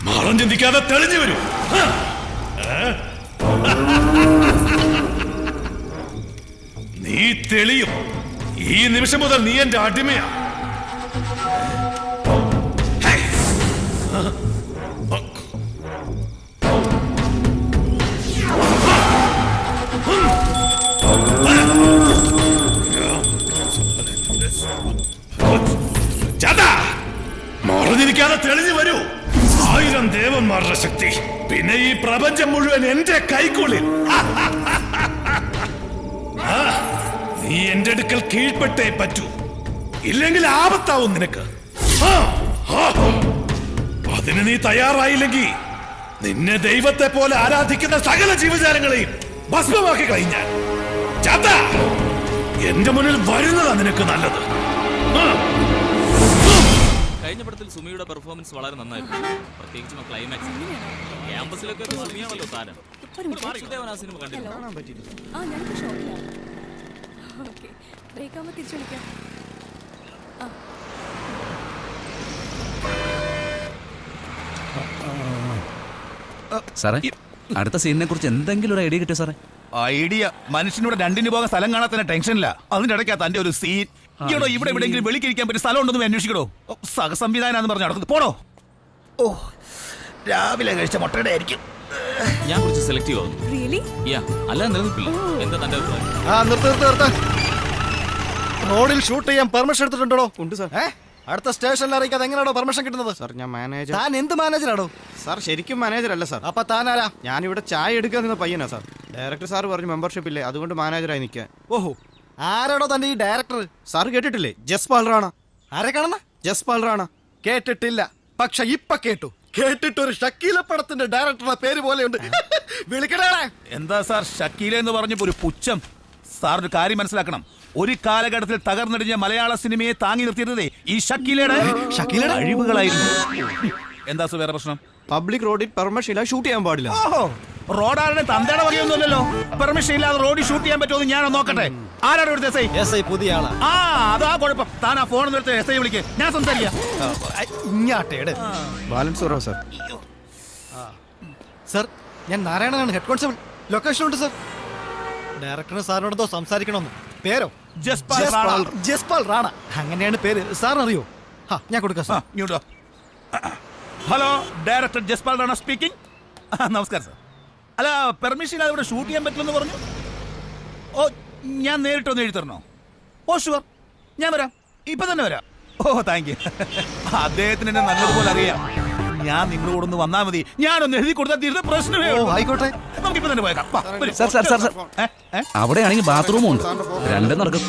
മാളം ചിന്തിക്കാതെ തെളിഞ്ഞു വരൂ. നീ തെളിയും. ഈ നിമിഷം മുതൽ നീ എന്റെ അടിമയാ. മറഞ്ഞിരിക്കാതെ തെളിഞ്ഞു വരൂ. 1000 ദേവന്മാരുടെ ശക്തി, പിന്നെ ഈ പ്രപഞ്ചം മുഴുവൻ എന്റെ കൈക്കുള്ളിൽ. നീ എന്റെ അടുക്കൽ കീഴ്പ്പെട്ടേ പറ്റൂ, ഇല്ലെങ്കിൽ ആപത്താവും നിനക്ക്. അതിന് നീ തയ്യാറായില്ലെങ്കിൽ നിന്നെ ദൈവത്തെ പോലെ ആരാധിക്കുന്ന സകല ജീവജാലങ്ങളെയും ഭസ്മമാക്കി കഴിഞ്ഞാൽ എന്റെ മുന്നിൽ വരുന്നതാ നിനക്ക് നല്ലത്. കഴിഞ്ഞ പടത്തിൽ സുമിയുടെ പെർഫോമൻസ് വളരെ നന്നായിരുന്നു, പ്രത്യേകിച്ചും ക്ലൈമാക്സ്. ക്യാമ്പസിലൊക്കെ സുമിയാണല്ലോ താരം. ആ സിനിമ കണ്ടിരുന്നു. സാറേ, അടുത്ത സീനിനെ കുറിച്ച് എന്തെങ്കിലും ഒരു ഐഡിയ കിട്ടിയോ സാറേ? ഐഡിയ മനുഷ്യനോട് രണ്ടിന് പോകാൻ സ്ഥലം കാണാത്തന്നെ ടെൻഷനില്ല. അതിന്റെ ഇടയ്ക്കാ തന്റെ ഒരു സീൻ. ഇവിടെ എവിടെയെങ്കിലും വെളിക്കിരിക്കാൻ പറ്റിയ സ്ഥലം ഉണ്ടെന്ന് അന്വേഷിക്കണോ? സഹസംവിധാനം പറഞ്ഞു നടക്കുന്നത്. പോണോ? ഓ, രാവിലെ കഴിച്ച മുട്ടയുടെ ആയിരിക്കും. ഞാൻ കുറച്ച് സെലക്റ്റീവ് ആവുന്നു. അല്ലാതെ നിലനിൽപ്പില്ല. എന്താ തന്റെ അഭിപ്രായം? നിർത്ത്. റോഡിൽ ഷൂട്ട് ചെയ്യാൻ പെർമിഷൻ എടുത്തിട്ടുണ്ടോ? ഉണ്ട് സാർ. അടുത്ത സ്റ്റേഷനിൽ അറിയിക്കാതെ എങ്ങനെയാണോ പെർമിഷൻ കിട്ടുന്നത്? സാർ, ഞാൻ മാനേജർ. താൻ എന്ത് മാനേജറാണോ? സാർ, ശരിക്കും മാനേജർ അല്ല സാർ. അപ്പൊ താനാരാ? ഞാനിവിടെ ചായ എടുക്കാൻ നിന്ന പയ്യനാ സാർ. ഡയറക്ടർ സാർ പറഞ്ഞു മെമ്പർഷിപ്പ് ഇല്ലേ, അതുകൊണ്ട് മാനേജറായി നിൽക്കാൻ. ഓഹോ, ആരാണോ തന്റെ ഈ ഡയറക്ടർ? സാർ കേട്ടിട്ടില്ലേ? ജസ്പാൽ റാണ. ആരെ കാണുന്ന? ജസ്പാൽ റാണ. കേട്ടിട്ടില്ല, പക്ഷെ ഇപ്പൊ കേട്ടു. കേട്ടിട്ടൊരു ഷക്കീല പടത്തിന്റെ ഡയറക്ടറുടെ പേര് പോലെയുണ്ട്. വിളിക്കണേ. എന്താ സാർ ഷക്കീല എന്ന് പറഞ്ഞപ്പോ ഒരു പുച്ഛം? സാറിന് കാര്യം മനസ്സിലാക്കണം. ഒരു കാലഘട്ടത്തിൽ തകർന്നടിഞ്ഞ മലയാള സിനിമയെ താങ്ങി നിർത്തിയിരുന്നതേ ഈ ഷക്കീലയുടെ അഴിവുകളായിരുന്നു. എന്താ വേറെ പ്രശ്നം? പബ്ലിക് റോഡിൽ പെർമിഷൻ ഇല്ലാതെ ഷൂട്ട് ചെയ്യാൻ പാടില്ല. ഓഹോ, റോഡാരുടെ തന്തയുടെ വകയൊന്നുമല്ലല്ലോ. പെർമിഷൻ ഇല്ലാതെ റോഡിൽ ഷൂട്ട് ചെയ്യാൻ പറ്റുമോ? ഞാൻ നോക്കട്ടെ. ആരാണ് ഇവിടുത്തെ എസ് ഐ? പുതിയ ആളാ. അതാ കുഴപ്പം. താൻ ആ ഫോൺ നിർത്തി എസ് ഐ വിളിക്ക്, ഞാൻ സംസാരിക്കാം. സാർ, ഞാൻ നാരായണനാണ്, ഹെഡ് കോൺസ്റ്റബിൾ. ലൊക്കേഷൻ ഉണ്ട് സാർ. ഡയറക്ടറിന് സാറിനോടോ സംസാരിക്കണമെന്ന്. പേരോ? ജസ്പാൽ റാണ. അങ്ങനെയാണ് പേര്. സാറിനറിയോ? ഞാൻ കൊടുക്കാം sir. Hello, director Jaspal Rana speaking. നമസ്കാരം സാർ. അല്ല, പെർമിഷൻ ഇല്ലാതെ ഇവിടെ ഷൂട്ട് ചെയ്യാൻ പറ്റില്ലെന്ന് പറഞ്ഞു. ഓ, ഞാൻ നേരിട്ടൊന്ന് എഴുതി തരണോ? ഓ ഷുവർ, ഞാൻ വരാം, ഇപ്പൊ തന്നെ വരാം. ഓ, താങ്ക് യു. അദ്ദേഹത്തിന് എന്നെ നല്ലതുപോലെ അറിയാം. ഞാൻ നിങ്ങളുടെ കൂടെ ഒന്ന് വന്നാൽ മതി. ഞാനൊന്ന് എഴുതി കൊടുത്താൽ തീരുന്ന പ്രശ്നമേ. ആയിക്കോട്ടെ, നമുക്കിപ്പോ തന്നെ പോയേക്കാം. അവിടെയാണെങ്കിൽ ബാത്റൂമും ഉണ്ട്, രണ്ടും നടക്കും.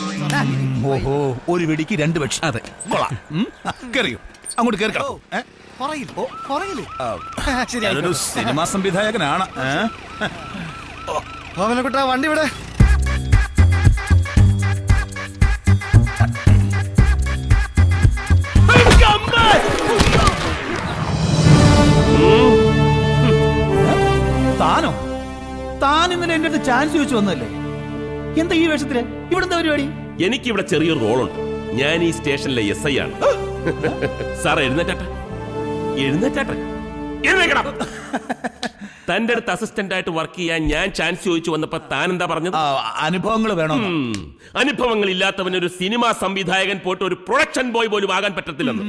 ഓഹോ, ഒരു വെടിക്ക് 2 പക്ഷി. അതെ, കൊള്ളാം. കയറിയോ? അങ്ങോട്ട് കയറിക്കോ. ഞാനൊരു സിനിമാ സംവിധായകനാണ്. വണ്ടി വിടെ. താനോ? താൻ ഇന്നലെ എന്റെ അടുത്ത് ചാൻസ് ചോദിച്ചു വന്നല്ലേ? എന്താ ഈ വേഷത്തില്? ഇവിടെ എന്താ പരിപാടി? എനിക്കിവിടെ ചെറിയൊരു റോളുണ്ട്. ഞാൻ ഈ സ്റ്റേഷനിലെ എസ് ഐ ആണ്. സാർ എഴുന്നേറ്റാട്ടെ. തന്റെ അടുത്ത് അസിസ്റ്റന്റ് ആയിട്ട് വർക്ക് ചെയ്യാൻ ഞാൻ ചാൻസ് ചോദിച്ചു വന്നപ്പോ താൻ എന്താ പറഞ്ഞത്? അനുഭവങ്ങൾ വേണം. അനുഭവങ്ങൾ ഇല്ലാത്തവനൊരു സിനിമാ സംവിധായകൻ പോയിട്ട് ഒരു പ്രൊഡക്ഷൻ ബോയ് പോലും ആകാൻ പറ്റത്തില്ലെന്ന്.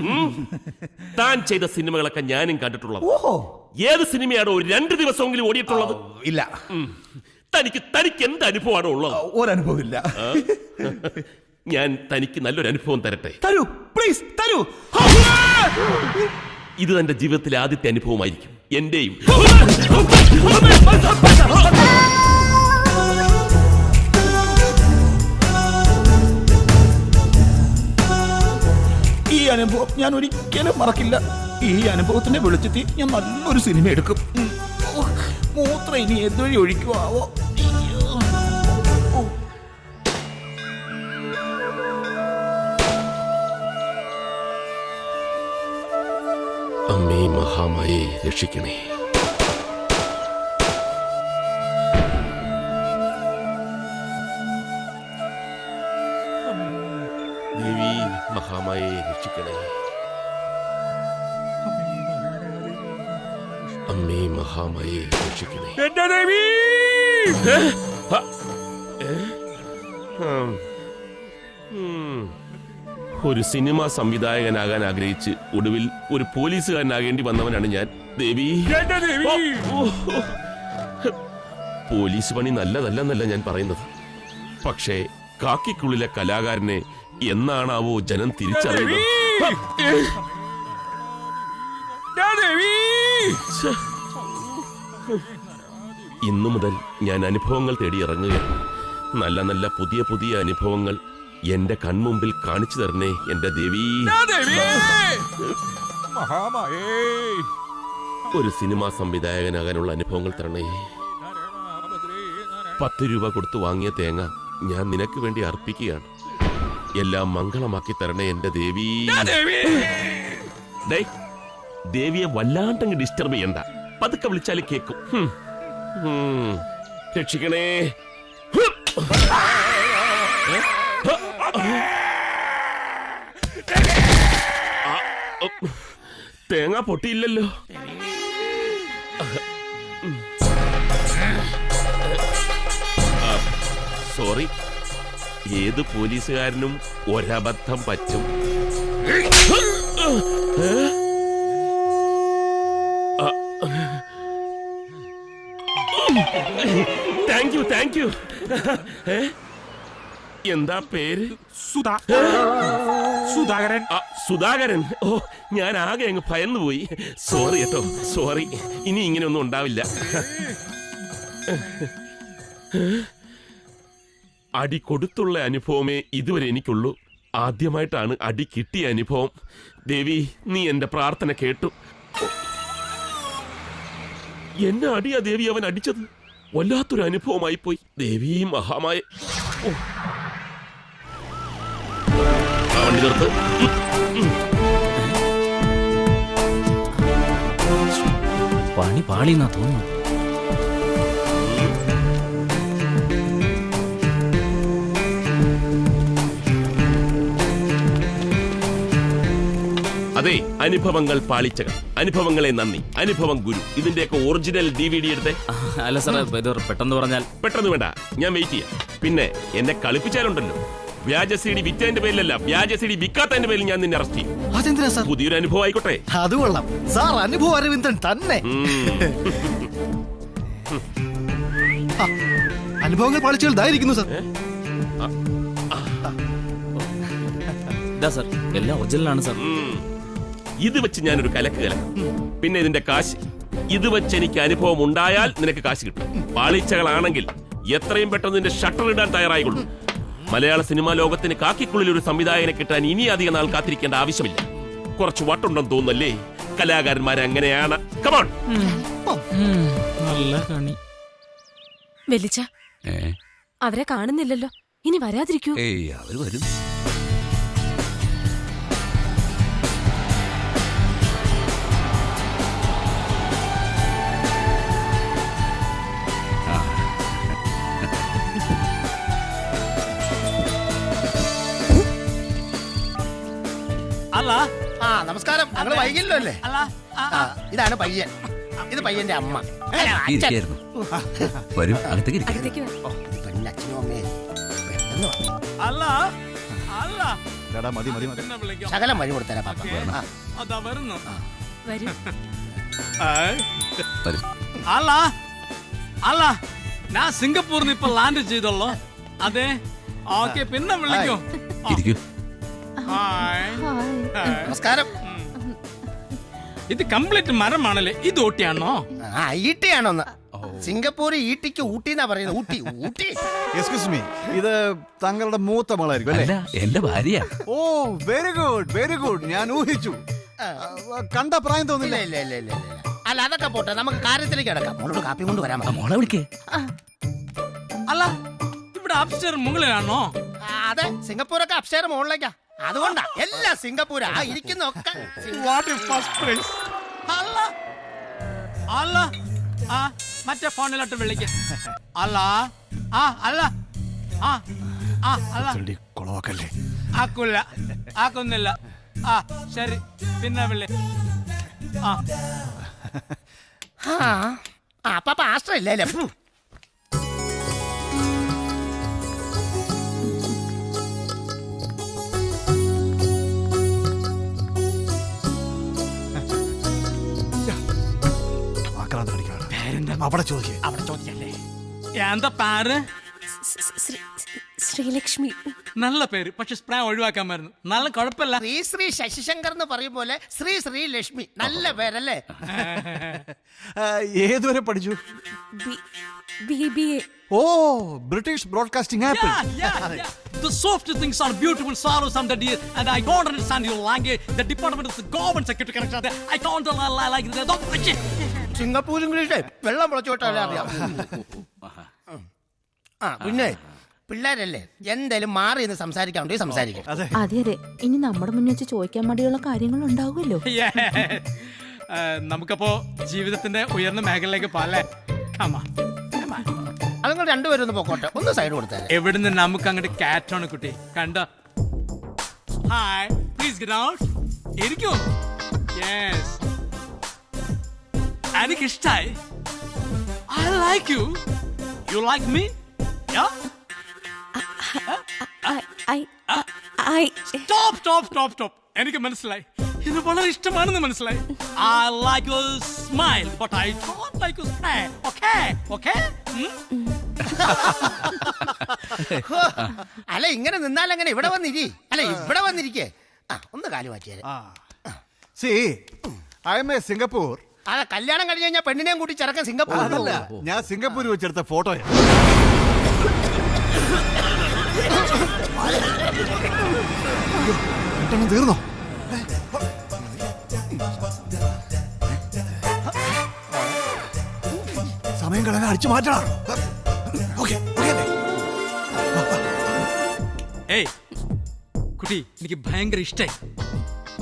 താൻ ചെയ്ത സിനിമകളൊക്കെ ഞാനും കണ്ടിട്ടുള്ളത്. ഏത് സിനിമയാണോ 2 ദിവസമെങ്കിലും ഓടിയിട്ടുള്ളത്? ഇല്ല. തനിക്ക് എന്ത് അനുഭവമാണോ ഉള്ളത്? ഒരനുഭവമില്ല. ഞാൻ തനിക്ക് നല്ലൊരു അനുഭവം തരട്ടെ. തരൂ, പ്ലീസ് തരൂ. ഇത് തന്റെ ജീവിതത്തിലെ ആദ്യത്തെ അനുഭവമായിരിക്കും, എന്റെയും. ഈ അനുഭവം ഞാൻ ഒരിക്കലും മറക്കില്ല. ഈ അനുഭവത്തിന്റെ വെളിച്ചത്തിൽ ഞാൻ നല്ലൊരു സിനിമ എടുക്കും. മൂത്രം ഇനി ഏതുവഴി ഒഴിക്കുവാവോ? അമ്മേ മഹാമായെ രക്ഷിക്കണേ. ദേവി മഹാമായെ രക്ഷിക്കണേ. അമ്മേ മഹാമായെ രക്ഷിക്കണേ. ഒരു സിനിമാ സംവിധായകനാകാൻ ആഗ്രഹിച്ച് ഒടുവിൽ ഒരു പോലീസുകാരനാകേണ്ടി വന്നവനാണ് ഞാൻ. ദേവി, പോലീസ് പണി നല്ലതല്ലെന്നല്ല ഞാൻ പറയുന്നത്. പക്ഷേ കാക്കിക്കുള്ളിലെ കലാകാരനെ എന്നാണാവോ ജനം തിരിച്ചറിയുന്നത്? ഇന്നു മുതൽ ഞാൻ അനുഭവങ്ങൾ തേടി ഇറങ്ങുകയാണ്. നല്ല നല്ല പുതിയ പുതിയ അനുഭവങ്ങൾ എന്റെ കൺമുമ്പിൽ കാണിച്ചു തരണേ എന്റെ ദേവി. ഒരു സിനിമാ സംവിധായകനാകാനുള്ള അനുഭവങ്ങൾ തരണേ. 10 രൂപ കൊടുത്തു വാങ്ങിയ തേങ്ങ ഞാൻ നിനക്ക് വേണ്ടി അർപ്പിക്കുകയാണ്. എല്ലാം മംഗളമാക്കി തരണേ എന്റെ ദേവി. ദേവിയെ വല്ലാണ്ടങ്ങ് ഡിസ്റ്റർബ് ചെയ്യണ്ട, പതുക്കെ വിളിച്ചാൽ കേക്കും. രക്ഷിക്കണേ. തേങ്ങ പൊട്ടിയില്ലല്ലോ. സോറി, ഏത് പോലീസുകാരനും ഒരബദ്ധം പറ്റും. Thank you. എന്താ പേര്? സുധാകരൻ. സുധാകരൻ. ഓ, ഞാൻ ആകെ അങ്ങ് ഭയന്നു പോയി. സോറി കേട്ടോ, സോറി. ഇനി ഇങ്ങനെയൊന്നും ഉണ്ടാവില്ല. അടി കൊടുത്തുള്ള അനുഭവമേ ഇതുവരെ എനിക്കുള്ളൂ. ആദ്യമായിട്ടാണ് അടി കിട്ടിയ അനുഭവം. ദേവി, നീ എന്റെ പ്രാർത്ഥന കേട്ടു. എന്നെ അടിയാ ദേവി അവൻ അടിച്ചത്. വല്ലാത്തൊരു അനുഭവമായി പോയി. ദേവി മഹാമായ. വണ്ടി നിർത്ത്. പണി പാളിന്നാ തോന്നുന്നു. അതെ, അനുഭവങ്ങൾ പാളിച്ചകൾ, അനുഭവങ്ങളെ നന്ദി, അനുഭവം ഗുരു. ഇതിന്റെയൊക്കെ ഒറിജിനൽ DVD എടുത്തേ. അല്ല സാറേ, ഇത് പെട്ടെന്ന് പറഞ്ഞാൽ. പെട്ടെന്ന് വേണ്ട, ഞാൻ വെയിറ്റ് ചെയ്യാം. പിന്നെ എന്നെ കളിപ്പിച്ചാലുണ്ടല്ലോ, വ്യാജ CD വിറ്റതിന്റെ പേരിലല്ല, വ്യാജ CD വിൽക്കാത്തതിന്റെ പേരിൽ ഞാൻ നിന്നെ അറസ്റ്റ് ചെയ്യും. അതെന്തിനാ സാർ? പുതിയൊരു അനുഭവം ആയിക്കോട്ടെ. അത് കൊള്ളാം സാർ, അനുഭവ അരവിന്ദൻ തന്നെ. അനുഭവങ്ങൾ പാളിച്ചുകൾ ഇതായിരിക്കുന്നു സാർ. ഇതാ സാർ, എല്ലാം ഒറിജിനലാണ് സാർ. ഇത് വെച്ച് ഞാനൊരു കലക്ക് കലക്കും. പിന്നെ ഇതിന്റെ കാശ്, ഇത് വെച്ച് എനിക്ക് അനുഭവം ഉണ്ടായാൽ നിനക്ക് കാശ് കിട്ടും. പാളിച്ചകളാണെങ്കിൽ എത്രയും പെട്ടെന്ന് നിന്റെ ഷട്ടർ ഇടാൻ തയ്യാറായിക്കൊള്ളു. മലയാള സിനിമാ ലോകത്തിന് കാക്കിക്കുള്ളിൽ ഒരു സംവിധായകനെ കിട്ടാൻ ഇനി അധികം നാൾ കാത്തിരിക്കേണ്ട ആവശ്യമില്ല. കുറച്ച് വട്ടുണ്ടെന്ന് തോന്നുന്നല്ലേ? കലാകാരന്മാരെ അങ്ങനെയാണ്. കമോൺ. നല്ല കണി. വെലിച്ച, അവരെ കാണുന്നില്ലല്ലോ, ഇനി വരാതിരിക്കൂ. ഏയ്, അവര് വരും. നമസ്കാരം. ഞങ്ങൾ വൈകില്ലോ അല്ലേ? ഇതാണ് പയ്യൻ, ഇത് പയ്യന്റെ അമ്മ. ഇരിക്കായിരുന്നു. വരും, അകത്തേക്ക് ഇരിക്കാം. അകത്തേക്ക് വാ. അച്ഛനും അമ്മയും മതി. ശകലം വഴി കൊടുത്തരാ പാപ്പ. വരൂ. വരും. ഞാൻ സിംഗപ്പൂരിൽ ഇപ്പൊ ലാൻഡ് ചെയ്തല്ലോ. അതെ, ഓക്കെ, പിന്നെ വിളിക്കോ. ഇരിക്കൂ. നമസ്കാരം. ഇത് കംപ്ലീറ്റ് മരമാണല്ലേ? ഇത് ഊട്ടിയാണോ? ഈട്ടിയാണോന്ന്? സിംഗപ്പൂർ ഈട്ടിക്ക് ഊട്ടി എന്നാ പറയുന്നത്. ഊട്ടി ഊട്ടി. എക്സ്ക്യൂസ് മീ, ഇത് താങ്കളുടെ മൂത്ത മകളായിരിക്കും അല്ലേ? അല്ല, എന്റെ ഭാര്യ. ഓ, വെരി ഗുഡ് വെരി ഗുഡ്. ഞാൻ ഊഹിച്ചു. കണ്ട പ്രായം തോന്നില്ല. ഇല്ല ഇല്ല ഇല്ല ഇല്ല. അല്ല, അതൊക്കെ പോട്ടെ, നമുക്ക് കാര്യത്തിലേക്ക് കിടക്കാം. മോളോട് കാപ്പി കൊണ്ട് വരാൻ ആ, മോളെ വിളിക്കേ. അല്ല, ഇവിടെ അപ്സ്റ്റർ മുകളിലാണോ? അതെ, സിംഗപ്പൂരൊക്കെ അപ്സ്റ്റേർ മുകളിലേക്കാ. അതുകൊണ്ടാ എല്ലാം സിംഗപ്പൂരാ. ഇരിക്കുന്ന ഒക്കെ അല്ല അല്ല, ആ മറ്റേ ഫോണിലോട്ട് വിളിക്ക. അല്ല ആ അല്ല ആ ആ അല്ല, കുളവാക്കല്ലേ? ആക്കൂല, ആക്കുന്നില്ല. ആ ശരി, പിന്നെ വിളി. ആ അപ്പൊ ആസ്ട്ര ഇല്ലേ? അവിടെ ചോദിക്കേ. അവിടെ ചോദിക്കല്ലേ? എന്താ പേര്? ശ്രീലക്ഷ്മി. നല്ല പേര്, പക്ഷെ സ്പ്രേ ഒഴിവാക്കാമായിരുന്നു. നല്ല കുഴപ്പമില്ല. ശ്രീ ശ്രീ ശശിശങ്കർ എന്ന് പറയും പോലെ ശ്രീ ശ്രീ ലക്ഷ്മി. നല്ല പേരല്ലേ? ഏതുവരെ പഠിച്ചു? BBA. ഓ, British broadcasting apple. Yeah. The soft things are beautiful, sorrows and the dear, and I don't understand your language. The department is the government security connection. I can't like that. Singapore English വെള്ളം പൊളച്ചോട്ടല്ലേ അറിയാം. ആ പിന്നെ പിള്ളേരല്ലേ, എന്തായാലും മാറി എന്ന് സംസാരിക്കാണ്ട് സംസാരിക്കാം. അതെ അതെ, ഇനി നമ്മുടെ മുന്നിൽ വെച്ച് ചോദിക്കാൻ മടിയുള്ള കാര്യങ്ങൾ ഉണ്ടാവുമല്ലോ. നമുക്കപ്പോ ജീവിതത്തിന്റെ ഉയർന്ന മേഖലയിലേക്ക് പോലെ അതുങ്ങൾ രണ്ടുപേരും ഒന്ന് പോക്കോട്ടെ, ഒന്ന് സൈഡ് കൊടുത്തേ. എവിടുന്ന് നമുക്ക് അങ്ങോട്ട് കാറ്റാണ് കുട്ടി. കണ്ട ഹായ്, പ്ലീസ് ഗെറ്റ് ഔട്ട്. ഇരിക്കൂ. യെസ്, എനിക്കിഷ്ടായി. I like you. You like me? Stop. എനിക്ക് മനസ്സിലായി, ഇത് വളരെ ഇഷ്ടമാണെന്ന് മനസ്സിലായി. I like your smile, but I don't like your smile. Okay. അല്ല, ഇങ്ങനെ നിന്നാലെങ്ങനെ? ഇവിടെ വന്നിരി. അല്ല, ഇവിടെ വന്നിരിക്കേ. ഒന്ന് കാല് മാറ്റിയാൽ. സിംഗപ്പൂർ. അതെ, കല്യാണം കഴിഞ്ഞ് കഴിഞ്ഞാൽ പെണ്ണിനെയും കൂട്ടി ചെറുക്കൻ സിംഗപ്പൂർ. അതല്ല, ഞാൻ സിംഗപ്പൂർ വെച്ചെടുത്ത ഫോട്ടോ. തീർന്നോ? സമയം കളയാൻ അടിച്ചു മാറ്റണം. ഏയ് കുട്ടി, എനിക്ക് ഭയങ്കര ഇഷ്ടായി.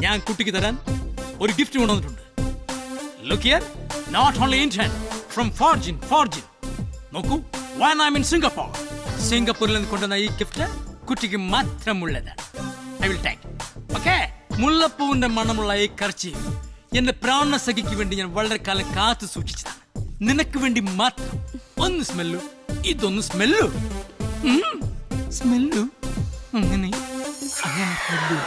ഞാൻ കുട്ടിക്ക് തരാൻ ഒരു ഗിഫ്റ്റ് കൊണ്ടുവന്നിട്ടുണ്ട്. Look here, not only Indian, from Fortune. നോക്കൂ, when I'm in Singapore. സിംഗപ്പൂരിൽ നിന്ന് കൊണ്ടുവന്ന ഈ ഗിഫ്റ്റ് കുട്ടിക്ക് മാത്രമുള്ളതാണ്. I will take. Okay? മുല്ലപ്പൂവിന്റെ മണമുള്ള ഈ കർച്ചീഫ് എന്റെ പ്രാണസഖിക്ക് വേണ്ടി ഞാൻ വളരെ കാലം കാത്തു സൂക്ഷിച്ചതാണ്. നിനക്ക് വേണ്ടി മാത്രം. ഒന്ന് സ്മെല്ലു, ഇതൊന്ന് സ്മെല്ലു. സ്മെല്ലു അങ്ങനെ സ്മെല്ലു.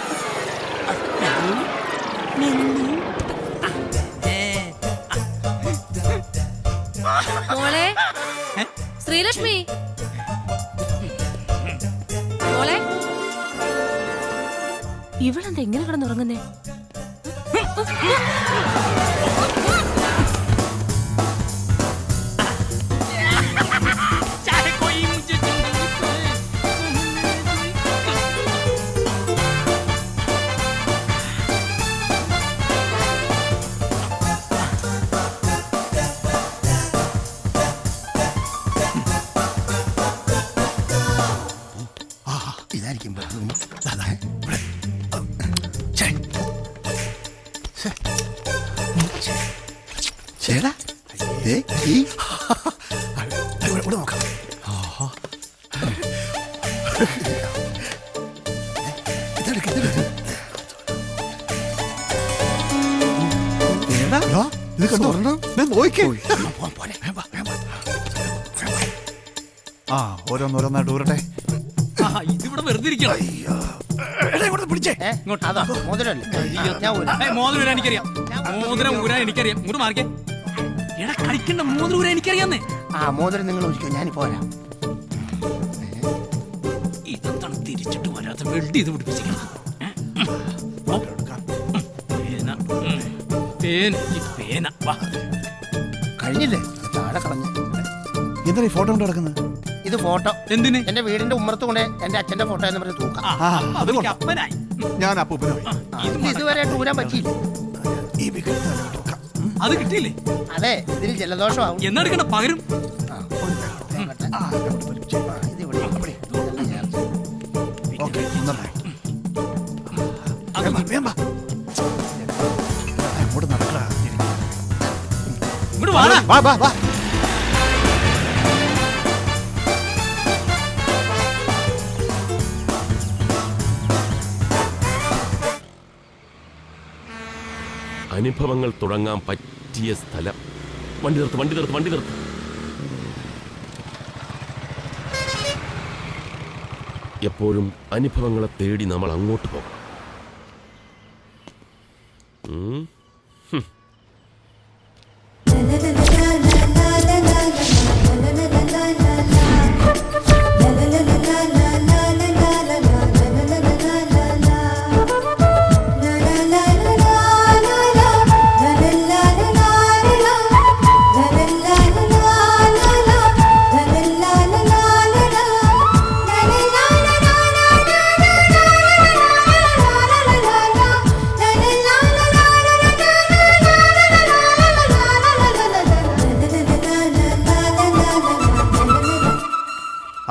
മോളെ ശ്രീലക്ഷ്മി, മോളെ ഇവളെന്താ എങ്ങനെ കിടന്നുറങ്ങുന്നേ? ഇതായിരിക്കും ചേടാ. നോക്കാം. ഇത് കണ്ടോ? നോക്കേ. ഓരോന്നോരോന്നായിട്ട് ഊരട്ടെ. ഇതിവിടെ വെറുതെ ഇരിക്കണം. മോതിരം എനിക്കറിയാം. മോതിരം ഊരാൻ എനിക്കറിയാം. ഇങ്ങോട്ട് മാറിക്കേ. എടാ, കളിക്കണ്ട. മോതിരം ഊരാൻ എനിക്കറിയാന്നേ. മോതിരം നിങ്ങൾ ഒഴിക്കോ, ഞാനിപ്പോ വരാം. ഇതെന്താണ് തിരിച്ചിട്ട് വരാത്ത വെൽഡ് ചെയ്ത് പിടിപ്പിച്ചിരിക്കുന്നത്? പേന വാ. കഴിഞ്ഞില്ലേ? താഴെ കളഞ്ഞു. എന്താ ഈ ഫോട്ടോ കൊണ്ട് നടക്കുന്നത്? ഇത് ഫോട്ടോ എന്തിന്? എന്റെ വീടിന്റെ ഉമ്മറത്ത് കൊണ്ട് എന്റെ അച്ഛന്റെ ഫോട്ടോ എന്ന് പറഞ്ഞ് തൂക്കാം. അത് എനിക്ക് അപ്പനായി. ഞാൻ അപ്പൂപ്പനായി. ഇത് ഇതുവരെ ഊരാൻ പറ്റിയില്ല. ഈ വിക്കറ്റ് തന്നെ തൂക്കാം. അത് കിട്ടിയില്ലേ? അതെ, ഇതിൽ ജലദോഷമാവും. എന്നാ പകരും. ഓക്കേ, ഒന്നല്ലേ. അത് വേഗം വാ. അങ്ങോട്ട് നടക്കടാ. ഇങ്ങോട്ട് വാടാ. വാ വാ വാ. അനുഭവങ്ങൾ തുടങ്ങാൻ പറ്റിയ സ്ഥലം. വണ്ടി നിർത്ത്, വണ്ടി നിർത്ത്, വണ്ടി നിർത്ത്. എപ്പോഴും അനുഭവങ്ങളെ തേടി നമ്മൾ അങ്ങോട്ട് പോകണം.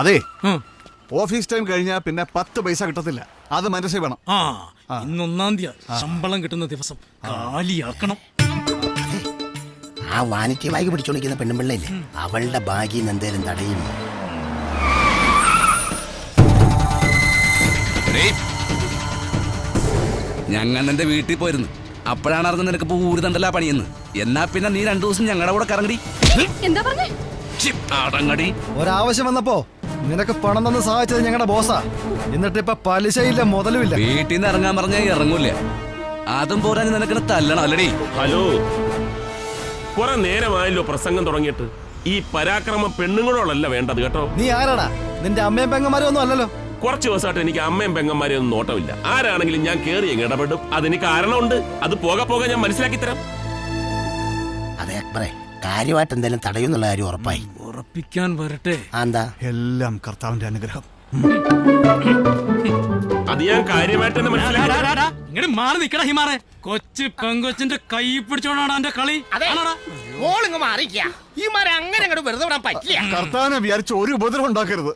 അതെ, ഓഫീസ് ടൈം കഴിഞ്ഞാൽ പിന്നെ 10 പൈസ കിട്ടത്തില്ല. അത് മനസ്സിൽ വേണം. ഇന്ന് 1-ാം തീയതി ശമ്പളം കിട്ടുന്ന ദിവസം കാലിയാക്കണം. ആ വാനിറ്റി ബാഗ് പിടിച്ചോണ്ടിരിക്കുന്ന പെണ്ണുമ്പിള്ളയില്ലേ, അവളുടെ ബാഗിൽ എന്തേലും തടയും. ഞങ്ങൾ നിന്റെ വീട്ടിൽ പോയിരുന്നു. അപ്പോഴാണ് അറിഞ്ഞത് നിനക്ക് ഊര് തണ്ടല്ല പണിയെന്ന്. എന്നാ പിന്നെ നീ 2 ദിവസം ഞങ്ങളുടെ കൂടെ കറങ്ങടി. എന്താ പറഞ്ഞേ? അടങ്ങടി. ഒരാവശ്യം വന്നപ്പോ നിനക്ക് പണം തന്ന് സഹായിച്ചത് ഞങ്ങളുടെ ബോസാ. എന്നിട്ട് ഇപ്പൊ പലിശയില്ല, മുതലുമില്ല. വീട്ടിൽ നിന്ന് ഇറങ്ങാൻ പറഞ്ഞാൽ ഇറങ്ങൂല. അതും പോരാൻ നിനക്ക് തല്ലണം അല്ലടി. ഹലോ, കുറെ നേരമായല്ലോ പ്രസംഗം തുടങ്ങിയിട്ട്. ഈ പരാക്രമം പെണ്ണുങ്ങളോടല്ല വേണ്ടത് കേട്ടോ. നീ ആരാടാ? നിന്റെ അമ്മയും പെങ്ങന്മാരും ഒന്നും അല്ലല്ലോ. കുറച്ച് ദിവസമായിട്ട് എനിക്ക് അമ്മയും പെങ്ങന്മാരെയും ഒന്നും നോട്ടമില്ല. ആരാണെങ്കിലും ഞാൻ കേറി ഇടപെടും. അതിന് കാരണമുണ്ട്. അത് പോകെ പോകെ ഞാൻ മനസ്സിലാക്കി തരാം. അതെ അക്ബറെ, കാര്യമായിട്ട് എന്തെങ്കിലും തടയുന്നുള്ള കാര്യം ഉറപ്പായി. ഉറപ്പിക്കാൻ വരട്ടെ. എന്താ? എല്ലാം കർത്താവിന്റെ അനുഗ്രഹം. അത് ഞാൻ കാര്യമായിട്ട് തന്നെ മനസ്സിലാക്കി. ഇങ്ങനെ മാറി നിക്കട ഹിമാറെ. കൊച്ചു പെങ്കൊച്ചിന്റെ കൈ പിടിച്ചോണ്ടാണ് എന്റെ കളി. അങ്ങനെ വെറുതെ വിടാൻ പറ്റില്ല. കർത്താവിനെ വിചാരിച്ച ഒരു ഉപദ്രവം ഉണ്ടാക്കരുത്.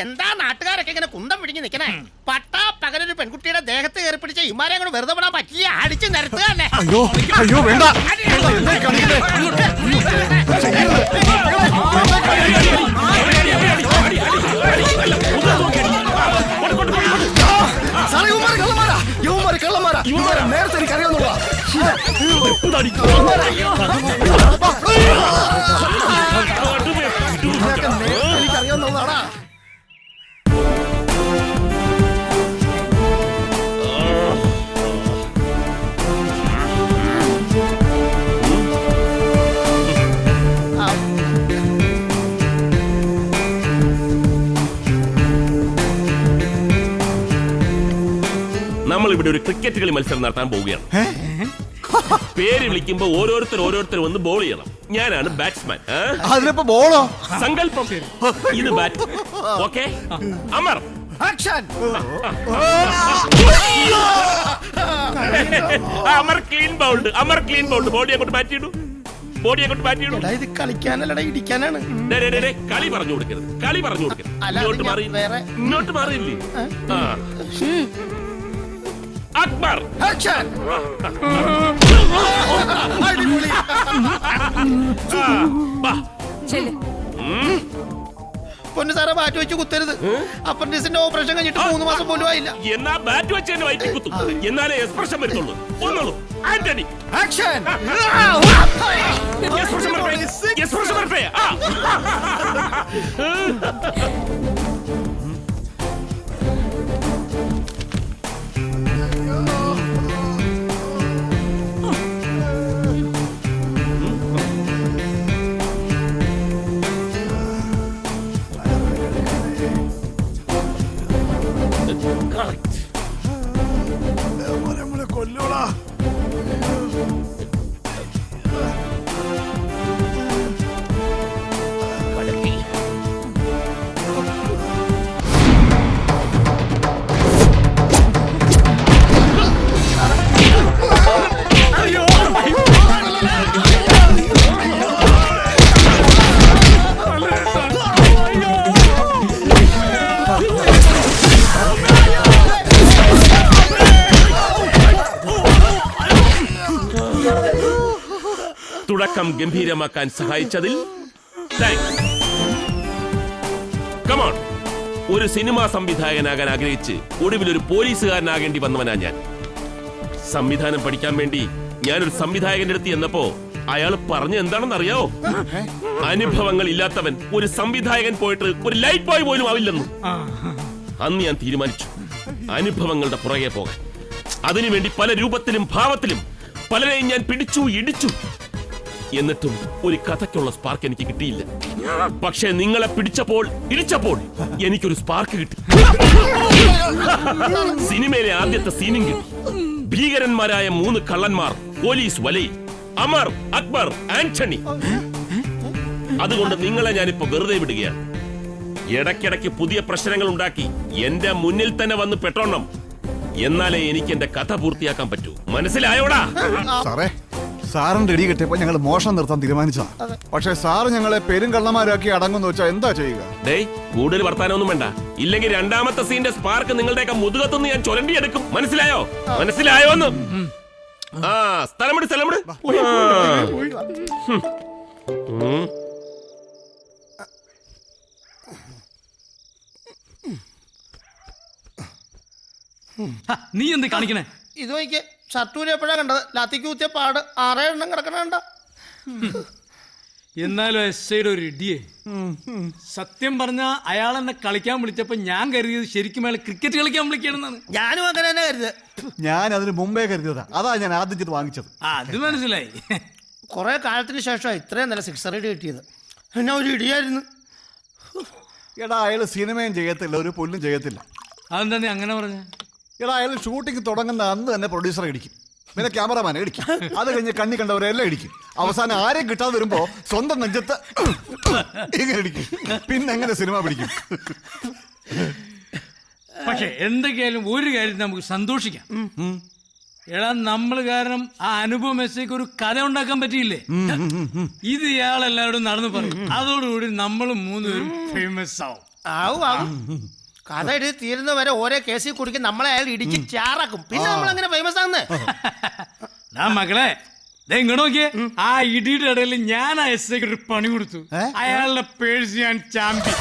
എന്താ നാട്ടുകാരൊക്കെ ഇങ്ങനെ കുന്തം പിടിഞ്ഞ് നിക്കണേ? പട്ടാ പകലൊരു പെൺകുട്ടിയുടെ ദേഹത്ത് കയറി പിടിച്ച ഇമാരെ അങ്ങോട്ട് വെറുതെ വിടാൻ പറ്റില്ല. അടിച്ച് നിരത്തുക തന്നെ. അയ്യോ അയ്യോ, വേണ്ട. നേരത്തെ എനിക്കറിയാവുന്ന എനിക്കറിയാവുന്നതാടാ. നമ്മൾ ഇവിടെ ഒരു ക്രിക്കറ്റ് കളി മത്സരം നടത്താൻ പോവുകയാണ്. പേര് വിളിക്കുമ്പോ ഓരോരുത്തർ വന്ന് ബോൾ ചെയ്യണം. ഞാനാണ് ബാറ്റ്സ്മാൻ. അതിനിപ്പോ ബോളോ? സങ്കല്പം. ഇത് bat. Okay, Amar action. Amar clean bowled. Amar clean bowled. Body അങ്ങോട്ട് ബാറ്റ് ചെയ്തു. ബോഡി അങ്ങോട്ട് ബാറ്റ് ചെയ്തു. ഇത് കളിക്കാനല്ലടാ, ഇടിക്കാനാണ്. കളി പറഞ്ഞു കൊടുക്കരുത്. കളി പറഞ്ഞു കൊടുക്കരുത്. അല്ല, ഇങ്ങോട്ട് മാറി. വേറെ. ഇങ്ങോട്ട് മാറിയില്ലേ? അക്ബർ ആക്ഷൻ. പൊന്നു സാറെ, ബാറ്റ് വെച്ച് കുത്തരുത്. അപ്പൻഡിക്സിന്റെ ഓപ്പറേഷൻ കഴിഞ്ഞിട്ട് 3 മാസം പോലും ആയില്ല. എന്നാ ബാറ്റ് വെച്ച് എന്നെ വയറ്റി കുത്തും. എന്നാലേ എക്സ്പ്രഷൻ വരുത്തുള്ളൂ. ഒന്നുള്ളൂ. ആന്റണി ആക്ഷൻ. എക്സ്പ്രഷൻ വരട്ടെ. എക്സ്പ്രഷൻ വരട്ടെ. തുടക്കം ഗംഭീരമാക്കാൻ സഹായിച്ചതിൽ താങ്ക്സ്. കമോൺ, ഒരു സിനിമാ സംവിധായകനാകാൻ ആഗ്രഹിച്ച് ഒടുവിൽ ഒരു പോലീസുകാരനാകേണ്ടി വന്നവനാ ഞാൻ. സംവിധാനം പഠിക്കാൻ വേണ്ടി ഞാനൊരു സംവിധായകന്റെ അടുത്ത് ചെന്നപ്പോ അയാൾ പറഞ്ഞ എന്താണെന്ന് അറിയാവോ? അനുഭവങ്ങൾ ഇല്ലാത്തവൻ ഒരു സംവിധായകൻ പോയിട്ട് ഒരു ലൈറ്റ് ബോയ് പോലും ആവില്ലെന്ന്. അന്ന് ഞാൻ തീരുമാനിച്ചു അനുഭവങ്ങളുടെ പുറകെ പോകാൻ. അതിനുവേണ്ടി പല രൂപത്തിലും ഭാവത്തിലും പലരെയും ഞാൻ പിടിച്ചു ഇടിച്ചു. എന്നിട്ടും ഒരു കഥയ്ക്കുള്ള സ്പാർക്ക് എനിക്ക് കിട്ടിയില്ല. പക്ഷേ നിങ്ങളെ പിടിച്ചപ്പോൾ ഇടിച്ചപ്പോൾ എനിക്കൊരു സ്പാർക്ക് കിട്ടി. സിനിമയിലെ ആദ്യത്തെ സീനും കിട്ടി. ഭീകരന്മാരായ 3 കള്ളന്മാർ പോലീസ് വലയിൽ. അമർ, അക്ബർ, ആന്റണി. അതുകൊണ്ട് നിങ്ങളെ ഞാനിപ്പോ വെറുതെ വിടുകയാണ്. ഇടയ്ക്കിടയ്ക്ക് പുതിയ പ്രശ്നങ്ങൾ ഉണ്ടാക്കി എന്റെ മുന്നിൽ തന്നെ വന്ന് പെട്ടോണം. എന്നാലേ എനിക്ക് എന്റെ കഥ പൂർത്തിയാക്കാൻ പറ്റൂ. മനസ്സിലായോടാ? സാറേ, സാറിന്റെ ഇടി കിട്ടിയപ്പോ ഞങ്ങൾ മോഷണം നിർത്താൻ തീരുമാനിച്ചതാ. പക്ഷെ സാറ് ഞങ്ങളെ പെരുങ്കള്ളന്മാരാക്കി അടങ്ങുന്ന വെച്ചാൽ എന്താ ചെയ്യുക? ഡേയ്, കൂടുതൽ വർത്താനൊന്നും വേണ്ട. ഇല്ലെങ്കിൽ രണ്ടാമത്തെ സീന്റെ സ്പാർക്ക് നിങ്ങളുടെയൊക്കെ മുതുകത്തുനിന്ന് ഞാൻ ചൊരണ്ടിയെടുക്കും. മനസ്സിലായോ? മനസ്സിലായോന്ന്? ആ, സ്ഥലമിട്. നീ എന്ത് കാണിക്കണേ? ഇത് നോക്കിയേ, ഷർട്ടൂര് എപ്പോഴാ കണ്ടത്? ലാത്തിക്ക് കുത്തിയ പാട് 6 എണ്ണം കിടക്കണ. എന്നാലും എസ്ഐയുടെ ഒരു ഇടിയേ. സത്യം പറഞ്ഞ അയാൾ എന്നെ കളിക്കാൻ വിളിച്ചപ്പോ ഞാൻ കരുതിയത് ശരിക്കും അയാൾ ക്രിക്കറ്റ് കളിക്കാൻ വിളിക്കണമെന്നാണ്. ഞാനും അങ്ങനെ തന്നെ കരുത്. ഞാൻ അതിന് മുമ്പേ കരുതിയതാ. അതാ ഞാൻ ആദ്യം ഇത് വാങ്ങിച്ചത്. അത് മനസ്സിലായി. കുറെ കാലത്തിന് ശേഷം ഇത്രയും നല്ല 6 റൈഡ് കിട്ടിയത്. പിന്നെ ഒരു ഇടിയായിരുന്നു. എടാ, അയാൾ സിനിമയും ചെയ്യത്തില്ല, ഒരു പുല്ലും ചെയ്യത്തില്ല. അതെന്താ നീ അങ്ങനെ പറഞ്ഞ? എടാ, അയാൾ ഷൂട്ടിംഗ് തുടങ്ങുന്ന അന്ന് തന്നെ പ്രൊഡ്യൂസറെ ഇടിക്കും, പിന്നെ ക്യാമറമാനെ ഇടിക്കും, അത് കഴിഞ്ഞ് കണ്ണി കണ്ടവരെല്ലാം ഇടിക്കും. അവസാനം ആരെയും കിട്ടാതെ വരുമ്പോ സ്വന്തം നെഞ്ചത്ത് ഇങ്ങനെ ഇടിക്കും. പിന്നെ എങ്ങനെ സിനിമ പിടിക്കും? പക്ഷെ എന്തൊക്കെയായാലും ഒരു കാര്യം നമുക്ക് സന്തോഷിക്കാം. എടാ, നമ്മൾ കാരണം ആ അനുഭവം മെസ്സേക്ക് ഒരു കഥ ഉണ്ടാക്കാൻ പറ്റിയില്ലേ? ഇത് ഇയാളെല്ലാവരും നടന്നു പറയും. അതോടുകൂടി നമ്മൾ 3 പേരും ഫേമസ് ആവും. കഥ എഴുതി തീരുന്ന വരെ ഓരോ കേസിൽ കുടിക്കും നമ്മളെ അയാൾ ഇടിച്ച് ചാറാക്കും. പിന്നെ നമ്മൾ അങ്ങനെ ഫേമസ് ആകുന്നേ. മക്കളെ, ഇങ്ങോട്ട് നോക്കിയേ. ആ ഇടിയുടെ ഇടയിൽ ഞാൻ ആ എസ്ഐക്ക് ഒരു പണി കൊടുത്തു. അയാളുടെ പേഴ്സ് ഞാൻ ചാമ്പി.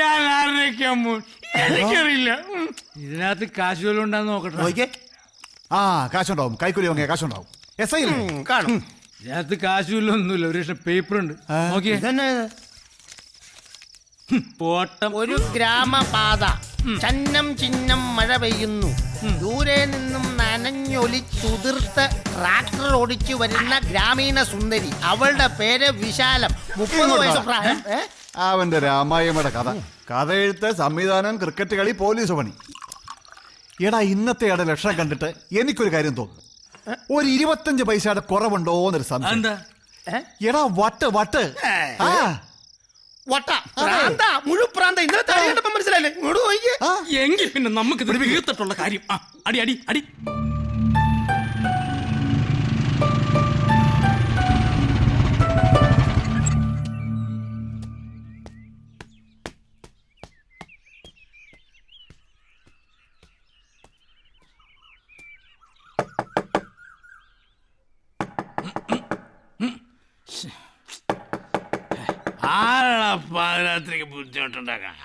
ഞാൻ ആരൊക്കെയാ എനിക്കറിയില്ല. ഇതിനകത്ത് കാശ് വല്ലതും ഉണ്ടാന്ന് നോക്കട്ടെ. ആ, കാശുണ്ടാവും. കൈക്കൂലി വാങ്ങിയ കാശുണ്ടാവും. എസ് ഐ കാണും. ഇതിനകത്ത് കാശ് വല്ലതും ഒന്നുമില്ല. ഒരു ലക്ഷം പേപ്പർ ഉണ്ട്. നോക്കിയേ. പോട്ടം. ഒരു ഗ്രാമപാത. ചന്നം ചിഹ്നം മഴ പെയ്യുന്നു. ദൂരെ നിന്നും നനഞ്ഞൊലിച്ചുതിർത്ത് ട്രാക്ടർ ഓടിച്ചു വരുന്ന ഗ്രാമീണ സുന്ദരി. അവളുടെ പേര് വിശാലം. 30 വയസ്സ് പ്രായം. അവന്റെ രാമായണയുടെ കഥ എഴുത്ത്, സംവിധാനം, ക്രിക്കറ്റ് കളി, പോലീസ് പണി. എടാ, ഇന്നത്തെ ആടെ ലക്ഷണം കണ്ടിട്ട് എനിക്കൊരു കാര്യം തോന്നുന്നു. ഒരു 25 പൈസയുടെ കുറവുണ്ടോ എന്നൊരു സംശയം. എടാ, വട്ട് മുഴുപ്രാന്ത. ഇന്നലെ തലയിട്ടപ്പോ മനസ്സിലായില്ലേ? ഇങ്ങോട്ട് നോക്കിയേ. എങ്കിൽ പിന്നെ നമുക്ക് ഇതിന് തീർത്തിട്ടുള്ള കാര്യം. അടി അടി അടി. ആരാ പാതിരാത്രിക്ക് ബുദ്ധിമുട്ടുണ്ടാക്കാം?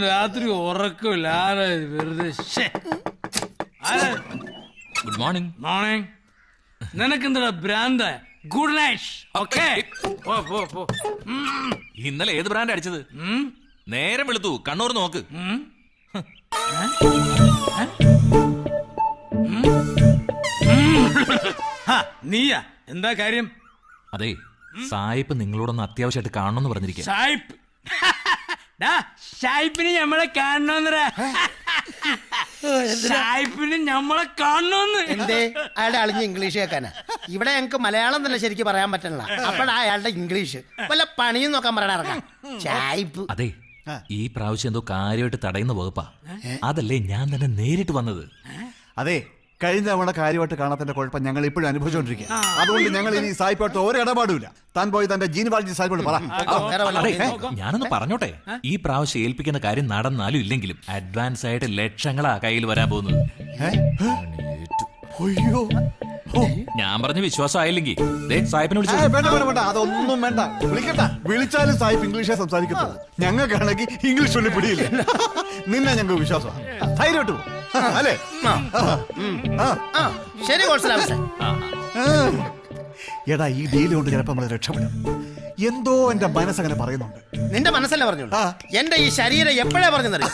രാത്രി ഉറക്കമില്ല. ആരാ വെറുതെ? Good morning. മോർണിംഗ്. നിനക്കെന്താ ഭ്രാന്ത? Good night. ഓക്കേ, പോ. ഇന്നലെ ഏത് ബ്രാൻഡ് അടിച്ചത്? നേരം വെളുത്തു, കണ്ണൂർ നോക്ക്. നീയാ? എന്താ കാര്യം? അതെ, സായിപ്പ് നിങ്ങളോടൊന്ന് അത്യാവശ്യമായിട്ട് കാണണമെന്ന് പറഞ്ഞിരിക്കുക. സായിപ്പ്? ഷായിപ്പിന് നമ്മളെ കാണണോന്നറാ. ഷായിപ്പിന് നമ്മളെ കാണണോന്ന്. എന്തേ അയാളുടെ അളിഞ്ഞ ഇംഗ്ലീഷ് കേൾക്കാനാ? ഇവിടെ ഞങ്ങക്ക് മലയാളം തന്നെ ശരിക്കും പറയാൻ പറ്റണില്ല. അപ്പഴാ അയാളുടെ ഇംഗ്ലീഷ്. വല്ല പണിയും നോക്കാൻ പറയണ ഇറങ്ങാം. ചായ്പ്. അതെ, ഈ പ്രാവശ്യം എന്തോ കാര്യമായിട്ട് തടയുന്ന വകുപ്പാ. അതല്ലേ ഞാൻ തന്നെ നേരിട്ട് വന്നത്. അതെ, കഴിഞ്ഞ തവണ കാര്യമായിട്ട് കാണാത്തതിന്റെ കുഴപ്പം ഞങ്ങൾ ഇപ്പോഴും അനുഭവിച്ചുകൊണ്ടിരിക്കുക. അതുകൊണ്ട് ഞങ്ങൾ ഇനി സായിപ്പായിട്ട് ഒരു ഇടപാടുമില്ല. താൻ പോയി തന്റെ ജീൻവാൾജി സായിപ്പോട് പറ. അതെ, ഞാനൊന്ന് പറഞ്ഞോട്ടെ, ഈ പ്രാവശ്യം ഏൽപ്പിക്കുന്ന കാര്യം നടന്നാലും ഇല്ലെങ്കിലും അഡ്വാൻസ് ആയിട്ട് ലക്ഷങ്ങളാ കയ്യിൽ വരാൻ പോകുന്നത്. അയ്യോ, ഞാൻ പറഞ്ഞ വിശ്വാസം ആയില്ലെങ്കിൽ സായിപ്പിനെ വിളിച്ചു. വേണ്ട വേണ്ട വേണ്ട, അതൊന്നും വേണ്ട. വിളിക്കണ്ട. വിളിച്ചാലും സായിപ്പ് ഇംഗ്ലീഷേ സംസാരിക്കത്തുള്ളൂ. ഞങ്ങൾക്കാണെങ്കിൽ ഇംഗ്ലീഷ് ഒന്നും പിടിയില്ല. നിന്നെ ഞങ്ങൾക്ക് വിശ്വാസമാണ്. ധൈര്യമായിട്ട് പോ. അല്ലേ? ശരി. എടാ, ഈ ഡീല് കൊണ്ട് ചിലപ്പോ നമ്മളെ രക്ഷപ്പെടും. എന്തോ എന്റെ മനസ്സങ്ങനെ പറയുന്നുണ്ട്. നിന്റെ മനസ്സല്ലേ പറഞ്ഞോളൂ. എന്റെ ഈ ശരീരം എപ്പോഴാ പറഞ്ഞറിയാം.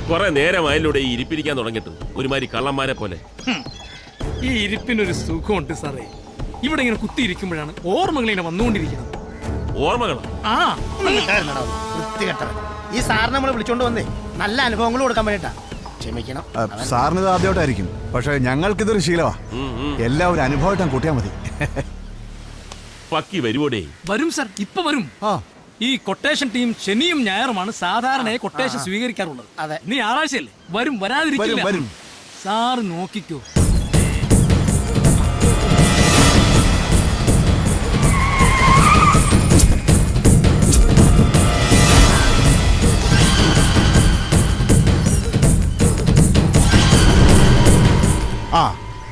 കുറെ നേരമായാലൂടെ ഈ ഇരിപ്പിരിക്കാൻ തുടങ്ങിയിട്ട് ഒരുമാതിരി കള്ളന്മാരെ പോലെ. ഈ ഇരിപ്പിനൊരു സുഖമുണ്ട് സാറേ. ഇവിടെ ഇങ്ങനെ കുത്തിയിരിക്കുമ്പോഴാണ് ഓർമ്മകൾ ഇങ്ങനെ വന്നുകൊണ്ടിരിക്കുന്നത്. ഓർമ്മകളോ? ആ, വൃത്തികെട്ടവൻ. ഈ സാറിന് നമ്മൾ വിളിച്ചോണ്ട് വന്നേ നല്ല അനുഭവങ്ങൾ കൊടുക്കാൻ വേണ്ടിട്ടാ. ക്ഷമിക്കണം. സാറിന് ഇത് ആദ്യമായിട്ടായിരിക്കും, പക്ഷെ ഞങ്ങൾക്കിതൊരു ശീലമാ. എല്ലാവരും അനുഭവമായിട്ടും കൂട്ടിയാൽ മതി. പക്കി വരുവോടേ? വരും സാർ, ഇപ്പൊ വരും. ഈ കൊട്ടേഷൻ ടീം ശനിയും ഞായറുമാണ് സാധാരണ കൊട്ടേഷൻ സ്വീകരിക്കാറുള്ളത്. അതെ. നീ ഞായറാഴ്ചയല്ലേ? വരും, വരാതിരിക്കില്ല. വരും. സാറ് നോക്കിക്കോ.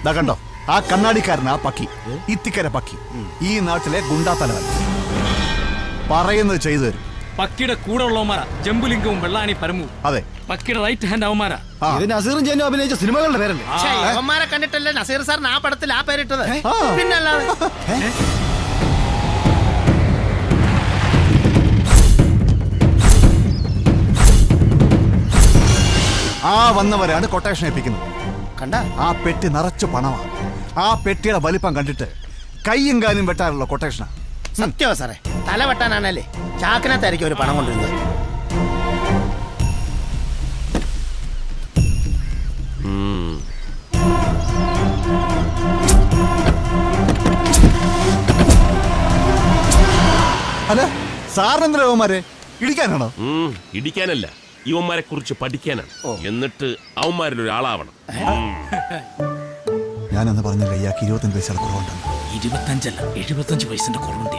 ദാ കണ്ടോ, ആ കണ്ണാടിക്കാരനാ പക്കി. ഇത്തിക്കര പക്കി. ഈ നാട്ടിലെ ഗുണ്ടാ തലവൻ. പറയുന്നത് ചെയ്തു തരും. പക്കിയുടെ കൂടെ ഉള്ളവന്മാരാ ജംബുലിംഗവും വെള്ളാണി പരമുവും. അതെ, പക്കിയുടെ റൈറ്റ് ഹാൻഡ് അവന്മാരാ. നസീറും ജെന്നും അഭിനയിച്ച സിനിമകളുടെ പേരല്ലേ? അവന്മാരെ കണ്ടിട്ടല്ലേ നസീർ സാറിന് ആ പടത്തിൽ ആ പേരിട്ടത്? പിന്നല്ലാതെ. ആ വന്നവരാണ് കൊട്ടേഷൻ ഏൽപ്പിക്കുന്നത്. കണ്ട, ആ പെട്ടി നിറച്ചു പണമാണ്. ആ പെട്ടിയുടെ വലിപ്പം കണ്ടിട്ട് കയ്യും കാലും വെട്ടാറുള്ള കൊട്ടേഷനാ. സത്യമാ സാറേ. തല വെട്ടാനാണല്ലേ ചാക്കിനകത്തായിരിക്കും ഒരു പണം കൊണ്ടിരുന്നത്. അല്ല, സാറിനെന്താ അവന്മാരെ ഇടിക്കാനാണോ? ഇടിക്കാനല്ല, ഇവന്മാരെ കുറിച്ച് പഠിക്കാനാണ്. എന്നിട്ട് അവന്മാരിൽ ഒരാളാവണം. ഞാനെന്ന് പറഞ്ഞില്ല, ഇയാൾക്ക് 25 പൈസ കുറവുണ്ടെന്ന്. 25 അല്ല, 75 പൈസന്റെ കുറവുണ്ട്.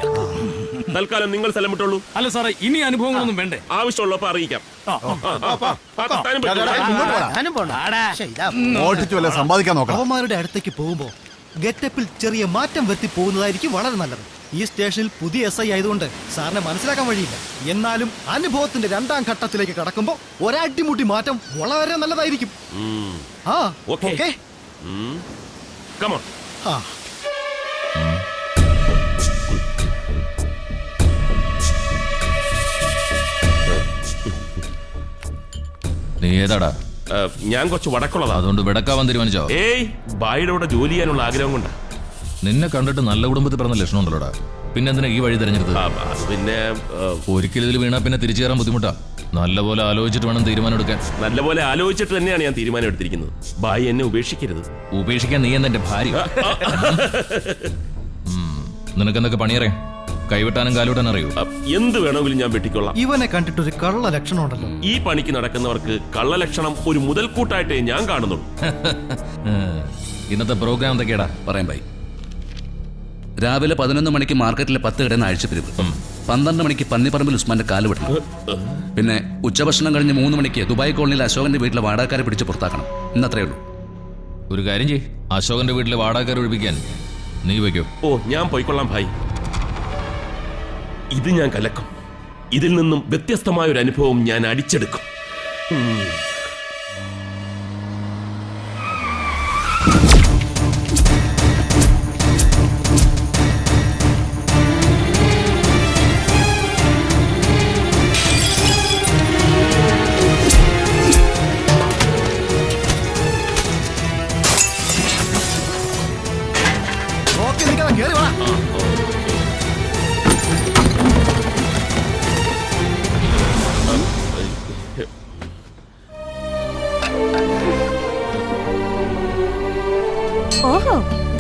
തൽക്കാലം നിങ്ങൾ സ്ഥലം വിട്ടോളൂ. അല്ല സാറേ, ഇനി അനുഭവങ്ങളൊന്നും വേണ്ടേ? ആവശ്യമുള്ളപ്പോ അറിയിക്കാം. ഓടിച്ചു വല്ല സമ്പാദിക്കാൻ നോക്കാം. അവന്മാരുടെ അടുത്തേക്ക് പോകുമ്പോ ഗെറ്റപ്പിൽ ചെറിയ മാറ്റം വരുത്തി പോകുന്നതായിരിക്കും വളരെ നല്ലത്. ഈ സ്റ്റേഷനിൽ പുതിയ SI ആയതുകൊണ്ട് സാറിനെ മനസ്സിലാക്കാൻ വഴിയില്ല. എന്നാലും അനുഭവത്തിന്റെ 2ാം ഘട്ടത്തിലേക്ക് കടക്കുമ്പോ ഒരടിമുട്ടി മാറ്റം വളരെ നല്ലതായിരിക്കും. ഓക്കേ. Come on. നീ ഏതാടാ? ഞാൻ കുറച്ച് വടക്കുള്ളതാ. അതുകൊണ്ട് വിടക്കാവാൻ തീരുമാനിച്ചോ? ഏയ്, ബായിയുടെ കൂടെ ജോലി ചെയ്യാനുള്ള ആഗ്രഹം കൊണ്ടാ. നിന്നെ കണ്ടിട്ട് നല്ല കുടുംബത്തിൽ പറഞ്ഞ ലക്ഷണം ഉണ്ടല്ലോടാ. പിന്നെ എന്തിനാ ഈ വഴി തിരഞ്ഞെടുത്തത്? പിന്നെ ഒരിക്കലും ഇതിൽ വീണാ പിന്നെ തിരിച്ചു കയറാൻ ബുദ്ധിമുട്ടാ. നല്ലപോലെ ആലോചിച്ചിട്ട് വേണം തീരുമാനം എടുക്കാൻ. നല്ലപോലെ ആലോചിച്ചിട്ട് തന്നെയാണ് ഞാൻ തീരുമാനം എടുത്തിരിക്കുന്നത്. ബായി എന്നെ ഉപേക്ഷിക്കരുത്. ഉപേക്ഷിക്കാൻ നീ എന്നെ ഭാര്യ. നിനക്കെന്തൊക്കെ പണിയറിയാം? കൈവിട്ടാനും കാലുവിട്ടാനും അറിയൂ? എന്ത് വേണമെങ്കിലും ഞാൻ വെട്ടിക്കൊള്ളാം. ഇവനെ കണ്ടിട്ട് ഒരു കള്ള ലക്ഷണം ഉണ്ടല്ലോ. ഈ പണിക്ക് നടക്കുന്നവർക്ക് കള്ളലക്ഷണം ഒരു മുതൽക്കൂട്ടായിട്ടേ ഞാൻ കാണുന്നുള്ളൂ. ഇന്നത്തെ പ്രോഗ്രാം എന്തൊക്കെയാടാ? പറയാം ബൈ. രാവിലെ 11 മണിക്ക് മാർക്കറ്റിലെ 10 കടന്ന് അഴിച്ചുപിരിവ്. 12 മണിക്ക് പന്നിപ്പറമ്പിൽ ഉസ്മാന്റെ കാല് വെട്ടണം. പിന്നെ ഉച്ചഭക്ഷണം കഴിഞ്ഞ് 3 മണിക്ക് ദുബായ് കോളനിയിൽ അശോകന്റെ വീട്ടിലെ വാടകക്കാരെ പിടിച്ച് പുറത്താക്കണം. ഇന്നത്രേ ഉള്ളൂ. ഒരു കാര്യം ചെയ്യ്, അശോകന്റെ വീട്ടിലെ വാടകക്കാരെ ഒഴിപ്പിക്കാൻ നീ വയ്ക്കോ? ഞാൻ പോയിക്കൊള്ളാം ഭായ്. ഇത് ഞാൻ കലക്കും. ഇതിൽ നിന്നും വ്യത്യസ്തമായ ഒരു അനുഭവം ഞാൻ അടിച്ചെടുക്കും.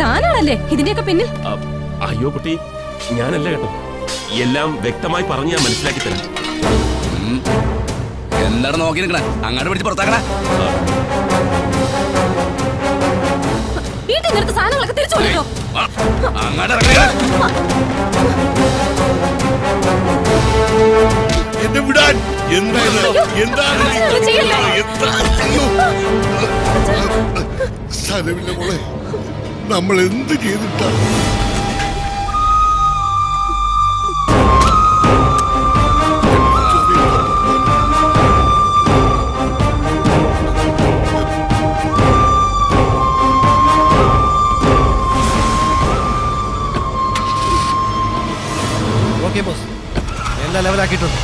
താനാണല്ലേ ഇതിന്റെയൊക്കെ പിന്നിൽ? അയ്യോ കുട്ടി, ഞാനല്ല കേട്ടോ. എല്ലാം വ്യക്തമായി പറഞ്ഞ് ഞാൻ മനസ്സിലാക്കി തരാം. എന്താണ് നോക്കി നിൽക്കണേ? അങ്ങോട്ട് പിടിച്ച് പുറത്താക്കണേ. വീട്ടിൽ നിന്നെടുത്ത സാധനങ്ങളൊക്കെ തിരിച്ചു കൊണ്ടോ? അങ്ങോട്ട് ഇറങ്ങണേ. എന്നെ വിടാൻ എന്താണ് സ്ഥലമില്ല മോളെ, നമ്മൾ എന്ത് ചെയ്തിട്ടാണ്? ഓക്കെ ബോസ്, എല്ലാം ലെവലാക്കിയിട്ടുണ്ട്.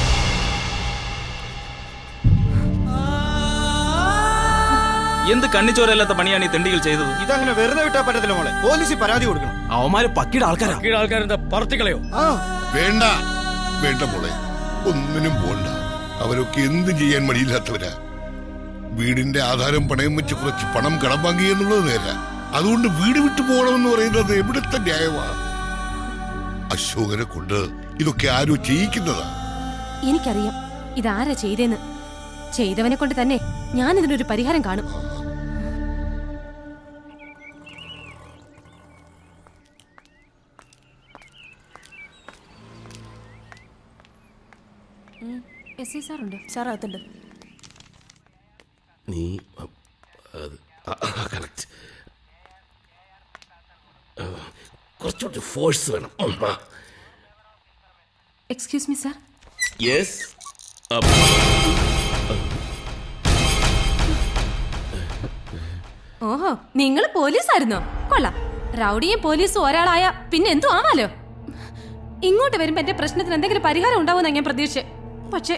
എന്ത് കണ്ണിച്ചോരല്ലാത്ത പണിയാണ് ഈ തെണ്ടികൾ ചെയ്തത്? ഇതങ്ങനെ വെറുതെ വിട്ടാ പറ്റത്തില്ല മോളെ, പോലീസിൽ പരാതി കൊടുക്കണം. അവന്മാര് പക്കിയുടെ ആൾക്കാരാ. ആൾക്കാരെന്താ പറത്തിക്കളയോ? വേണ്ട വേണ്ട മോളെ, ഒന്നിനും പോണ്ട. അവരൊക്കെ എന്ത് ചെയ്യാൻ മടിയില്ലാത്തവരാ. വീടിന്റെ ആധാരം പണയം വെച്ച് കുറച്ച് പണം കടം വാങ്ങി എന്നുള്ളത് നേരാ. അതുകൊണ്ട് വീട് വിട്ടു പോകണമെന്ന് പറയുന്നത് എവിടുത്തെ ന്യായമാ? അശോകനെ കൊണ്ട് ഇതൊക്കെ ആരോ ചെയ്യിക്കുന്നതാ. എനിക്കറിയാം ഇതാരാ ചെയ്തേന്ന്. ചെയ്തവനെ കൊണ്ട് തന്നെ ഞാൻ ഇതിനൊരു പരിഹാരം കാണും. സാറുണ്ട്, സാർ അകത്തുണ്ട്. നീ കറക്റ്റ്, കുറച്ചുകൂടി ഫോഴ്സ് വേണം. Excuse me sir. യെസ്. ഓഹോ, നിങ്ങൾ പോലീസായിരുന്നോ? കൊള്ളാം. റൗഡിയും പോലീസും ഒരാളായ പിന്നെ എന്തു ആവാലോ. ഇങ്ങോട്ട് വരുമ്പോ എന്റെ പ്രശ്നത്തിന് എന്തെങ്കിലും പരിഹാരം ഉണ്ടാവുമെന്നാ ഞാൻ പ്രതീക്ഷിച്ചേ. പക്ഷേ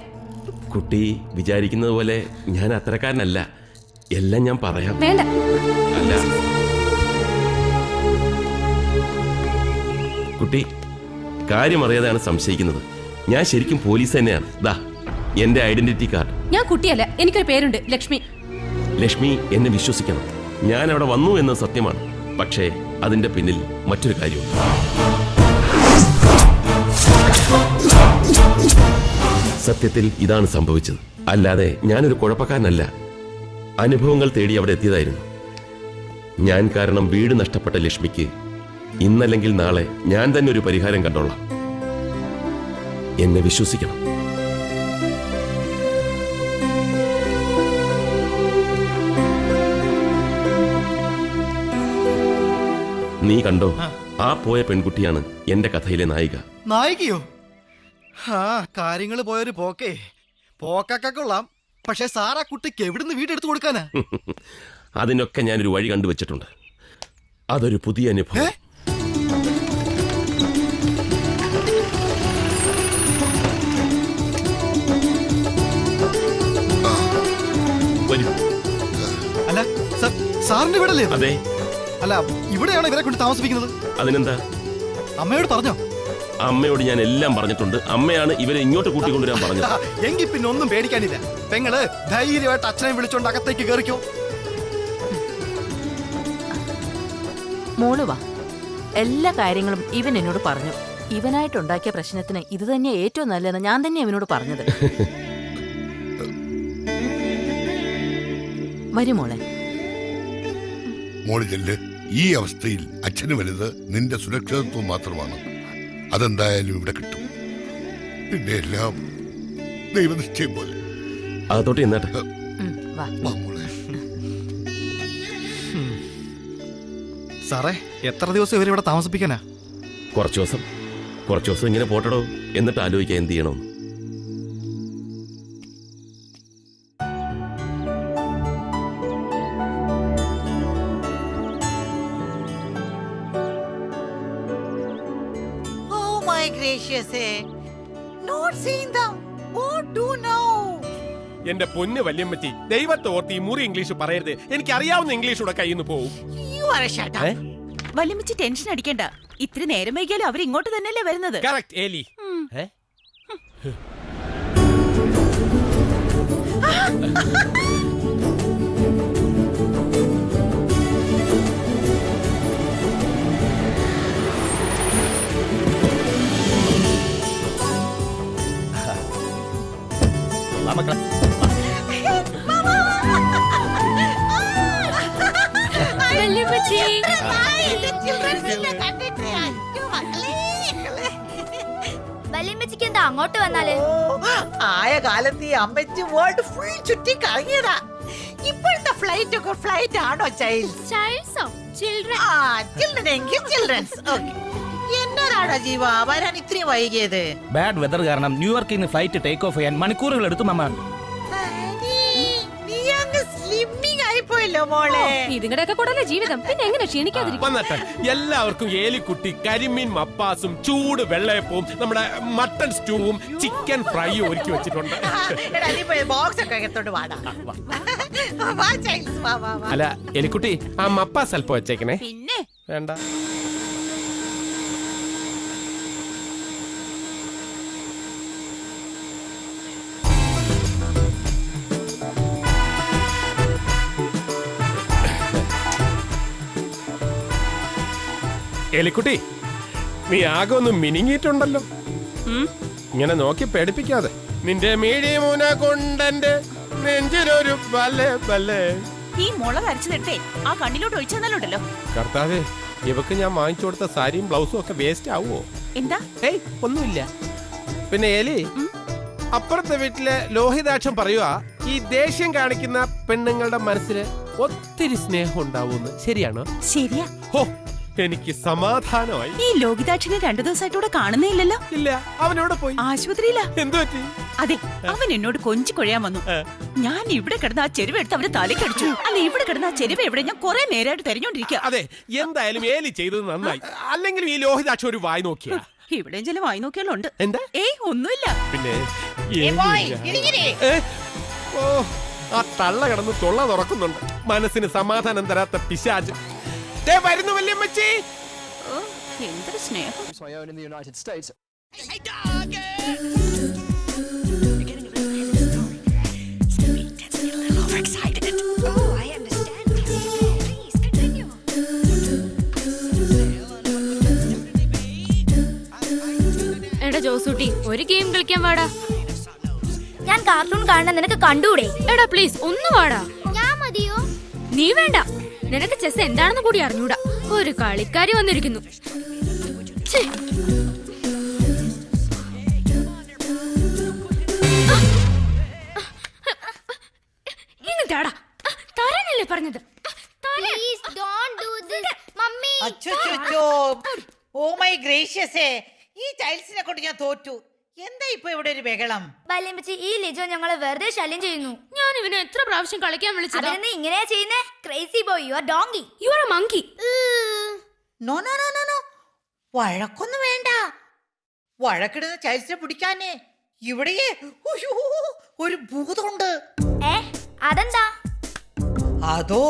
കുട്ടി വിചാരിക്കുന്നത് പോലെ ഞാൻ അത്രക്കാരനല്ല. എല്ലാം ഞാൻ പറയാം. വേണ്ട. അല്ല കുട്ടി, കാര്യം അറിയാതെയാണ് സംശയിക്കുന്നത്. ഞാൻ ശരിക്കും പോലീസ് തന്നെയാണ്. ദാ എന്റെ ഐഡന്റിറ്റി കാർഡ്. ഞാൻ കുട്ടിയല്ല, എനിക്കൊരു പേരുണ്ട്, ലക്ഷ്മി. ലക്ഷ്മി, എന്നെ വിശ്വസിക്കണം. ഞാൻ അവിടെ വന്നു എന്നത് സത്യമാണ്. പക്ഷേ അതിന്റെ പിന്നിൽ മറ്റൊരു കാര്യമുണ്ട്. സത്യത്തിൽ ഇതാണ് സംഭവിച്ചത്. അല്ലാതെ ഞാനൊരു കുഴപ്പക്കാരനല്ല. അനുഭവങ്ങൾ തേടി അവിടെ എത്തിയതായിരുന്നു. ഞാൻ കാരണം വീട് നഷ്ടപ്പെട്ട ലക്ഷ്മിക്ക് ഇന്നല്ലെങ്കിൽ നാളെ ഞാൻ തന്നെ ഒരു പരിഹാരം കണ്ടോളാം. എന്നെ വിശ്വസിക്കണം. നീ കണ്ടോ, ആ പോയ പെൺകുട്ടിയാണ് എന്റെ കഥയിലെ നായിക. നായികയോ? ആ കാര്യങ്ങൾ പോയൊരു പോക്കേ. പോക്കൊക്കെ കൊള്ളാം. പക്ഷെ സാറാ കുട്ടിക്ക് എവിടുന്ന് വീടെടുത്ത് കൊടുക്കാനാ? അതിനൊക്കെ ഞാനൊരു വഴി കണ്ടുവച്ചിട്ടുണ്ട്. അതൊരു പുതിയ അനുഭവം. വരൂ. അല്ല സാറിന്റെ വീടല്ലേ? അതെ. അല്ല, ഇവിടെയാണോ ഇവരെ കൊണ്ട് താമസിപ്പിക്കുന്നത്? അതിനെന്താ? അമ്മയോട് പറഞ്ഞോ? അമ്മയോട് ഞാൻ എല്ലാം പറഞ്ഞിട്ടുണ്ട്. അമ്മയാണ് ഇവരെ ഇങ്ങോട്ട് കൂട്ടിക്കൊണ്ടുവരാൻ പറഞ്ഞത്. എങ്കിൽ പിന്നെ ഒന്നും പേടിക്കാനില്ല. പെങ്ങള് ധൈര്യമായിട്ട് അച്ഛനെ വിളിച്ചോണ്ട് അകത്തേക്ക് കയറിക്കോ. മോള് വാ. എല്ലാ കാര്യങ്ങളും ഇവൻ എന്നോട് പറഞ്ഞു. ഇവനായിട്ടുണ്ടാക്കിയ പ്രശ്നത്തിന് ഇത് തന്നെ ഏറ്റവും നല്ലതെന്ന് ഞാൻ തന്നെ ഇവനോട് പറഞ്ഞത്. വരൂ മോളെ. മോള് ചെല്ല്. ഈ അവസ്ഥയിൽ അച്ഛന് വലുത് നിന്റെ സുരക്ഷിതത്വം മാത്രമാണ്. അതെന്തായാലും ഇവിടെ കിട്ടും. പിന്നെ എല്ലാം ദൈവനിശ്ചയം പോലെ. അതോട്ട് എന്നാട്ടെ. സാറേ, എത്ര ദിവസം ഇവരിവിടെ താമസിപ്പിക്കാനാ? കുറച്ചു ദിവസം ഇങ്ങനെ പോട്ടടോ. എന്നിട്ട് ആലോചിക്കാൻ എന്ത് ചെയ്യണമെന്ന്. എന്റെ പൊന്ന് വല്യമ്മച്ചി, ദൈവത്തെ ഓർത്ത് ഈ മുറി ഇംഗ്ലീഷ് പറയരുത്. എനിക്ക് അറിയാവുന്ന ഇംഗ്ലീഷ് കൂടെ കയ്യിൽ നിന്ന് പോവും. വല്യമ്മച്ചി ടെൻഷൻ അടിക്കണ്ട. ഇത്തിരി നേരം വൈകിയാലും അവർ ഇങ്ങോട്ട് തന്നെയല്ലേ വരുന്നത്. കറക്റ്റ് ഏലി. വല്യമ്മച്ചിക്ക് എന്താ അങ്ങോട്ട് വന്നാല്? ആയ കാലത്ത് ഈ അമ്മച്ചി വേൾഡ് ഫുൾ ചുറ്റി കറങ്ങിയതാ. ഇപ്പോഴത്തെ ഫ്ലൈറ്റ് ഒക്കെ ഫ്ലൈറ്റ് ആണോ ചൈൽഡ്സോ? ചിൽഡ്രൻ. ചിൽഡ്രൻ എങ്കിൽ ചിൽഡ്രൻസ്. എന്നതാണോ ജീവ വരാൻ ഇത്രയും വൈകിയത്? ബാഡ് വെതർ കാരണം ന്യൂയോർക്കിൽ നിന്ന് ഫ്ലൈറ്റ് ടേക്ക് ഓഫ് ചെയ്യാൻ മണിക്കൂറുകൾ എടുത്തു മാമ. നീ അങ്ങ് സ്ലിമ്മിങ് ആയിപ്പോയല്ലോ മോളെ. ഇതിങ്ങളുടെ ഒക്കെ കൂടെ ജീവിതം, പിന്നെ എങ്ങനെ ക്ഷീണിക്കാതിരിക്കും? വന്നട്ടെ, എല്ലാവർക്കും ഏലിക്കുട്ടി കരിമീൻ മപ്പാസും ചൂട് വെള്ളയപ്പവും നമ്മുടെ മട്ടൺ സ്റ്റൂവും ചിക്കൻ ഫ്രൈയും ഒരുക്കി വെച്ചിട്ടുണ്ട്. ബോക്സ് ഒക്കെ എടുത്തോണ്ട് വാടാ. വാ ചൈൽഡ്സ്, വാ വാ വാ. അല്ല എലിക്കുട്ടി, ആ മപ്പാസ് അല്പം വെച്ചേക്കണേ. പിന്നെ വേണ്ട. എലിക്കുട്ടി, നീ ആകെ ഒന്ന് മിനിങ്ങിയിട്ടുണ്ടല്ലോ. ഇങ്ങനെ നോക്കി പേടിപ്പിക്കാതെ. നിന്റെ മീഡിയമൂന കൊണ്ടെന്റെ നെഞ്ചിലൊരു ബല്ലേ ബല്ലേ. ഈ മുള അരച്ചു തട്ടേ ആ കണ്ണിലോട്ട് ഒഴിച്ചെന്നാലുണ്ടല്ലോ. കർത്താവേ, ഇവക്ക് ഞാൻ വാങ്ങിച്ചു കൊടുത്ത സാരിയും ബ്ലൗസും ഒക്കെ വേസ്റ്റ് ആവുമോ? എന്താ? ഏയ് ഒന്നുമില്ല. പിന്നെ എലി, അപ്പുറത്തെ വീട്ടിലെ ലോഹിതാക്ഷം പറയുക, ഈ ദേഷ്യം കാണിക്കുന്ന പെണ്ണുങ്ങളുടെ മനസ്സിൽ ഒത്തിരി സ്നേഹം ഉണ്ടാവൂന്ന്. ശരിയാണോ? ശരിയാ. ഹോ, എനിക്ക് സമാധാനമായി. ഈ ലോകിതാക്ഷനെ 2 ദിവസമായിട്ടൂടെ കാണുന്നേ ഇല്ലല്ലോ. ഇല്ല, അവനോട് പോയി. ആശുപത്രിയിലാ. എന്തു പറ്റി? അതെ, അവൻ എന്നോട് കൊഞ്ചു കൊഴയാൻ വന്നു. ഞാൻ ഇവിടെ കിടന്ന ആ ചെരുവ് എടുത്ത് അവന് തലക്കടിച്ചു. അല്ല, ഇവിടെ കിടന്ന ആ ചെരുവ് എവിടെ? ഞാൻ കുറെ നേരമായിട്ട് തെരഞ്ഞോണ്ടിരിക്കുക. അതെ, എന്തായാലും ഏലി ചെയ്തത് നന്നായി. അല്ലെങ്കിലും ഈ ലോഹിതാക്ഷം ഒരു വായി നോക്കിയാ. ഇവിടെയും ചില വായി നോക്കിയാലുണ്ട്. എന്താ? ഏയ് ഒന്നുമില്ല. പിന്നെ ഓ, ആ തള്ള കിടന്ന് തൊള്ള തുറക്കുന്നുണ്ട്. മനസ്സിന് സമാധാനം തരാത്ത പിശാച്. വരുന്നു വല്യമ്മച്ചി. എന്തൊരു സ്നേഹം. എടാ ജോസൂട്ടി, ഒരു ഗെയിം കളിക്കാൻ വാടാ. ഞാൻ കാർട്ടൂൺ കാണാൻ നിനക്ക് കണ്ടൂടെ? എടാ പ്ലീസ് ഒന്ന് വാടാ. ഞാൻ മതിയോ? നീ വേണ്ട. നിനക്ക് ചെസ് എന്താണെന്ന് കൂടി അറിഞ്ഞൂടാ. ഒരു കളിക്കാരി വന്നിരിക്കുന്നു. ഇങ്ങോട്ടാടാ, തരാനല്ലേ പറഞ്ഞത്? Please don't do this, mummy. അച്ചോ, ഓ മൈ ഗ്രേഷ്യസേ, ഈ ചൈൽഡ്സിനെ കൊണ്ട് ഞാൻ തോറ്റു. എന്താ ഇപ്പൊ ഇവിടെ ഒരു ബഹളം? വല്യമ്മച്ചി, ഈ ലിജോ ഞങ്ങളെ വെറുതെ ശല്യം ചെയ്യുന്നു. ഞാൻ ഇവനെ എത്ര പ്രാവശ്യം കളിക്കാൻ വിളിച്ചതാ. നീ ഇങ്ങനെയാ ചെയ്യുന്നേ? Crazy boy, you are donkey. You are a monkey. No no no no no, വഴക്കൊന്നും വേണ്ട. വഴക്കിടുന്ന ചൈൽഡ്സിനെ പിടിക്കാനേ ഇവിടെ ഒരു ഭൂതമുണ്ട്. അതെന്താ? അതോ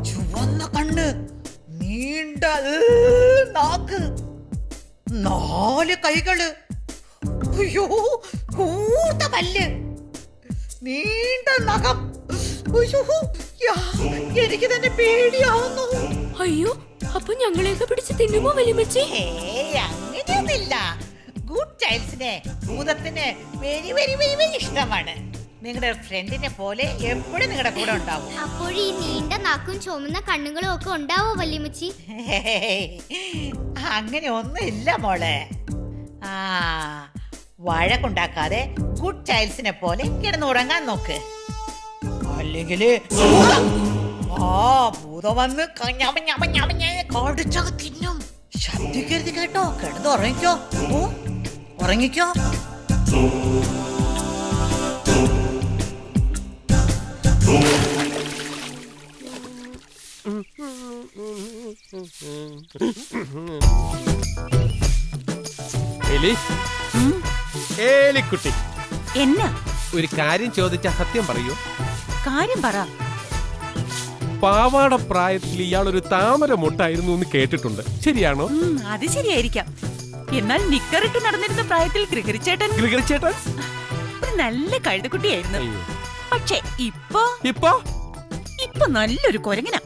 ചുവന്ന കണ്ണ്, നീണ്ട നാക്ക്, 4 കൈകള്, കൂർത്ത പല്ല്, നീണ്ട നഖം. എനിക്ക് തന്നെ പേടിയാവുന്നു. അയ്യോ, അപ്പൊ ഞങ്ങളെയൊക്കെ പിടിച്ച് തിന്നുമോ വല്യമ്മച്ചി? അങ്ങനെയൊന്നുമില്ല. ഗുഡ് ചൈൽഡ്സിനെ ഭൂതത്തിന് വെരി വെരി വെരി വെരി ഇഷ്ടമാണ്. നിങ്ങളുടെ ഫ്രണ്ടിനെ പോലെ എപ്പോഴും നിങ്ങളുടെ കൂടെ ഉണ്ടാവും. അപ്പോൾ ഈ നീണ്ട നാക്കും ചുമന്ന കണ്ണുകളും ഒക്കെ ഉണ്ടാവോ വല്യമ്മച്ചി? അങ്ങനെ ഒന്നും ഇല്ല മോളെ. വഴക്കുണ്ടാക്കാതെ ഗുഡ് ചൈൽഡ്സിനെ പോലെ കിടന്നുറങ്ങാൻ നോക്ക്. അല്ലെങ്കിൽ ഭൂതം വന്ന് കടിച്ചത് തിന്നും. ശബ്ദിക്കരുത് കേട്ടോ. കിടന്ന് ഉറങ്ങിക്കോ. ഉറങ്ങിക്കോ. ഏലിക്കുട്ടി, എന്നാ ഒരു കാര്യം ചോദിച്ചാ സത്യം പറയൂ? കാര്യം പറ. പാവാട പ്രായത്തിൽ ഇയാൾ ഒരു താമര മുട്ടായിരുന്നു എന്ന് കേട്ടിട്ടുണ്ട്. ശരിയാണോ? അത് ശരിയായിരിക്കാം. എന്നാൽ നിക്കറിട്ട് നടന്നിരുന്ന പ്രായത്തിൽ ഗ്രിഗറിച്ചേട്ടൻ ഒരു നല്ല കഴുതക്കുട്ടിയായിരുന്നു. പക്ഷെ ഇപ്പൊ നല്ലൊരു കൊരങ്ങന.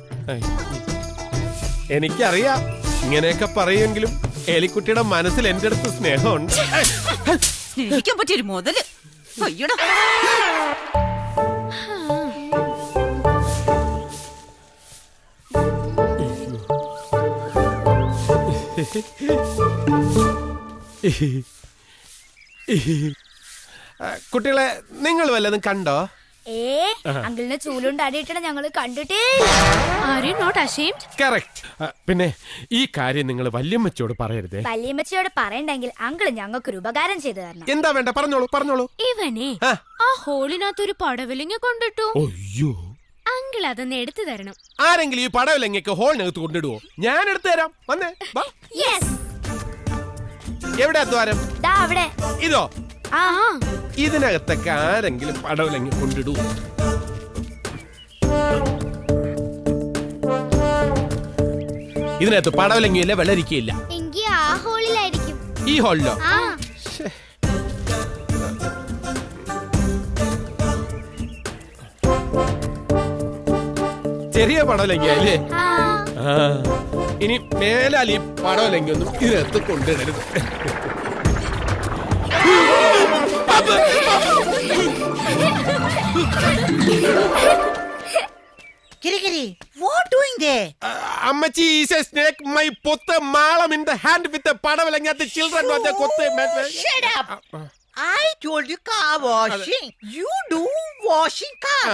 എനിക്കറിയാം, ഇങ്ങനെയൊക്കെ പറയുമെങ്കിലും എലിക്കുട്ടിയുടെ മനസ്സിൽ എന്റെ അടുത്ത് സ്നേഹമുണ്ട്. സ്നേഹിക്കാൻ പറ്റിയൊരു മുതല്. അയ്യടാ, കുട്ടികളെ നിങ്ങൾ വല്ലതും കണ്ടോ? അങ്കിളിനെ ചൂലുണ്ട് അടിയിട്ട ഞങ്ങള് കണ്ടിട്ടേ. കറക്റ്റ്. പിന്നെ ഈ കാര്യം നിങ്ങൾ വല്യമ്മച്ചോട് പറയരുതേ. വല്യമ്മച്ചിയോട് പറയണ്ടെങ്കിൽ അങ്കിള് ഞങ്ങൾക്ക് ഒരു ഉപകാരം ചെയ്തു തരണം. എന്താ വേണ്ട പറഞ്ഞോളൂ. ഇവനെ ആ ഹോളിനകത്തൊരു പടവലിങ്ങ കൊണ്ടിട്ടു. അയ്യോ, അങ്കിൾ അതൊന്ന് എടുത്തു തരണം. ആരെങ്കിലും ഈ പടവിലെങ്ങക്ക് ഹോളിനകത്ത് കൊണ്ടിടുവോ? ഞാൻ എടുത്തു തരാം. വന്നേ വാ. എവിടെ ദ്വാരം? അവിടെ. ഇതോ? ഇതിനകത്തൊക്കെ ആരെങ്കിലും പടവിലെങ്ങ കൊണ്ടിടൂ? ഇതിനകത്ത് പടവിലെങ്കില്ല വെള്ളരിക്കയില്ല. എങ്കിൽ ആ ഹോളിലായിരിക്കും. ഈ ഹോളിലോ? ചെറിയ പടവലങ്കിയല്ലേ? ഇനി മേലാൽ ഈ പടവലങ്കൊന്നും ഇതിനകത്ത് കൊണ്ടിടരുത്. അമ്മച്ചി is a snake. My put a malam in the hand with the padawalang at the children of the kotte. Shut up. I told you car washing. You do washing car.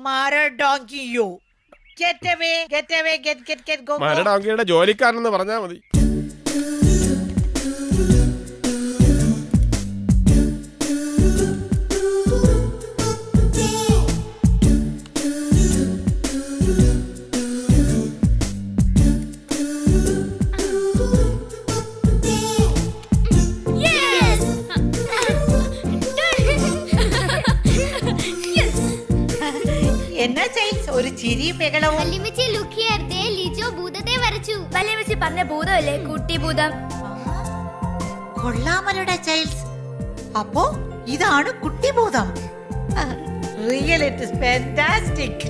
Mara donkey you. Get away, go. മര ഡോങ്കിയുടെ ജോലിക്കാരനെന്ന് പറഞ്ഞാ മതി. എന്നാ ചൈൽസ് ഒരു ചിരി ബഹളവും. വല്യമ്മച്ചി ലുക്കിയാർത്തേ ലിജോ ഭൂതത്തെ വരച്ചു. വല്യമ്മച്ചി പറഞ്ഞ ഭൂതമല്ലേ കുട്ടി ഭൂതം. കൊള്ളാമലോടെ ചൈൽസ്. അപ്പോ ഇതാണ് കുട്ടിഭൂതം. Real it is fantastic.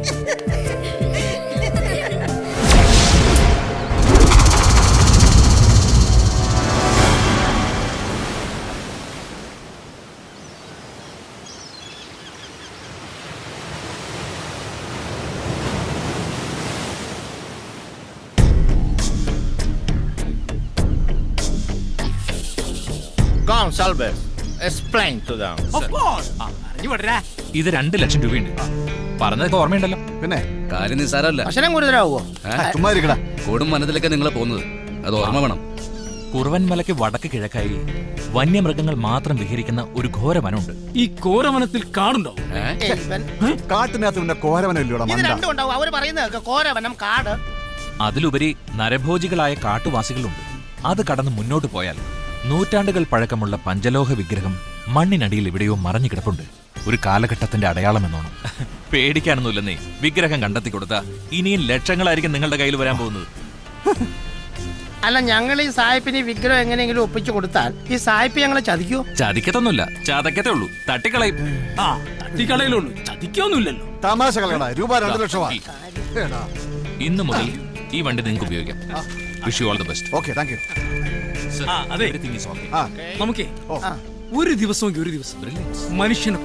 Come, Salvez. Explain to them. Of course. ഇത് 2 ലക്ഷം രൂപയുണ്ട്. പറഞ്ഞതൊക്കെ ഓർമ്മയുണ്ടല്ലോ. പിന്നെ കാര്യം നിസ്സാരമല്ല. അക്ഷരം കൂടുതലാവോ? കൂടും വനത്തിലൊക്കെ നിങ്ങൾ പോകുന്നത് അത് ഓർമ്മ വേണം. കുറുവൻ മലയ്ക്ക് വടക്ക് കിഴക്കായി വന്യമൃഗങ്ങൾ മാത്രം വിഹരിക്കുന്ന ഒരു ഘോരവനമുണ്ട്. ഈ ഘോരവനത്തിൽ കാടുണ്ടോ? കാട്ടിനകത്ത് പിന്നെ കോരവനല്ലോടാ. അവര് പറയുന്നത് കോരവനം, കാട്. അതിലുപരി നരഭോജികളായ കാട്ടുവാസികളുണ്ട്. അത് കടന്ന് മുന്നോട്ട് പോയാൽ നൂറ്റാണ്ടുകൾ പഴക്കമുള്ള പഞ്ചലോഹ വിഗ്രഹം മണ്ണിനടിയിൽ എവിടെയോ മറഞ്ഞു കിടപ്പുണ്ട്. ഒരു കാലഘട്ടത്തിന്റെ അടയാളം എന്നോണം. പേടിക്കാനൊന്നുമില്ലെന്നേ. വിഗ്രഹം കണ്ടെത്തി കൊടുത്ത ഇനിയും ലക്ഷങ്ങളായിരിക്കും നിങ്ങളുടെ കയ്യിൽ വരാൻ പോകുന്നത്. അല്ല, ഞങ്ങൾ ഈ സായിപ്പിന് വിഗ്രഹം എങ്ങനെയെങ്കിലും ഒപ്പിച്ചു കൊടുത്താൽ ഈ സായിപ്പ് ഞങ്ങളെ ചതിക്കോ? ചതിക്കത്തൊന്നുമില്ല, ചതക്കത്തേ ഉള്ളൂ. തട്ടിക്കളയും. തട്ടിക്കളയിലുള്ളൂ, ചതിക്കൊന്നുമില്ലല്ലോ. തമാശ കളയടാ. രൂപ 2 ലക്ഷമാണ്. ഇന്നു മുതൽ ഈ വണ്ടി നിങ്ങൾക്ക് ഉപയോഗിക്കാം. Wish you all the best. Okay, thank you. അതെ, നമുക്കേ ഒരു ദിവസം മനുഷ്യന്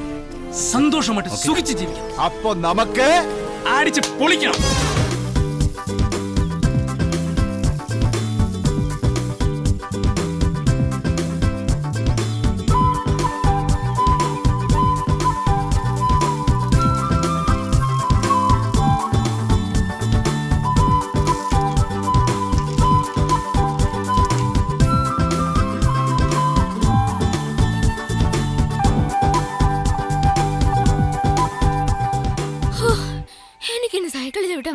സന്തോഷമായിട്ട് സുഖിച്ച് ജീവിക്കാം. അപ്പൊ നമുക്ക് അടിച്ച് പൊളിക്കണം.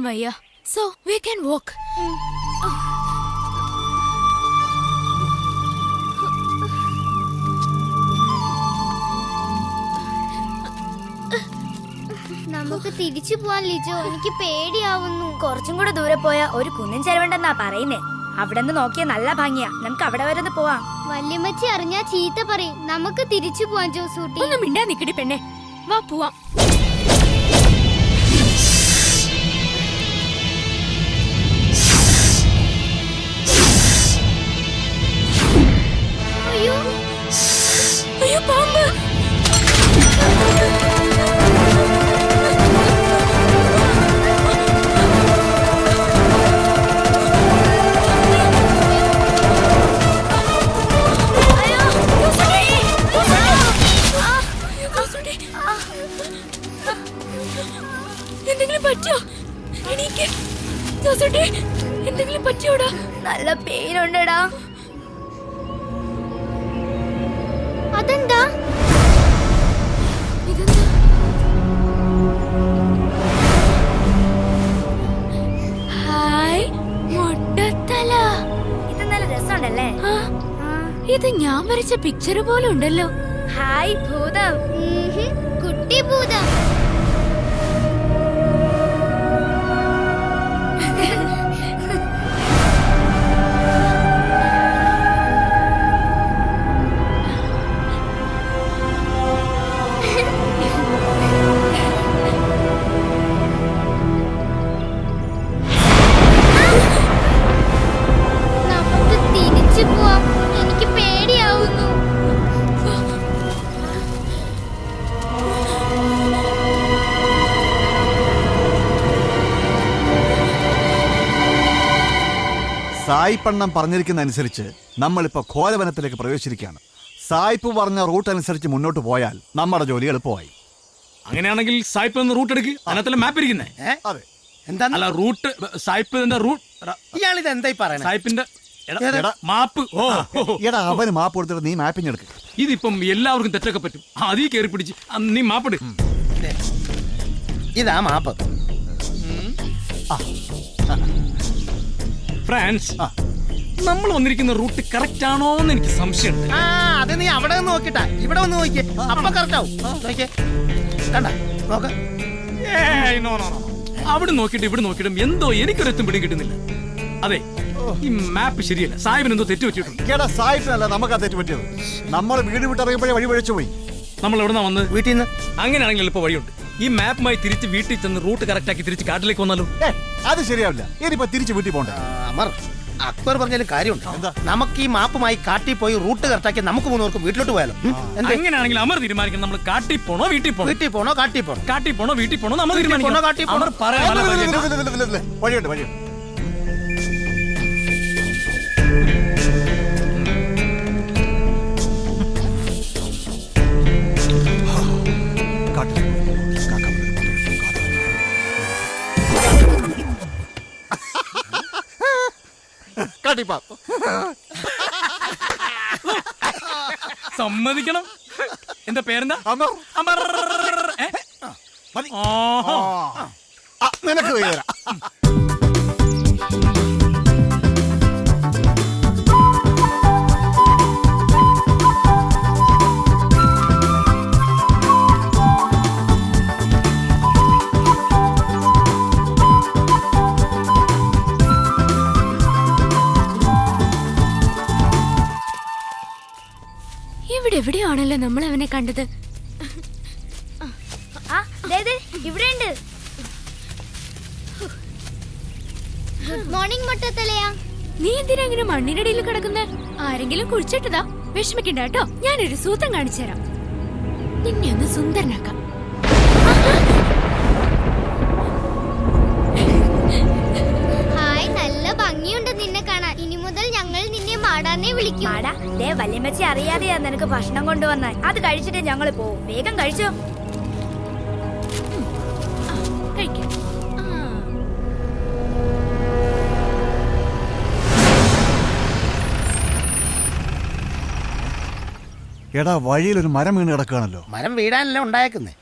വയ്യ. So we can walk. നമുക്ക് തിരിച്ചു പോവാൻ ലിജോ. എനിക്ക് പേടിയാവുന്നു. കുറച്ചും കൂടെ ദൂരെ പോയാ ഒരു കുന്നിൻ ചെലവുണ്ടെന്നാ പറയുന്നേ. അവിടെ നിന്ന് നോക്കിയാ നല്ല ഭംഗിയാ. നമുക്ക് അവിടെ വരെ ഒന്ന് പോവാം. വല്യമ്മച്ചി അറിഞ്ഞാ ചീത്ത പറയും. നമുക്ക് തിരിച്ചു പോവാൻ ജോസൂട്ടി. ഒന്ന് മിണ്ടാ നിക്കടി പെണ്ണെ. വാ പോവാം. അയ്യോ അയ്യോ, പാമ്പ്. എന്തെങ്കിലും പറ്റോ? എണീക്ക്. ജോസൂട്ടി, എന്തെങ്കിലും പറ്റിയോടാ? നല്ല പെയിൻ ഉണ്ടെടാ. അതെന്താ? ഇതെന്താ? ഹായ് മൊട്ടത്തല. ഇത് നല്ല രസമുണ്ടല്ലേ? ഇത് ഞാൻ വരച്ച പിക്ചർ പോലെ ഉണ്ടല്ലോ. ഹായ് ഭൂതം. കുട്ടി ഭൂതം. നമുക്ക് തിരിച്ചു പോവാം. എനിക്ക് പേടിയാവുന്നു. സായിപ്പണ്ണം പറഞ്ഞിരിക്കുന്ന അനുസരിച്ച് നമ്മളിപ്പോ ഘോരവനത്തിലേക്ക് പ്രവേശിച്ചിരിക്കുകയാണ്. സായിപ്പ് പറഞ്ഞ റൂട്ട് അനുസരിച്ച് മുന്നോട്ട് പോയാൽ നമ്മുടെ ജോലി എളുപ്പമായി. അങ്ങനെയാണെങ്കിൽ സായിപ്പ് എന്ന റൂട്ട് എടുക്ക്. അതിനകത്തല്ല മാപ്പ് ഇരിക്കുന്നേ. അതെ. എന്താ അല്ല റൂട്ട് സായിപ്പിന്റെ റൂട്ട് ഇയാളിത് എന്തായി പറയണേ? സായിപ്പിന്റെ മാപ്പ്. എടാ അവന് മാപ്പ് കൊടുത്തിട്ട് നീ മാപ്പിങ് എടുക്ക്. ഇതിപ്പം എല്ലാവർക്കും തെറ്റൊക്കെ പറ്റും. അതീ കയറി പിടിച്ച് നീ മാപ്പിട്. ഇതാ മാപ്പ്. ഫ്രാൻസ്, നമ്മൾ വന്നിരിക്കുന്ന റൂട്ട് കറക്റ്റ് ആണോ എന്ന് എനിക്ക് സംശയമുണ്ട്. അത് നീ അവിടെ നിന്ന് നോക്കിട്ടാ ഇവിടെ വന്ന് നോക്കിയേ, അപ്പൊ കറക്റ്റ് ആവും. നോക്കിയേ, കണ്ട നോക്ക. അവിടെ നോക്കിയിട്ട് ഇവിടെ നോക്കിയിട്ടും എന്തോ എനിക്കൊരെത്തും പിടി കിട്ടുന്നില്ല. അതെ, ഈ മാപ്പ് ശരിയല്ല. സാഹിബിന് എന്തോ തെറ്റ് പറ്റിയിട്ടുണ്ട്. എടാ സായിപ്പിനല്ല നമുക്കാ തെറ്റ് പറ്റിയത്. നമ്മൾ വീട് വിട്ടിറങ്ങിയപ്പോഴേ വഴി പഴിച്ചു പോയി. നമ്മൾ എവിടെന്നാ വന്നത്? വീട്ടിൽ നിന്ന്. അങ്ങനെയാണെങ്കിൽ എളുപ്പ വഴിയുണ്ട്. ഈ മാപ്പുമായി തിരിച്ച് വീട്ടിൽ ചെന്ന് റൂട്ട് കറക്റ്റ് ആക്കി തിരിച്ച് കാട്ടിലേക്ക് വന്നാലോ? അത് ശരിയാവില്ല. ഇനിയിപ്പോ തിരിച്ച് വീട്ടിൽ പോകണ്ടേ? അമർ, അക്ബർ പറഞ്ഞാലും കാര്യമുണ്ട്. എന്താ? നമുക്ക് ഈ മാപ്പുമായി കാട്ടി പോയി റൂട്ട് കറക്റ്റാക്കി നമുക്ക് മൂന്നോർക്കും വീട്ടിലോട്ട് പോയാലോ? അങ്ങനെയാണെങ്കിൽ അമർ തീരുമാനിക്കണം നമ്മൾ കാട്ടി പോണോ വീട്ടിൽ പോണോ? വീട്ടിൽ പോണോ കാട്ടി പോണോ? കാട്ടി പോണോ വീട്ടിൽ പോണോ നമ്മൾ തീരുമാനിക്കണം. കാട്ടി പോണോ? വഴിയുണ്ട് വഴിയുണ്ട്. സമ്മതിക്കണം. എന്താ പേരെന്താ? അമർ. അമർ. നിനക്ക് തരാം. ഇവിടെ എവിടെയാണല്ലോ നമ്മൾ അവനെ കണ്ടത്. ഇവിടെയുണ്ട്. ഗുഡ് മോർണിംഗ് മൊട്ടത്തലയാ. നീ എന്തിനാ ഇങ്ങനെ മണ്ണിനടിയിൽ കിടക്കുന്നേ? ആരെങ്കിലും കുഴിച്ചിട്ടതാ? വിഷമിക്കണ്ട കേട്ടോ, ഞാനൊരു സൂത്രം കാണിച്ചു തരാം. നിന്നെ ഒന്ന് സുന്ദരനാക്കാം. ഹായ്, നല്ല ഭംഗിയുണ്ട് നിന്നെ കാണാൻ. ഇനി മുതൽ ഞങ്ങൾ നിന്നെ മാടാന്നേ വിളിക്കും. മാടാ, ദേ വല്യമ്മച്ചി അറിയാതെയാ നിനക്ക് ഭക്ഷണം കൊണ്ടുവന്നാൽ. അത് കഴിച്ചിട്ട് ഞങ്ങൾ പോവും. വേഗം കഴിച്ചോ. കഴിക്കാം. എടാ വഴിയിൽ ഒരു മരം വീണ് കിടക്കുകയാണല്ലോ. മരം വീടാനല്ലേ ഉണ്ടായേക്കുന്നേ.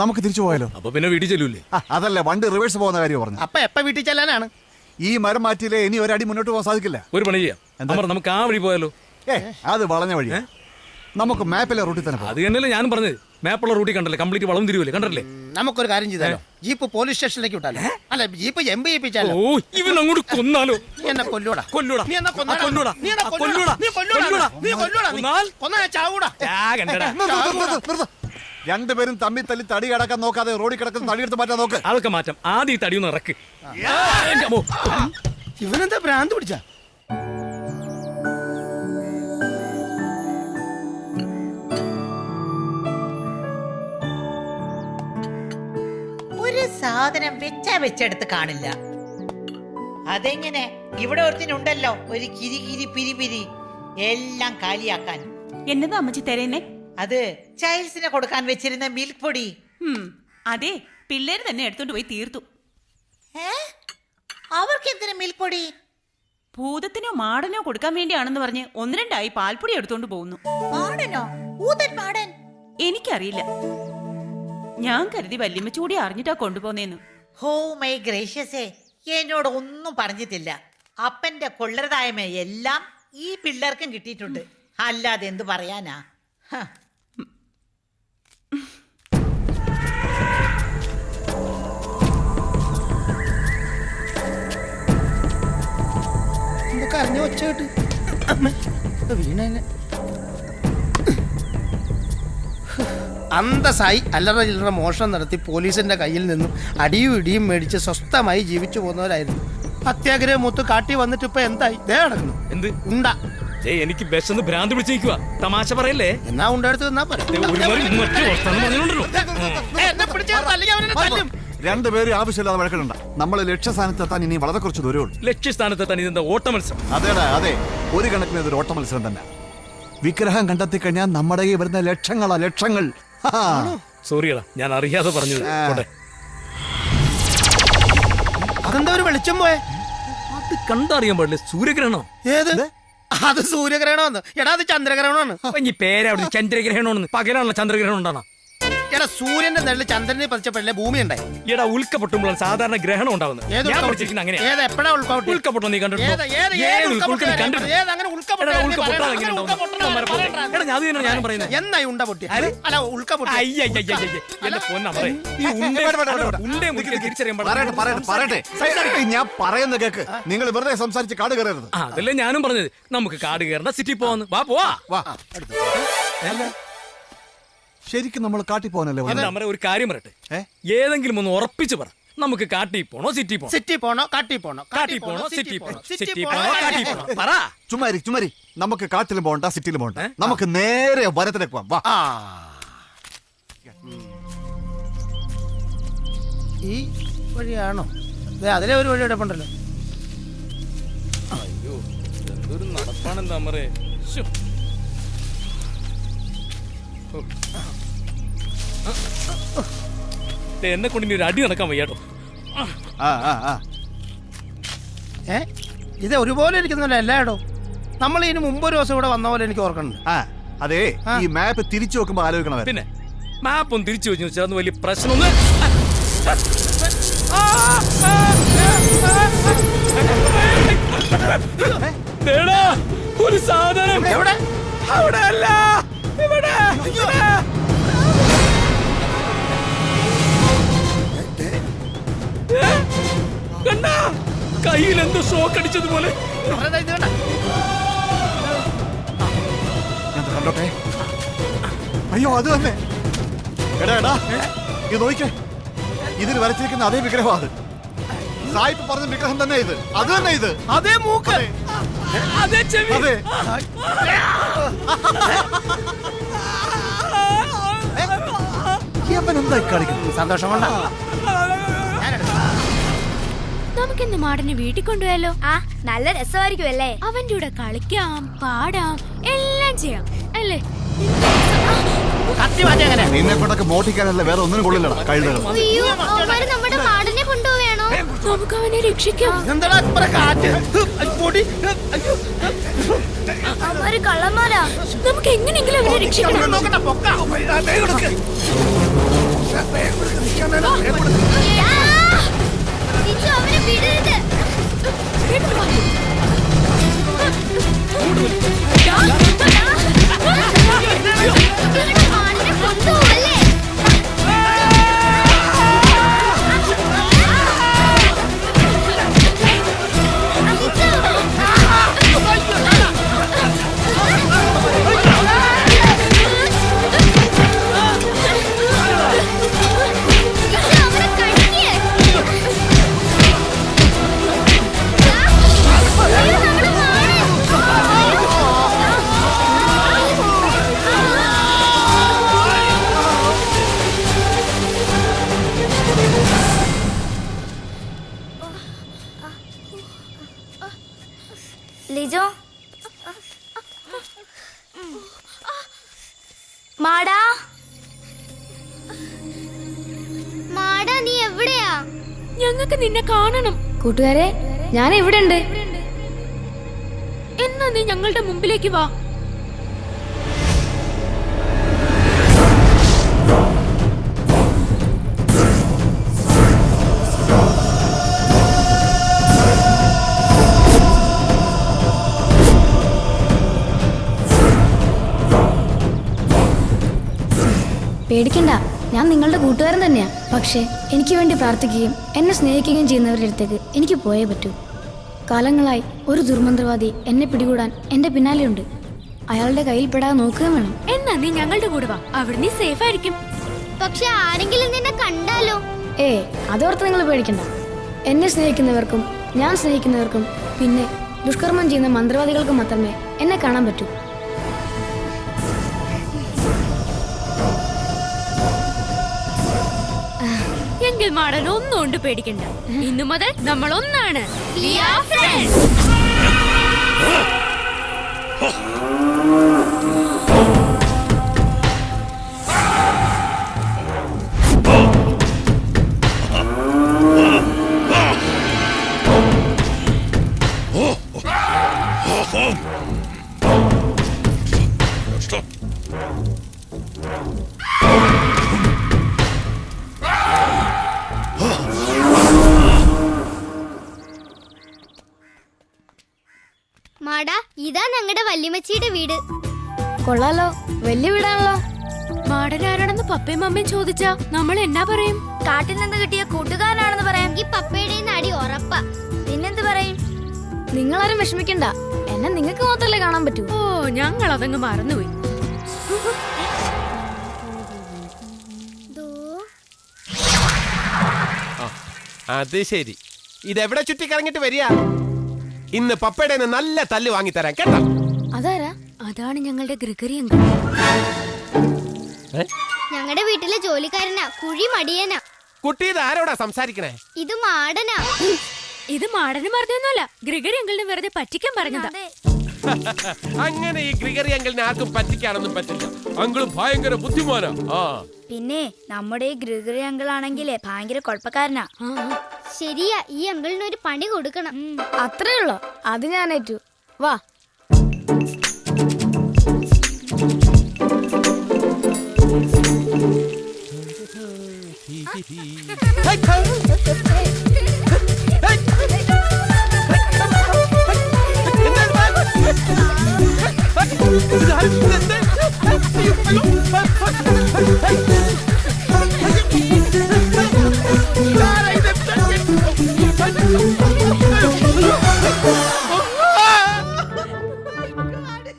നമുക്ക് തിരിച്ചു പോയാലോ? അപ്പൊ പിന്നെ വീട്ടിൽ ചെല്ലൂലേ? അതല്ല, വണ്ടി റിവേഴ്സ് പോകുന്ന കാര്യം പറഞ്ഞു. അപ്പൊ എപ്പ വീട്ടിൽ ചെല്ലാനാണ്? ഈ മരം മാറ്റിയില്ലേ ഇനി ഒരടി മുന്നോട്ട് പോകാൻ സാധിക്കില്ല. ഒരു പണി ചെയ്യാം, നമുക്ക് ആ വഴി പോയാലോ? അത് വളഞ്ഞ വഴി. നമുക്ക് മാപ്പിലെ റൂട്ടിൽ തന്നെ പോകാം. അത് തന്നെയല്ലേ ഞാനും പറഞ്ഞത്. മാപ്പുള്ള റൂട്ടിൽ കണ്ടല്ലേ, കംപ്ലീറ്റ് വളം തിരിവില്ലേ, കണ്ടല്ലേ? നമുക്കൊരു കാര്യം ചെയ്താലോ, ജീപ്പ് പോലീസ് സ്റ്റേഷനിലേക്ക് വിട്ടാലോ? അല്ല, ജീപ്പ് എംപ് ചെയ്യിപ്പിച്ചാലോ? ഓ, ഇവൻ അങ്ങോട്ട് കൊന്നാലോ? നീ എന്നെ കൊല്ലൂടാ. കൊല്ലൂടാ. നീ എന്നെ കൊന്നാ. കൊല്ലൂടാ. നീ എന്നെ കൊല്ലൂടാ. നീ കൊല്ലൂടാ. നീ കൊല്ലൂടാ. കൊന്നാ ചാവൂടാ. രണ്ടുപേരും തമ്മിൽ തല്ലി തടി കിടക്കാൻ നോക്കാതെ റോഡിൽ കിടക്കുന്ന തടി എടുത്ത് മാറ്റാൻ നോക്ക്. അതൊക്കെ മാറ്റാം. ആദ്യം ഈ തടിയൊന്ന് ഇറക്ക്. ഇവനെന്താ ഭ്രാന്ത് പിടിച്ച? ഒരു സാധനം വെച്ചെടുത്ത് കാണില്ല. അതെങ്ങനെ? ഇവിടെ ഒരുത്തിനുണ്ടല്ലോ ഒരു കിരി പിരി എല്ലാം കാലിയാക്കാൻ. എന്നതാ അമ്മച്ചി തരേന്നെ? അത് ചൈൽഡ്സിന് കൊടുക്കാൻ വെച്ചിരുന്ന മിൽക്ക് പൊടി. അതെ, പിള്ളേര് തന്നെ എടുത്തോണ്ട് പോയി തീർത്തു. അവർക്ക് എന്തിനാ മിൽക്ക് പൊടി? ഭൂതത്തിനോ മാടനോ കൊടുക്കാൻ വേണ്ടിയാണെന്ന് പറഞ്ഞ് 1-2 പാൽപ്പൊടി എടുത്തോണ്ട് പോകുന്നു. മാടനോ? ഭൂതൻ മാടൻ? എനിക്കറിയില്ല. ഞാൻ കരുതി വല്യമ്മച്ചൂടി അറിഞ്ഞിട്ടാ കൊണ്ടുപോന്നേന്ന്. ഹോ മൈ ഗ്രേഷ്യസേ, എന്നോട് ഒന്നും പറഞ്ഞിട്ടില്ല. അപ്പന്റെ കൊള്ളരുതായ്മ എല്ലാം ഈ പിള്ളേർക്കും കിട്ടിയിട്ടുണ്ട്. അല്ലാതെ എന്ത് പറയാനാ? കരഞ്ഞു ഒച്ച കേട്ട് വീണ അന്തസായി അല്ലറ ചില്ലറ മോഷണം നടത്തി പോലീസിന്റെ കയ്യിൽ നിന്നും അടിയും ഇടിയും മേടിച്ച് സ്വസ്ഥമായി ജീവിച്ചു പോകുന്നവരായിരുന്നു. അത്യാഗ്രഹം മൂത്ത് കാട്ടി വന്നിട്ട് ഇപ്പൊ എന്തായി? ദേ നടക്കുന്നു. എന്ത് ഉണ്ട? എനിക്ക് ബസ്സൊന്ന് ഭ്രാന്ത് പിടിച്ച് നിൽക്കുക. തമാശ പറയല്ലേ? എന്നാ ഉണ്ടെടുത്ത് നിന്നാ രണ്ടുപേരും ആവശ്യമില്ലാതെ വഴക്കുന്നുണ്ട. നമ്മൾ ലക്ഷ്യസ്ഥാനത്തെത്താൻ ഇനി വളരെ കുറച്ച് ദൂരമേ ഉള്ളൂ. ലക്ഷ്യസ്ഥാനത്തെത്താൻ ഇതെന്താ ഓട്ട മത്സരം? അതേടാ അതെ, ഒരു കണക്കിന് ഇതൊരു ഓട്ട മത്സരം തന്നെ. വിഗ്രഹം കണ്ടെത്തി കഴിഞ്ഞാൽ നമ്മുടെ ഈ വരുന്ന ലക്ഷങ്ങളാ ലക്ഷങ്ങൾ. സോറിയടാ, ഞാൻ അറിയാതെ പറഞ്ഞത്. അതെന്താ ഒരു വെളിച്ചം പോയെ? അത് കണ്ടറിയാൻ പാടില്ല. സൂര്യഗ്രഹണോ? ഏത്? അത് സൂര്യഗ്രഹണമെന്ന്. എടാ അത് ചന്ദ്രഗ്രഹണമാണ്. ഈ പേരവിടെ ചന്ദ്രഗ്രഹണമെന്ന്. പകലാണല്ലോ ചന്ദ്രഗ്രഹണം ഉണ്ടാണ്. എടാ സൂര്യന്റെ നെല്ല് ചന്ദ്രനെ പതിച്ചപ്പോഴല്ലേ ഭൂമി ഉണ്ടായി. എടാ ഉൽക്ക പൊട്ടുമ്പോഴാണ് സാധാരണ ഗ്രഹണം ഉണ്ടാവുന്നത്. ഉൽക്കപ്പൊട്ടം നീ കണ്ടിട്ടുണ്ടോ? എന്നായി ഉണ്ട പൊട്ടി? അല്ല ഉൽക്ക പൊട്ടി. ഞാൻ പറയുന്ന കേക്ക്. നിങ്ങൾ വെറുതെ സംസാരിച്ച് കാട് കയറരുത്. അതല്ലേ ഞാനും പറഞ്ഞത്. നമുക്ക് കാട് കയറണ്ട, സിറ്റി പോവാന്ന്. വാ പോവാ. ശരിക്കും നമ്മൾ കാട്ടി പോകാനല്ലേ? ഒരു കാര്യം പറയട്ടെ, ഏതെങ്കിലും ഒന്ന് ഉറപ്പിച്ച് പറ. നമുക്ക് കാട്ടി പോണോ സിറ്റി പോണോ? സിറ്റി പോണോ കാട്ടി പോണോ? കാട്ടി പോണോ സിറ്റി പോണോ? സിറ്റി പോണോ കാട്ടി പോണോ? പറ. ചുമ്മാരി നമുക്ക് കാട്ടിലും പോകണ്ട സിറ്റിയിലും പോകണ്ട. നമുക്ക് നേരെ വനത്തിലേക്ക് പോവാം. വാ. ഈ വഴിയാണോ? അതിലെ ഒരു വഴി എടുപ്പുണ്ടല്ലോ. അയ്യോ, എന്തൊരു നടപ്പാണെന്താ മറേ. എന്നെ കൊണ്ട് ഇനി ഒരു അടി നടക്കാൻ വയ്യാട്ടോ. ഇത് ഒരുപോലെ ഇരിക്കുന്നില്ല എല്ലായിടോ. നമ്മൾ ഇതിന് മുമ്പ് ഒരു ദിവസം ഇവിടെ വന്ന പോലെ എനിക്ക് ഓർക്കുന്നുണ്ട്. അതെ, ഈ മാപ്പ് തിരിച്ചു വെക്കുമ്പോ ആലോചിക്കണം. പിന്നെ മാപ്പ് ഒന്ന് തിരിച്ചു വെച്ച് വെച്ചാൽ വലിയ പ്രശ്നമൊന്നും. ഒരു സാധനം എവിടെ? അവിടെ അല്ല, ഇവിടെ. കണ്ടാ, കയ്യിൽ എന്തോ ഷോക്ക് അടിച്ചതുപോലെ. കണ്ടോട്ടെ. അയ്യോ അത് തന്നെ. എടാ ഇത് നോക്കിക്കേ. ഇതിൽ വരച്ചിരിക്കുന്ന അതേ വിഗ്രഹം. അത് സായിപ്പ് പറഞ്ഞ വിഗ്രഹം തന്നെ. ഇത് അത് തന്നെ. ഇത് അതേ മൂക്ക്, അതേ ചെവി. അതെ. എന്തായി കാണിക്കുന്നു? സന്തോഷം കൊണ്ടാ. നമുക്കിന്ന് മാടനെ വീട്ടിൽ കൊണ്ടുപോയാലോ? നല്ല രസമായിരിക്കും അല്ലേ? അവന്റെ കൂടെ കളിക്കാം, പാടാം, എല്ലാം ചെയ്യാം അല്ലേ? നിന്നെ കൊണ്ടൊക്കെ മോട്ടിക്കാനല്ല വേറെ ഒന്നിനും കൊള്ളില്ലടാ. കഴുതകൾ നമ്മുടെ മാടനെ കൊണ്ടുപോവുകയാണോ? നമുക്ക് അവനെ രക്ഷിക്കാം. അവര് കള്ളന്മാരാ. നമുക്ക് എങ്ങനെയെങ്കിലും അവനെ രക്ഷിക്കണം. അവനെ വിടരുത്. കൊണ്ടുപോവല്ലേ? ലിജോ, മാടാ, മാടാ ഞങ്ങൾക്ക് നിന്നെ കാണണം. കൂട്ടുകാരെ, ഞാൻ ഇവിടെ ഉണ്ട്. എന്നാ നീ ഞങ്ങളുടെ മുമ്പിലേക്ക് വാ. പേടിക്കണ്ട, ഞാൻ നിങ്ങളുടെ കൂട്ടുകാരൻ തന്നെയാ. പക്ഷേ എനിക്ക് വേണ്ടി പ്രാർത്ഥിക്കുകയും എന്നെ സ്നേഹിക്കുകയും ചെയ്യുന്നവരുടെ അടുത്തേക്ക് എനിക്ക് പോയേ പറ്റൂ. കാലങ്ങളായി ഒരു ദുർമന്ത്രവാദി എന്നെ പിടികൂടാൻ എന്റെ പിന്നാലെയുണ്ട്. അയാളുടെ കയ്യിൽ പെടാതെ നോക്കുകയും വേണം. എന്നാ നീ ഞങ്ങളുടെ കൂടെ വാ, അവിടെ നീ സേഫ് ആയിരിക്കും. പക്ഷെ ആരെങ്കിലും നിന്നെ കണ്ടാലോ? അതോർത്ത് നിങ്ങൾ പേടിക്കണ്ട. എന്നെ സ്നേഹിക്കുന്നവർക്കും ഞാൻ സ്നേഹിക്കുന്നവർക്കും പിന്നെ ദുഷ്കർമ്മം ചെയ്യുന്ന മന്ത്രവാദികൾക്കും മാത്രമേ എന്നെ കാണാൻ പറ്റൂ. എങ്കിൽ മാടൻ ഒന്നുകൊണ്ട് പേടിക്കണ്ട. ഇന്നു മുതൽ നമ്മൾ ഒന്നാണ്. മാടാ, ഇതാ ഞങ്ങളുടെ വല്യമ്മച്ചിയുടെ വീട്. കൊള്ളാലോ, വലിയ വീടാണല്ലോ. മാടൻ ആരാണെന്ന് പപ്പയും അമ്മയും ചോദിച്ചാ നമ്മൾ എന്നാ പറയും? കാട്ടിൽ നിന്ന് കിട്ടിയ കൂട്ടുകാരനാണെന്ന് പറയാം. ഈ പപ്പയുടെ അടി ഉറപ്പാ. പിന്നെന്ത് പറയും? നിങ്ങളാരും വിഷമിക്കണ്ട, എന്നെ നിങ്ങൾക്ക് മാത്രമല്ലേ കാണാൻ പറ്റൂ. ഓ, ഞങ്ങൾ അതങ്ങ് മറന്നുപോയി. അത് ശരി, ഇതെവിടെ ചുറ്റിക്കറങ്ങിട്ട് വരിക? ഇന്ന് പപ്പയുടെ നല്ല തല്ല് വാങ്ങിത്തരാൻ കേട്ടോ. അതാരാ? അതാണ് ഞങ്ങളുടെ ഗ്രിഗറി അങ്കിൾ. ഞങ്ങളുടെ വീട്ടിലെ ജോലിക്കാരനാ, കുഴി മടിയനാ. കുട്ടി ഇത് ആരോടാ സംസാരിക്കണേ? ഇത് മാടനാ. ഇത് മാടന് പറഞ്ഞൊന്നുമല്ല, ഗ്രിഗറി അങ്കിളിനെ വെറുതെ പറ്റിക്കാൻ പറഞ്ഞതാ. അങ്ങനെ ഈ ഗ്രിഗറി അങ്കിളിനെ ആർക്കും പറ്റിക്കാനൊന്നും പറ്റില്ല. അങ്കിളും ഭയങ്കര ബുദ്ധിമാനാ. പിന്നെ നമ്മുടെ ഈ ഗ്രിഗറി അങ്കിൾ ആണെങ്കിലേ ഭയങ്കര കുഴപ്പക്കാരനാ. ശരിയാ, ഈ അങ്കിളിന് ഒരു പണി കൊടുക്കണം. അത്രേ ഉള്ളോ? അത് ഞാൻ ഏറ്റു. വാ.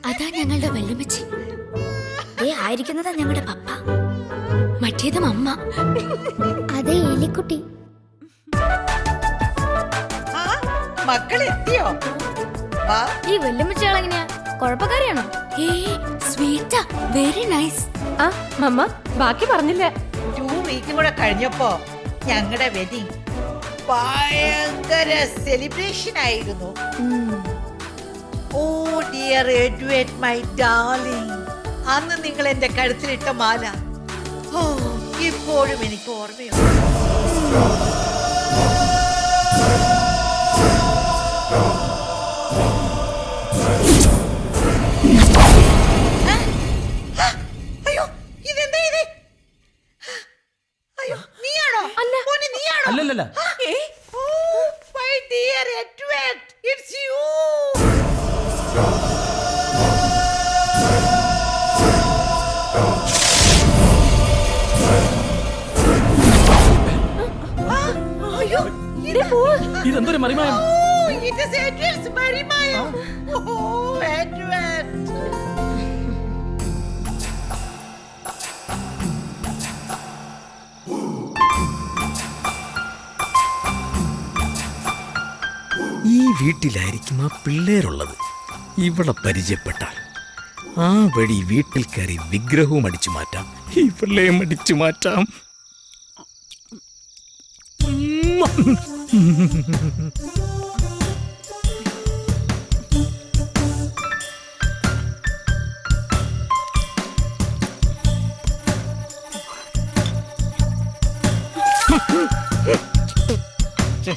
അതാ ഞങ്ങളുടെ വല്യമ്മച്ചി. ആയിരിക്കുന്നതാ ഞങ്ങളുടെ പപ്പ. മറ്റേതും അമ്മ. അതെ, എലിക്കുട്ടി. മക്കളെത്തിയോ? ഈ വല്യമ്മച്ചിയാളെങ്ങനെയാ? കുഴപ്പക്കാരിയാണോ? സ്വീറ്റാ, വെരി നൈസ്. ആ മമ്മ ബാക്കി പറഞ്ഞില്ല. 2 വീക്കും കൂടെ കഴിഞ്ഞപ്പോ ഞങ്ങളുടെ വെഡിങ് ഭയങ്കര സെലിബ്രേഷൻ ആയിരുന്നു. Oh dear Edward, my darling, അന്ന് നിങ്ങൾ എന്റെ കഴുത്തിലിട്ട മാല ഇപ്പോഴും എനിക്ക് ഓർമ്മയുണ്ട്. അയ്യോ, ഇതെന്താ ഇത്? അയ്യോ, നീയാണോ? മോനെ, നീയാണോ? അല്ലല്ല. Oh, my dear Edward, it's you. ഇതെന്തൊരു മറിമായം? It is Edward's Marimayam. Oh, Edward. ഈ വീട്ടിലായിരിക്കും ആ പിള്ളേരുള്ളത്. ഇവളെ പരിചയപ്പെട്ടാൽ ആ വഴി വീട്ടിൽ കയറി വിഗ്രഹവും അടിച്ചു മാറ്റാം, ഈ പിള്ളേയും അടിച്ചു മാറ്റാം. ഇങ്ങനെ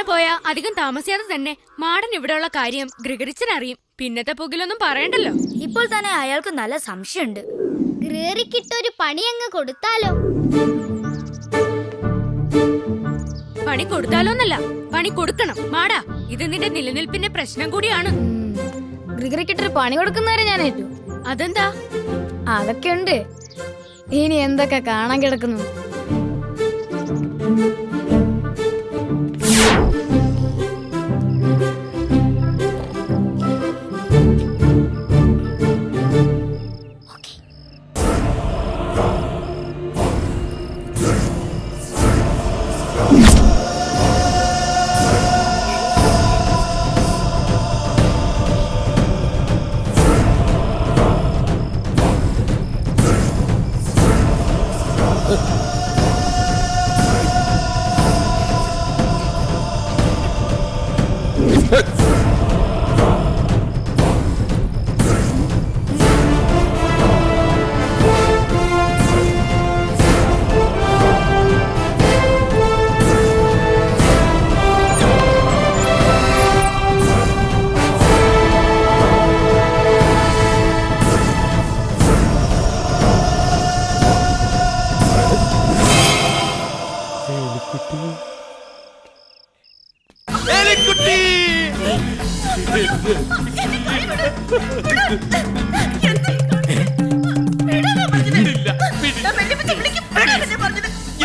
പോയാ അധികം താമസിയാതെ തന്നെ മാടൻ ഇവിടെയുള്ള കാര്യം ഗ്രിഗറിച്ചനറിയും. പിന്നത്തെ പുകിലൊന്നും പറയണ്ടല്ലോ. ഇപ്പോൾ തന്നെ അയാൾക്ക് നല്ല സംശയമുണ്ട്. ഗ്രിഗറിക്കിട്ടൊരു പണി അങ്ങ് കൊടുത്താലോ? പണി കൊടുത്താലോന്നല്ല, പണി കൊടുക്കണം. മാടാ, ഇത് നിന്റെ നിലനിൽപ്പിന്റെ പ്രശ്നം കൂടിയാണ്. ഗ്രിഗറിക്കിട്ടൊരു പണി കൊടുക്കുന്നവരെ ഞാൻ ഏറ്റു. അതെന്താ? അതൊക്കെ ഉണ്ട്. ഇനി എന്തൊക്കെ കാണാൻ കിടക്കുന്നു.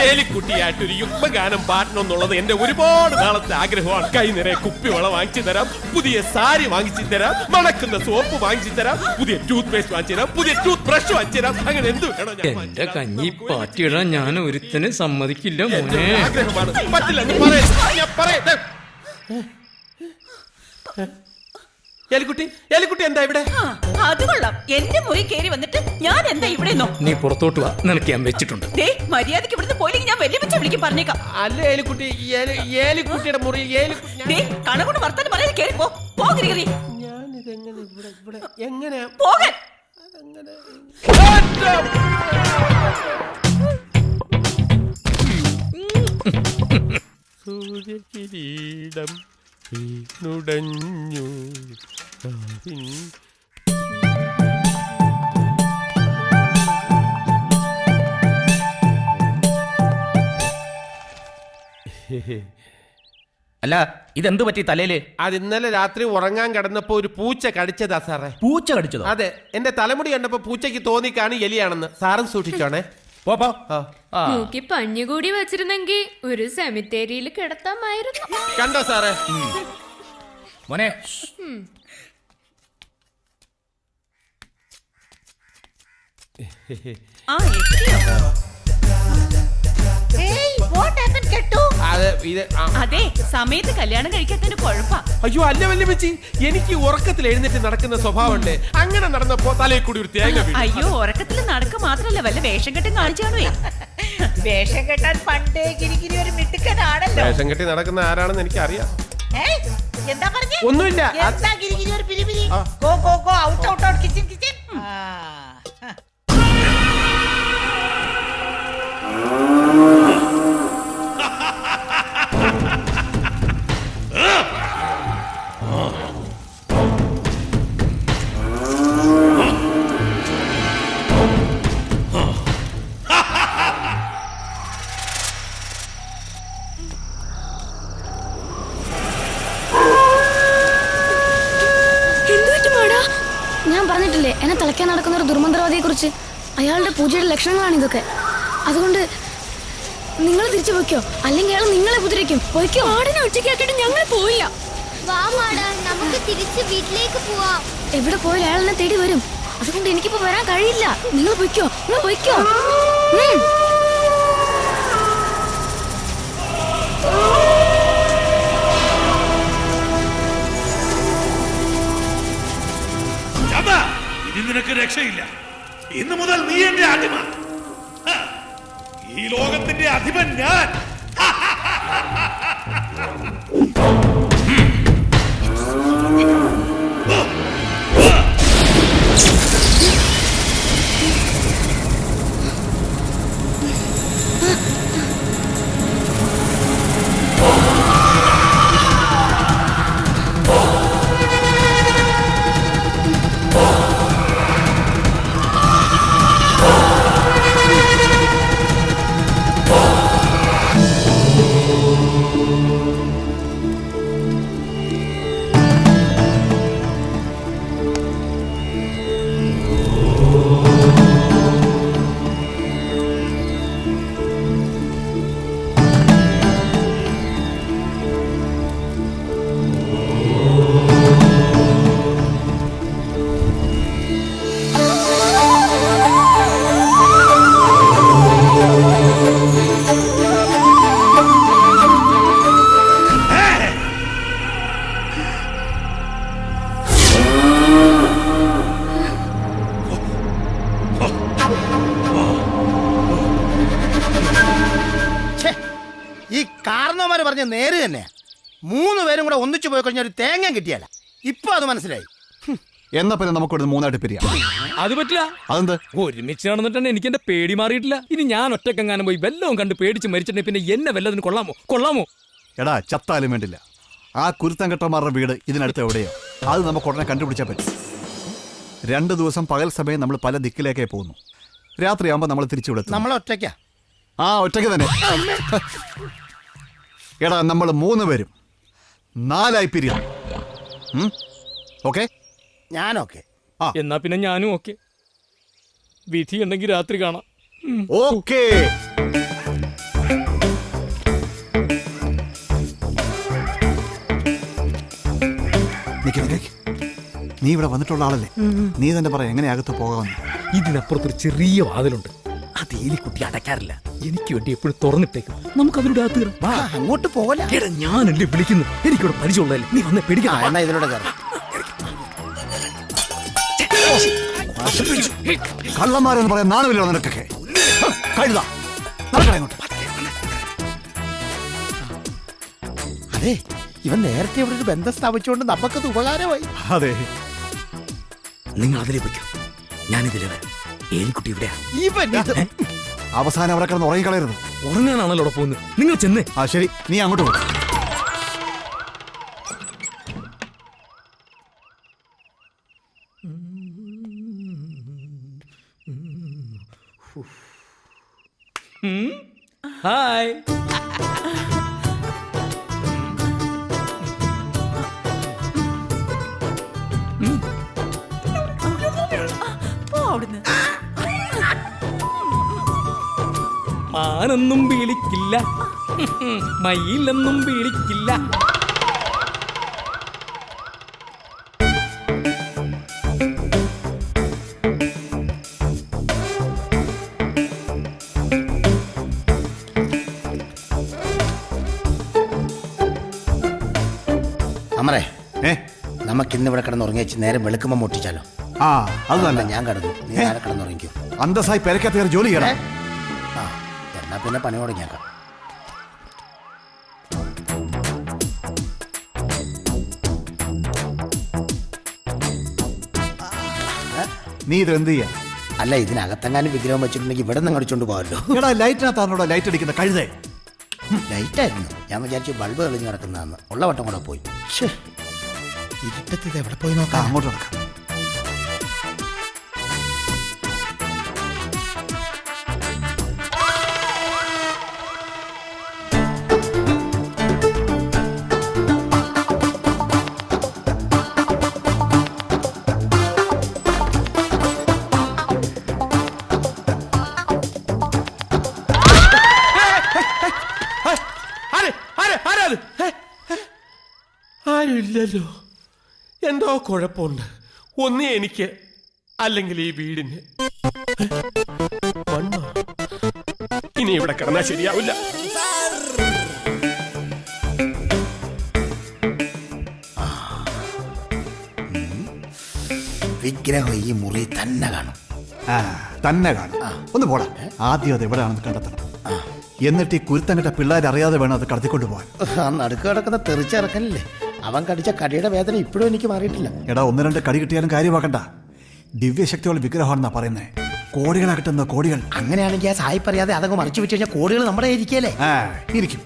ഏലിക്കുട്ടിയായിട്ടൊരു യുഗ്മഗാനം പാടണമെന്നുള്ളത് എന്റെ ഒരുപാട് നാളത്തെ ആഗ്രഹമാണ്. കൈ നിറയെ കുപ്പിവള വാങ്ങിച്ചു തരാം, പുതിയ സാരി വാങ്ങിച്ചു തരാം, മണക്കുന്ന സോപ്പ് വാങ്ങിച്ചു തരാം, പുതിയ ടൂത്ത് പേസ്റ്റ് വാങ്ങിച്ചു തരാം, പുതിയ ടൂത്ത് ബ്രഷ് വാങ്ങിച്ചു തരാം. അങ്ങനെ എന്ത് വേണോ എന്റെ കഞ്ഞി പാറ്റിയിടാൻ ഞാൻ ഒരുത്തനെ സമ്മതിക്കില്ല മോനെ. ആഗ്രഹമാണ്. പറ്റില്ല, നീ പറയ്. ഞാൻ പറയട്ടെ. എലിക്കുട്ടി എന്താ ഇവിടെ? അത് കൊള്ളാം. എന്റെ മുറി കയറി വന്നിട്ട് ഞാൻ എന്താ ഇവിടെ നിന്നോ? നീ പുറത്തോട്ട് വാ, നിനക്ക് ഞാൻ വെച്ചിട്ടുണ്ട്. മര്യാദക്ക് ഇവിടുന്ന് പോയില്ലെങ്കിൽ ഞാൻ വലിയ വെച്ച് വിളിക്കും, പറഞ്ഞേക്കാം. അല്ല എലിക്കുട്ടി, എലിക്കുട്ടിയുടെ മുറി കണകൊണ്ട് വർത്താനം പറയാൻ കയറി പോ. ഗ്രിഗറി, ഞാനിതെങ്ങനെ ഇവിടെ എങ്ങനെ പോകാൻ? സൂര്യകിരീടം നുടഞ്ഞു. അല്ല, ഇതെന്ത് പറ്റി തലയില്? അത് ഇന്നലെ രാത്രി ഉറങ്ങാൻ കിടന്നപ്പോ ഒരു പൂച്ച കടിച്ചതാ സാറേ. പൂച്ച കടിച്ചതോ? അതെ, എന്റെ തലമുടി കണ്ടപ്പോ പൂച്ചയ്ക്ക് തോന്നിക്കാണ് എലിയാണെന്ന്. സാറും സൂക്ഷിച്ചോണേ. നോക്കി പഞ്ഞുകൂടി വെച്ചിരുന്നെങ്കിൽ ഒരു സെമിത്തേരിയിൽ കിടത്താമായിരുന്നു. കണ്ടോ സാറേ? മോനെ, അതെ, സമയത്ത് കല്യാണം കഴിക്കാത്തതിന് കുഴപ്പാ. അയ്യോ അല്ല വല്യമ്മച്ചി, എനിക്ക് ഉറക്കത്തിൽ എഴുന്നേറ്റ് നടക്കുന്ന സ്വഭാവമുണ്ട്. അങ്ങനെ നടന്നപ്പോ തലയിൽ കൂടി ഒരു തേങ്ങ വീണു. അയ്യോ, ഉറക്കത്തിൽ നടക്ക മാത്രല്ല, വല്ല വേഷം കെട്ടും കാണിച്ചാണോ? വേഷം കെട്ടാൻ പണ്ടേ ഗിരിഗിരി ഒരു മിടുക്കനാണല്ലോ. വേഷം കെട്ടി നടക്കുന്ന ആരാണെന്ന് എനിക്ക് അറിയാം. എന്താ പറഞ്ഞേ? ഒന്നുമില്ല. എന്താ ഗിരിഗിരി ഒരു പിരിപിരി? Go go go, out out out, kitchen kitchen. ഞാൻ പറഞ്ഞിട്ടില്ലേ എന്നെ തളയ്ക്കാൻ നടക്കുന്ന ഒരു ദുർമന്ത്രവാദിയെ കുറിച്ച്? അയാളുടെ പൂജയുടെ ലക്ഷണങ്ങളാണ് ഇതൊക്കെ. അതുകൊണ്ട് നിങ്ങൾ തിരിച്ചു പോയിക്കോ, അല്ലെങ്കിൽ അയാൾ നിങ്ങളെ ഉപദ്രവിക്കും. പോയിക്കോ. ആടിനെ ഒറ്റയ്ക്കാക്കിയിട്ട് ഞങ്ങൾ പോയില്ല. വാ മാടാ, നമുക്ക് തിരിച്ച് വീട്ടിലേക്ക് പോവാം. എവിടെ പോയാലും അയാൾ എന്നെ തേടി വരും. അതുകൊണ്ട് എനിക്കിപ്പോ വരാൻ കഴിയില്ല. നിങ്ങൾ പോയിക്കോ, നിങ്ങൾ പോയിക്കോ. ഇനി നിനക്ക് രക്ഷയില്ല. ഇന്നു മുതൽ നീ എന്റെ അടിമ. ഈ ലോകത്തിന്റെ അധിപൻ ഞാൻ. ഈ കാരണവന്മാര് പറഞ്ഞ നേര് തന്നെ. 3 പേരും കൂടെ ഒന്നിച്ചു പോയി കഴിഞ്ഞാൽ ഒരു തേങ്ങ കിട്ടിയല്ല. ഇപ്പൊ അത് മനസ്സിലായി. എന്നാ പിന്നെ നമുക്കിവിടെ 3 ആയിട്ട് പിരിയാം. അത് പറ്റില്ല. അതെന്ത്? ഒരുമിച്ച് നടന്നിട്ടാണ് എനിക്ക് എന്റെ പേടി മാറിയിട്ടില്ല. ഇനി ഞാൻ ഒറ്റക്കെങ്ങാനും പോയി വല്ലതും കണ്ട് പേടിച്ച് മരിച്ചിട്ടുണ്ടെങ്കിൽ പിന്നെ എന്നെ വല്ലതിന് കൊള്ളാമോ? എടാ ചത്താലും വേണ്ടില്ല. ആ കുരുത്തങ്കട്ടന്മാരുടെ വീട് ഇതിനടുത്ത് എവിടെയോ അത് നമുക്ക് ഉടനെ കണ്ടുപിടിച്ചാൽ പറ്റും. 2 ദിവസം പകൽ സമയം നമ്മൾ പല ദിക്കിലേക്കേ പോകുന്നു. രാത്രിയാകുമ്പോൾ നമ്മൾ തിരിച്ചു വിടും. നമ്മൾ ഒറ്റയ്ക്കാ? ആ ഒറ്റയ്ക്ക് തന്നെ. എടാ നമ്മൾ 3 പേരും 4 ആയി പിരിയാം. ഓക്കെ? ഞാനോക്കെ. എന്നാ പിന്നെ ഞാനും ഓക്കെ. വിധി ഉണ്ടെങ്കിൽ രാത്രി കാണാം. ഓക്കേ. നീ ഇവിടെ വന്നിട്ടുള്ള ആളല്ലേ? നീ തന്നെ പറ എങ്ങനെ അകത്ത് പോകാമെന്ന്. ഇതിനപ്പുറത്തൊരു ചെറിയ വാതിലുണ്ട്. അത് എലിക്കുട്ടി അടയ്ക്കാറില്ല. എനിക്ക് വേണ്ടി എപ്പോഴും തുറന്നിട്ടേക്കും. നമുക്ക് അതിലൂടെ അകത്ത് അങ്ങോട്ട് പോകല. ഞാനല്ലേ വിളിക്കുന്നു. എനിക്കിവിടെ പരിചയമുള്ളതല്ലേ. നീ വന്നേ പേടിക്കണം. എന്നാ ഇതിലൂടെ കയറാം. കള്ളന്മാരെന്ന് പറയാൻ നാണമില്ലോ നിനക്കൊക്കെ? കഴുതാ നടക്കണോട്ട്. അതെ, ഇവൻ നേരത്തെ ഇവിടെ ഒരു ബന്ധം സ്ഥാപിച്ചുകൊണ്ട് നമുക്കത് ഉപകാരമായി. അതെ, നിങ്ങൾ അതിലേ വയ്ക്കും. ഞാനിതിലേ വരാം. ഏലിക്കുട്ടി ഇവിടെ. അവസാനം അവിടെ കിടന്ന് ഉറങ്ങിക്കളയരുത്. ഉറങ്ങാനാണല്ലോ അവിടെ പോകുന്നത്. നിങ്ങൾ ചെന്നേ. ആ ശരി, നീ അങ്ങോട്ട് പോകും. ഹായ്. മാനൊന്നും വിളിക്കില്ല, മയിലൊന്നും വിളിക്കില്ല. അമറേ, നമുക്ക് ഇന്ന് ഇവിടെ കിടന്ന് ഉറങ്ങിച്ച് നേരം വെളുക്കുമ്പോ മുട്ടിച്ചാലോ? ആ അത് തന്നെ. ഞാൻ കിടന്നു, നീ നേരെ കിടന്നുറങ്ങിക്കോ. അന്തസ്സായി പെരക്കകത്ത് ജോലി ചെയ്യണം. എന്നാ പിന്നെ പണി തുടങ്ങിയേക്കാം. നീ ഇത് എന്ത് ചെയ്യാ? അല്ല, ഇതിനകത്തെങ്ങാനും വിഗ്രഹം വെച്ചിട്ടുണ്ടെങ്കിൽ ഇവിടെ നിന്ന് അടിച്ചോണ്ട് പോകാമല്ലോ. എടാ ലൈറ്റിനകത്താണോടാ ലൈറ്റ് അടിക്കുന്ന കഴുതേ? ലൈറ്റായിരുന്നു. ഞാൻ വിചാരിച്ചു ബൾബ് തെളിഞ്ഞ് കിടക്കുന്നതെന്ന്. ഉള്ള വട്ടം കൂടെ പോയി. ഇരുട്ടത്ത് ഇത് എവിടെ പോയി നോക്കാം. അങ്ങോട്ട് നടക്കാം. ആരുമില്ലല്ലോ. എന്തോ കുഴപ്പമുണ്ട്. ഒന്നേ എനിക്ക്, അല്ലെങ്കിൽ ഈ വീടിന്. ഇനി ഇവിടെ കിടന്നാ ശരിയാവില്ല. വിഗ്രഹം ഈ മുറി തന്നെ കാണും. തന്നെ കാണും. ഒന്ന് പോടാ. ആദ്യം അത് എവിടെയാണെന്ന് കണ്ടെത്തണം. എന്നിട്ട് ഈ കുരുത്തങ്ങട്ട പിള്ളേർ അറിയാതെ വേണം അത് കടത്തിക്കൊണ്ടു പോകാൻ. ആ നടുക്ക് കിടക്കുന്ന തെറിച്ചിറക്കല്ലേ, അവൻ കടിച്ച കടിയുടെ വേദന ഇപ്പോഴും എനിക്ക് മാറിയിട്ടില്ല. എടാ, 1-2 കടി കിട്ടിയാലും കാര്യമാക്കണ്ട. ദിവ്യശക്തിയുള്ള വിഗ്രഹമാണെന്നാ പറയുന്നേ. കോടികളാ കിട്ടുന്ന കോടികൾ. അങ്ങനെയാണെങ്കിൽ ആ സായി പറയാതെ അതങ്ങ് മറിച്ചു വിറ്റ് കഴിഞ്ഞാൽ കോടികൾ നമ്മുടെ ഇരിക്കല്ലേ? ഇരിക്കും.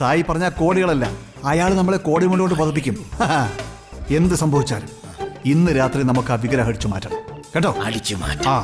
സായി പറഞ്ഞ കോടികളല്ല, അയാൾ നമ്മളെ കോടി മുന്നോട്ട് പതിപ്പിക്കും. എന്ത് സംഭവിച്ചാലും ഇന്ന് രാത്രി നമുക്ക് ആ വിഗ്രഹം അടിച്ചു മാറ്റണം കേട്ടോ. അടിച്ചു മാറ്റാം.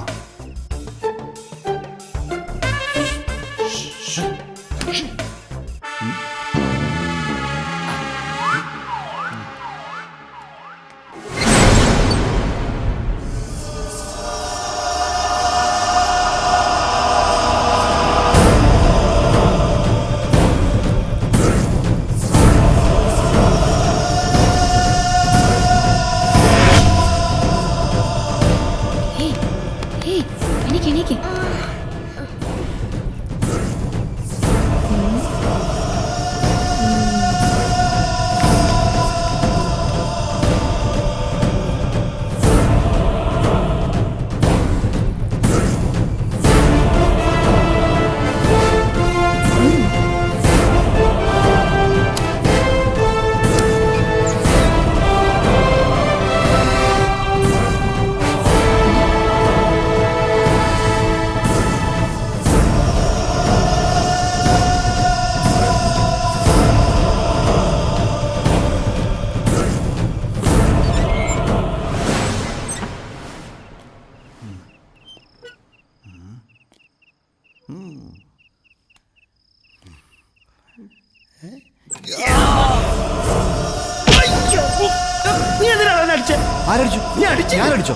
ഞാനടിച്ചോ?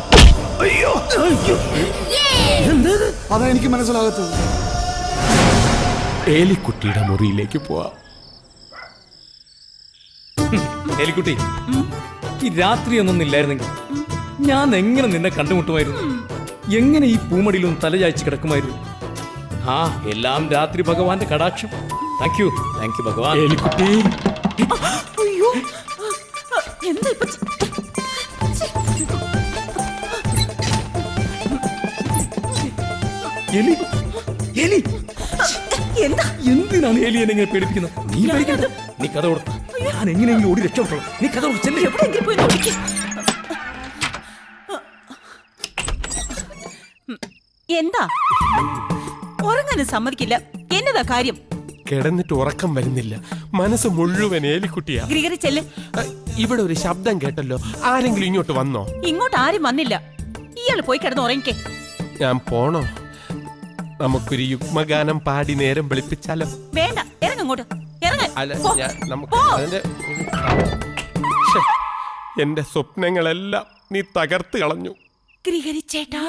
അതാ എനിക്ക് മനസ്സിലാകത്തത്. ഏലിക്കുട്ടിയുടെ മുറിയിലേക്ക് പോവാം. ഏലിക്കുട്ടി, ഈ രാത്രിയൊന്നും ഇല്ലായിരുന്നെങ്കിൽ ഞാൻ എങ്ങനെ നിന്നെ കണ്ടുമുട്ടുമായിരുന്നു? എങ്ങനെ ഈ പൂമടിയിലൊന്നും തലചായ്ച്ച് കിടക്കുമായിരുന്നു? ആ, എല്ലാം രാത്രി ഭഗവാന്റെ കടാക്ഷം. താങ്ക് യു ഭഗവാൻ. ഏലിക്കുട്ടി, അയ്യോ, എന്താ ഇപ്പൊ എലി എലി എന്താ? എന്തിനാണ് എലി എന്നെ ഇങ്ങനെ പേടിപ്പിക്കുന്നത്? നീ പേടിക്കണ്ട, നീ കഥ കൊടുത്ത ഞാൻ എങ്ങനെയെങ്കിലും ഓടി രക്ഷപ്പെട്ടോളൂ. നീ കഥ കൊടുത്ത് എവിടെയെങ്കിലും പോയി നോക്കി. എന്താ ഉറങ്ങാനും സമ്മതിക്കില്ല? എന്നതാ കാര്യം? കിടന്നിട്ട് ഉറക്കം വരുന്നില്ല, മനസ്സ് മുഴുവൻ ഏലിക്കുട്ടിയാ. ഗ്രിഗറി ചെല്ല്. ഇവിടെ ഒരു ശബ്ദം കേട്ടല്ലോ, ആരെങ്കിലും ഇങ്ങോട്ട് വന്നോ? ഇങ്ങോട്ട് ആരും വന്നില്ല. ഇയാള് പോയി കിടന്ന് ഉറങ്ങിക്കേ. ഞാൻ പോണോ? നമുക്കൊരു യുഗ്മഗാനം പാടി നേരം വെളുപ്പിച്ചാലോ? വേണ്ട, ഇറങ്ങോട്ട് അല്ല, നമുക്ക് അതിന്റെ എന്റെ സ്വപ്നങ്ങളെല്ലാം നീ തകർത്ത് കളഞ്ഞു. ഗ്രിഗറി ചേട്ടാ,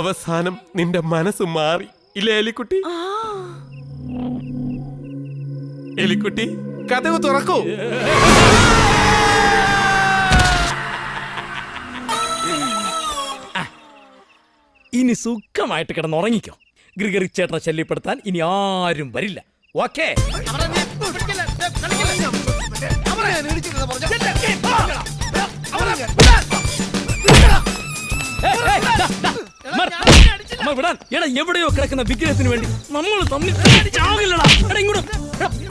അവസാനം നിന്റെ മനസ്സ് മാറി ഇല്ലേ എലിക്കുട്ടി? എലിക്കുട്ടി, കഥവ് തുറക്കൂ. ഇനി സുഖമായിട്ട് കിടന്നുറങ്ങിക്കോ. ഗ്രിഗറി ചേട്ടനെ ശല്യപ്പെടുത്താൻ ഇനി ആരും വരില്ല. ഓക്കേ? വിടാൻ. എടാ, എവിടെയോ കിടക്കുന്ന വിഗ്രഹത്തിന് വേണ്ടി നമ്മൾ തമ്മിൽ ചാകില്ലടാ. എടാ, ഇങ്ങോട്ട്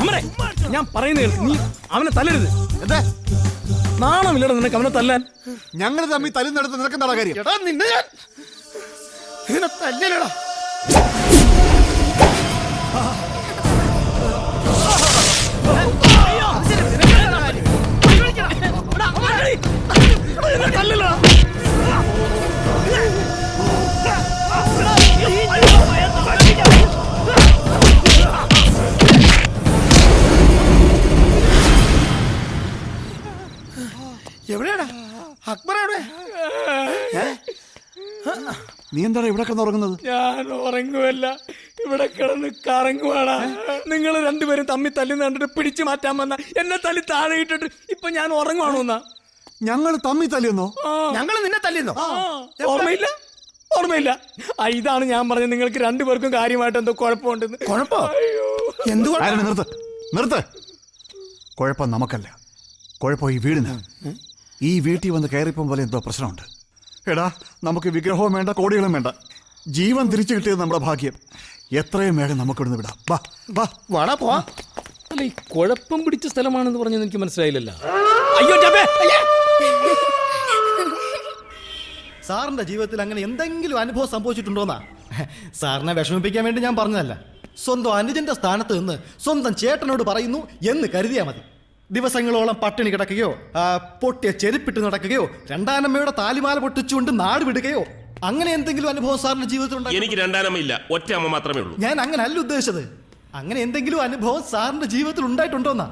അമരേ, ഞാൻ പറയുന്നത് നീ അവനെ തല്ലരുത്. നാണമില്ലടാ നിനക്ക് അവനെ തല്ലാൻ. ഞങ്ങൾ തമ്മിൽ തല്ലുന്നിടത്ത് നിനക്ക് എന്താ കാര്യം? തല്ലലടാ. എവിടെയാടാ അക്ബർ? എവിടെ? നീ എന്താണ് ഇവിടെ കിടന്നുറങ്ങുന്നത്? ഞാൻ ഉറങ്ങുമല്ല, ഇവിടെ കിടന്ന് കറങ്ങുവാടാ. നിങ്ങൾ രണ്ടുപേരും തമ്മിൽ തല്ലി കണ്ടിട്ട് പിടിച്ചു മാറ്റാൻ വന്ന എന്നെ തല്ലി താഴെ ഇട്ടിട്ട് ഇപ്പൊ ഞാൻ ഉറങ്ങുവാണോ? ഞങ്ങൾ തമ്മിൽ തല്ലിയെന്നോ? ഞങ്ങൾ നിന്നെ തല്ലിയെന്നോ? ഓർമ്മയില്ല? ഓർമ്മയില്ല? ഇതാണ് ഞാൻ പറഞ്ഞത്, നിങ്ങൾക്ക് രണ്ടുപേർക്കും കാര്യമായിട്ട് എന്തോ കുഴപ്പമുണ്ടെന്ന്. കുഴപ്പോ? നിർത്ത്. കുഴപ്പം നമുക്കല്ല, കുഴപ്പം ഈ വീടിന്. ഈ വീട്ടിൽ വന്ന് കയറിപ്പം പോലെ എന്തോ പ്രശ്നമുണ്ട്. എടാ, നമുക്ക് വിഗ്രഹവും വേണ്ട, കോടികളും വേണ്ട. ജീവൻ തിരിച്ചു കിട്ടിയത് നമ്മുടെ ഭാഗ്യം. എത്രയും വേഗം നമുക്കിവിടുന്ന് വിടാം. വാ വാ വാടാ പോവാ. അല്ല, ഈ കുഴപ്പം പിടിച്ച സ്ഥലമാണെന്ന് പറഞ്ഞത് എനിക്ക് മനസ്സിലായില്ലല്ലോ. അയ്യോ ജാബേ, അയ്യേ. സാറിന്റെ ജീവിതത്തിൽ അങ്ങനെ എന്തെങ്കിലും അനുഭവം സംഭവിച്ചിട്ടുണ്ടോന്നാ? സാറിനെ വിഷമിപ്പിക്കാൻ വേണ്ടി ഞാൻ പറഞ്ഞതല്ല. സ്വന്തം അനുജന്റെ സ്ഥാനത്ത് നിന്ന് സ്വന്തം ചേട്ടനോട് പറയുന്നു എന്ന് കരുതിയാ മതി. ദിവസങ്ങളോളം പട്ടിണി കിടക്കുകയോ പൊട്ടിയ ചെരുപ്പിട്ട് നടക്കുകയോ രണ്ടാനമ്മയുടെ താലിമാല പൊട്ടിച്ചുകൊണ്ട് നാട് വിടുകയോ അങ്ങനെ എന്തെങ്കിലും അനുഭവം സാറിന്റെ ജീവിതത്തിൽ എനിക്ക് രണ്ടാനമ്മ ഇല്ല, ഒറ്റ അമ്മ മാത്രമേ ഉള്ളൂ. ഞാൻ അങ്ങനെ അല്ല ഉദ്ദേശിച്ചത്. അങ്ങനെ എന്തെങ്കിലും അനുഭവം സാറിന്റെ ജീവിതത്തിൽ ഉണ്ടായിട്ടുണ്ടോന്നാ?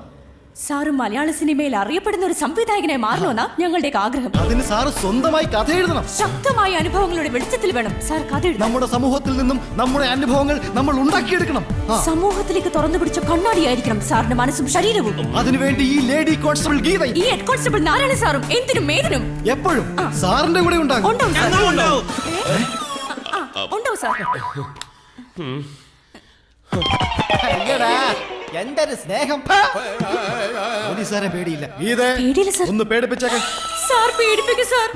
സാറ് മലയാള സിനിമയിൽ അറിയപ്പെടുന്ന ഒരു സംവിധായകനായി മാറണമെന്നാ ഞങ്ങളുടെ ആഗ്രഹം. അതിന് സാറ് സ്വന്തമായി കഥ എഴുതണം. ശക്തമായ അനുഭവങ്ങളുടെ വെളിച്ചത്തിൽ വേണം സാർ കഥ എഴുതാൻ. നമ്മുടെ സമൂഹത്തിൽ നിന്നും നമ്മുടെ അനുഭവങ്ങൾ നമ്മൾ ഉണ്ടാക്കിയെടുക്കണം. സമൂഹത്തിലേക്ക് തുറന്നു പിടിച്ച കണ്ണാടിയായിരിക്കണം സാറിന്റെ മനസ്സും ശരീരവും. അതിനുവേണ്ടി ഈ ലേഡി കോൺസ്റ്റബിൾ ഗീതയും ഈ ഹെഡ് കോൺസ്റ്റബിൾ നാരായണ സാറും എന്തിനും ഏതിനും എപ്പോഴും സാറിന്റെ കൂടെ ഉണ്ടാകും. ഉണ്ടാവും സാർ. എന്റെ ഒരു സ്നേഹം. പോലീസുകാരെ പേടിയില്ല. പേടിയില്ല സാർ. ഒന്ന് പേടിപ്പിച്ചേക്ക സാർ. പേടിപ്പിക്കും സാർ.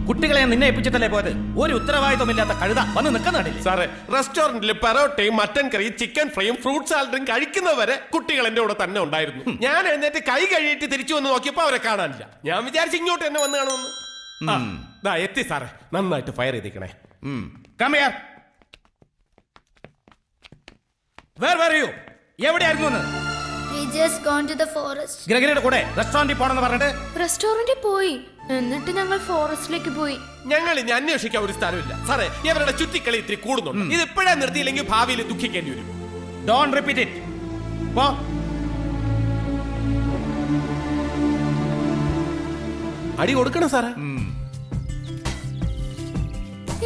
കുട്ടികളെ നിന്നെ ഏൽപ്പിച്ചിട്ടല്ലേ പോയത്? ഒരു ഉത്തരവാദിത്വമില്ലാത്ത കഴുത വന്ന് നിൽക്കുന്നുണ്ടല്ലേ സാറേ, റെസ്റ്റോറന്റിൽ പെറോട്ടയും മട്ടൻ കറിയും ചിക്കൻ ഫ്രൈയും ഫ്രൂട്ട് സാലഡും കഴിക്കുന്നവരെ കുട്ടികൾ എന്റെ കൂടെ തന്നെ ഉണ്ടായിരുന്നു. ഞാൻ എഴുന്നേറ്റ് കൈ കഴുകിയിട്ട് തിരിച്ചു വന്ന് നോക്കിയപ്പോ അവരെ കാണാനില്ല. ഞാൻ വിചാരിച്ചു ഇങ്ങോട്ട് തന്നെ വന്ന് കാണുമെന്ന്. എത്തി സാറേ, നന്നായിട്ട് ഫയർ ചെയ്തിരിക്കണേ. എവിടെയായിരുന്നു? ഗ്രഗരിയുടെ കൂടെ റെസ്റ്റോറന്റിൽ പോണെന്ന് പറഞ്ഞിട്ട് റെസ്റ്റോറന്റിൽ പോയി. എന്നിട്ട് ഞങ്ങൾ ഫോറസ്റ്റിലേക്ക് പോയി. ഞങ്ങൾ ഇനി അന്വേഷിക്കാൻ ഒരു സ്ഥലമില്ല സാറേ. ഇവരുടെ ചുറ്റിക്കളി ഇത്തിരി കൂടുന്നുണ്ട്. ഇത് ഇപ്പോഴേ നിർത്തിയില്ലെങ്കിൽ ഭാവിയിൽ ദുഃഖിക്കേണ്ടി വരും. Don't repeat it. പോ. അടി കൊടുക്കണം സാറേ.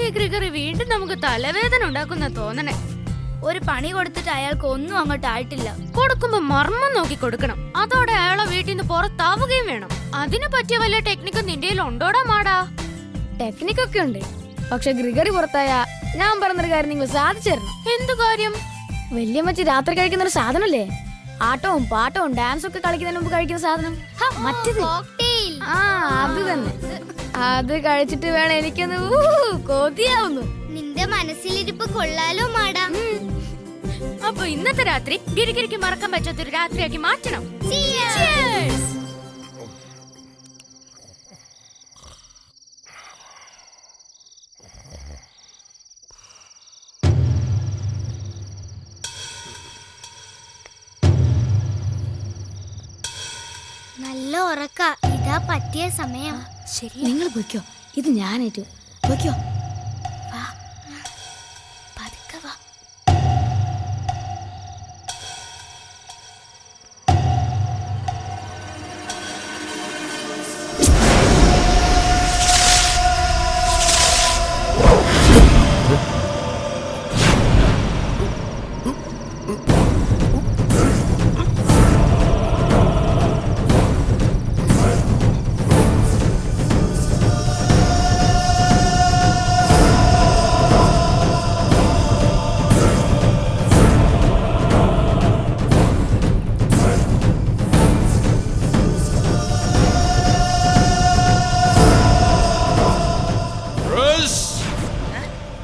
ഈ ഗ്രിഗറി വീണ്ടും നമുക്ക് തലവേദന ഉണ്ടാക്കുന്ന തോന്നണേ. ഒരു പണി കൊടുത്തിട്ട് അയാൾക്ക് ഒന്നും അങ്ങോട്ട് ആയിട്ടില്ല. കൊടുക്കുമ്പോ മർമ്മം നോക്കി കൊടുക്കണം. അതോടെ അയാളെ വീട്ടിൽ നിന്ന് പുറത്താവുകയും വേണം. അതിന് പറ്റിയ വല്ല ടെക്നിക്ക് നിന്റെ ഉണ്ടോടാ മാടാ? ടെക്നിക്കൊക്കെ ഉണ്ട്, പക്ഷെ ഗ്രിഗറി പുറത്തായ ഞാൻ പറഞ്ഞൊരു കാര്യം നിങ്ങൾ സാധിച്ചു തരണം. എന്തു കാര്യം? വല്യമ്മച്ചി രാത്രി കഴിക്കുന്ന ഒരു സാധനല്ലേ? ആട്ടവും പാട്ടവും ഡാൻസും ഒക്കെ കളിക്കുന്നതിന് മുമ്പ് കഴിക്കുന്ന സാധനം. മറ്റേത് അത് തന്നെ. അത് കഴിച്ചിട്ട് വേണം എനിക്കൊന്ന് കൊതിയാവുന്നു. നിന്റെ മനസ്സിലിരിപ്പ് കൊള്ളാലോ മാഡം. അപ്പൊ ഇന്നത്തെ രാത്രി ഗിരിഗിരിക്ക് മറക്കാൻ പറ്റാത്തൊരു രാത്രിയാക്കി മാറ്റണം. നല്ല ഉറക്ക. ഇതാ പറ്റിയ സമയം. ശരി, നിങ്ങൾ പോയിക്കോ. ഇത് ഞാനേറ്റു. പോയിക്കോ. പതുക്കെ വാ.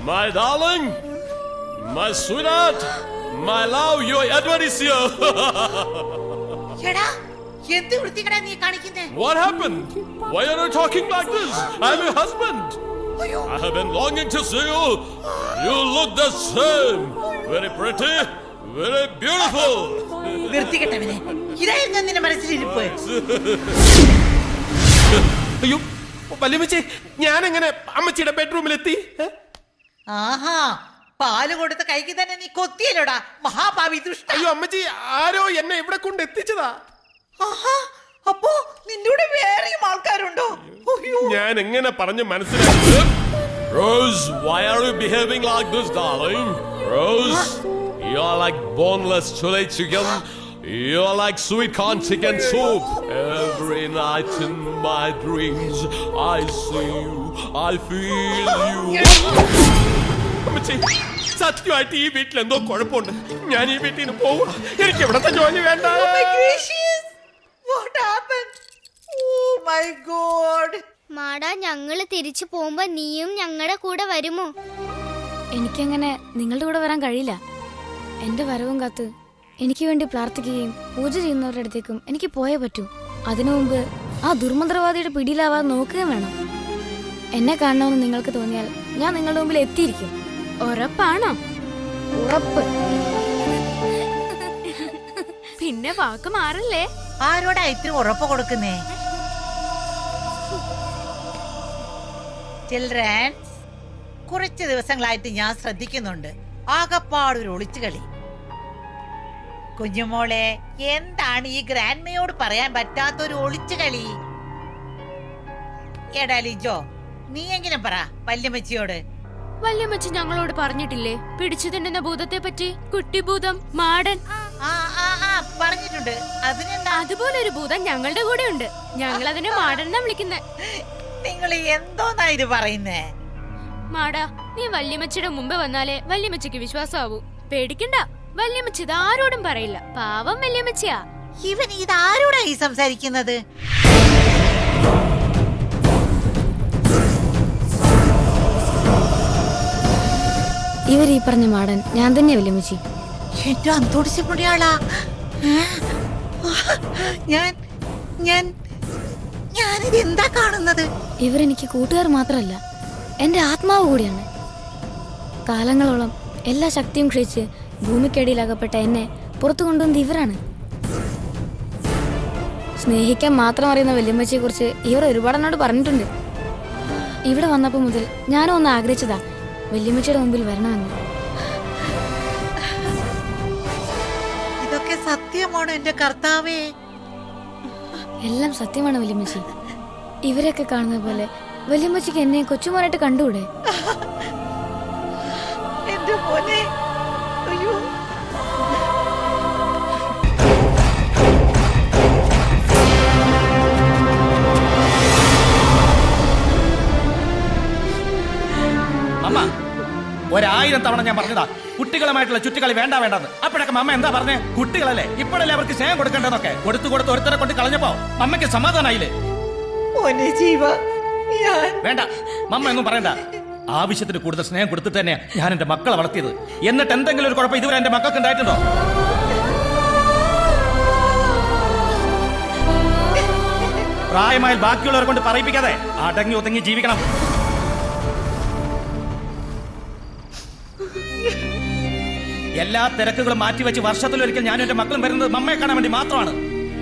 My darling, my sweetheart, my love, your Edward is here. What happened? Why are you talking like this? I'm your husband. I have been longing to see you. You look the same. Very pretty, very beautiful. അയ്യോ, വല്യമ്മച്ചി, ഞാൻ എങ്ങനെ അമ്മച്ചിയുടെ ബെഡ്റൂമിലെത്തി? ആഹാ, പാല് കൊടുത്ത് കൈക്ക് തന്നെ നീ കൊത്തിയല്ലോടാ മഹാഭാവി ദുഷ്ട. അയ്യോ അമ്മച്ചി, ആരോ എന്നെ ഇവിടെ കൊണ്ട് എത്തിച്ചതാ. ആഹാ, അപ്പോ നിന്റെ കൂടെ വേറെയും ആൾക്കാരുണ്ടോ? ഞാൻ എങ്ങനെ പറഞ്ഞു മനസ്സിലാക്കി? Rose, why are you behaving like this, darling? Rose, you are like boneless chili chicken. You are like sweet corn chicken soup. Every night in my dreams, I see you, I feel you. അമ്മച്ചി, സത്യമായിട്ട് ഈ വീട്ടിൽ എന്തോ കുഴപ്പമുണ്ട്. ഞാൻ ഈ വീട്ടിൽ നിന്ന് പോവുക. എനിക്ക് ഇവിടത്തെ ജോലി വേണ്ട. Oh my gracious! What happened? Oh my God! Mada ഞങ്ങള് തിരിച്ചു പോകുമ്പോ നീയും ഞങ്ങളുടെ കൂടെ വരുമോ? എനിക്കങ്ങനെ നിങ്ങളുടെ കൂടെ വരാൻ കഴിയില്ല. എന്റെ വരവും കാത്ത് എനിക്ക് വേണ്ടി പ്രാർത്ഥിക്കുകയും പൂജ ചെയ്യുന്നവരുടെ അടുത്തേക്കും എനിക്ക് പോയേ പറ്റൂ. അതിനു മുമ്പ് ആ ദുർമന്ത്രവാദിയുടെ പിടിയിലാവാതെ നോക്കുകയും വേണം. എന്നെ കാണണമെന്ന് നിങ്ങൾക്ക് തോന്നിയാൽ ഞാൻ നിങ്ങളുടെ മുമ്പിൽ എത്തിയിരിക്കും. ഉറപ്പാണോ? ഉറപ്പ്. പിന്നെ വാക്ക് മാറല്ലേ? ആരോടാ ഇത്തിരി ഉറപ്പ് കൊടുക്കുന്നേ? ചിൽഡ്രൻ, കുറച്ച് ദിവസങ്ങളായിട്ട് ഞാൻ ശ്രദ്ധിക്കുന്നുണ്ട് ആകപ്പാടൊരു ഒളിച്ചുകളി. കുഞ്ഞുമോളെ, എന്താണ് ഈ ഗ്രാൻഡ്മയോട് പറയാൻ പറ്റാത്തൊരു ഒളിച്ചുകളി? എടാ ലിജോ, നീ എങ്ങനെ പറ വല്യമ്മച്ചിയോട്. വല്യമ്മച്ചി ഞങ്ങളോട് പറഞ്ഞിട്ടില്ലേ പിടിച്ചു തിന്നുന്ന ഭൂതത്തെ പറ്റി? കുട്ടിഭൂതം, മാടൻ. പറഞ്ഞിട്ടുണ്ട്. അതിനെന്താ? അതുപോലെ ഒരു ഭൂതം ഞങ്ങളുടെ കൂടെ ഉണ്ട്. ഞങ്ങൾ അതിനെ മാടൻ എന്നാ വിളിക്കുന്നത്. നിങ്ങൾ എന്തോന്നാ ഇത് പറയുന്നേ? മാടാ, നീ വല്യമ്മച്ചിയുടെ മുമ്പ് വന്നാലേ വല്യമ്മച്ചിക്ക് വിശ്വാസമാവൂ. പേടിക്കണ്ട, വല്യമ്മച്ചി ഇതാരോടും പറയില്ല. പാവം വല്യമ്മച്ചിയാ. ഇവൻ ഇതാരോടാ ഈ സംസാരിക്കുന്നത്? ഇവർ ഈ പറഞ്ഞ മാടൻ ഞാൻ തന്നെ വല്യമ്മച്ചി. എന്റെ അന്തോടിച്ച പുണ്യാളാ. ഞാനിത് എന്താ കാണുന്നത്? ഇവരെനിക്ക് കൂട്ടുകാർ മാത്രമല്ല, എന്റെ ആത്മാവ് കൂടിയാണ്. കാലങ്ങളോളം എല്ലാ ശക്തിയും ക്ഷയിച്ച് ഭൂമിക്കടിയിലകപ്പെട്ട എന്നെ പുറത്തു കൊണ്ടുവന്നത് ഇവരാണ്. സ്നേഹിക്കാൻ മാത്രം അറിയുന്ന വല്യമ്മച്ചിയെ കുറിച്ച് ഇവർ ഒരുപാട് എന്നോട് പറഞ്ഞിട്ടുണ്ട്. ഇവിടെ വന്നപ്പോൾ മുതൽ ഞാനും ഒന്ന് ആഗ്രഹിച്ചതാ വല്യമ്മച്ചിയുടെ മുമ്പിൽ വരണമെന്ന്. ഇതൊക്കെ സത്യമാണോ എന്റെ കർത്താവേ? എല്ലാം സത്യമാണ് വല്യമ്മച്ചി. ഇവരെയൊക്കെ കാണുന്ന പോലെ വല്യമ്മച്ചിക്ക് എന്നെ കൊച്ചുമോനായിട്ട് കണ്ടുകൂടെ? എന്റെ മോനെ, അയ്യോ. അമ്മ 1000 തവണ ഞാൻ പറഞ്ഞതാ കുട്ടികളുമായിട്ടുള്ള ചുറ്റുകളി വേണ്ട വേണ്ടെന്ന്. അപ്പോഴൊക്കെ അമ്മ എന്താ പറഞ്ഞേ? കുട്ടികളല്ലേ, ഇപ്പോഴല്ലേ അവർക്ക് സ്നേഹം കൊടുക്കേണ്ടതൊക്കെ. കൊടുത്തു ഒരുത്തരെ കൊണ്ട് കളഞ്ഞപ്പോ അമ്മയ്ക്ക് സമാധാനായില്ലേ? വേണ്ട, മമ്മ ഒന്നും പറയണ്ട. ആവശ്യത്തിന് കൂടുതൽ സ്നേഹം കൊടുത്തിട്ട് തന്നെ ഞാൻ എന്റെ മക്കളെ വളർത്തിയത്. എന്നിട്ട് എന്തെങ്കിലും ഒരു കുഴപ്പം ഇതുവരെ എന്റെ മക്കൾക്ക് ഉണ്ടായിട്ടുണ്ടോ? പ്രായമായി ബാക്കിയുള്ളവരെ കൊണ്ട് പറയിപ്പിക്കാതെ അടങ്ങി ഒതുങ്ങി ജീവിക്കണം. എല്ലാ തിരക്കുകളും മാറ്റിവെച്ച് വർഷത്തിലൊരിക്കൽ ഞാൻ എന്റെ മക്കളും വരുന്നത് മമ്മയെ കാണാൻ വേണ്ടി മാത്രമാണ്.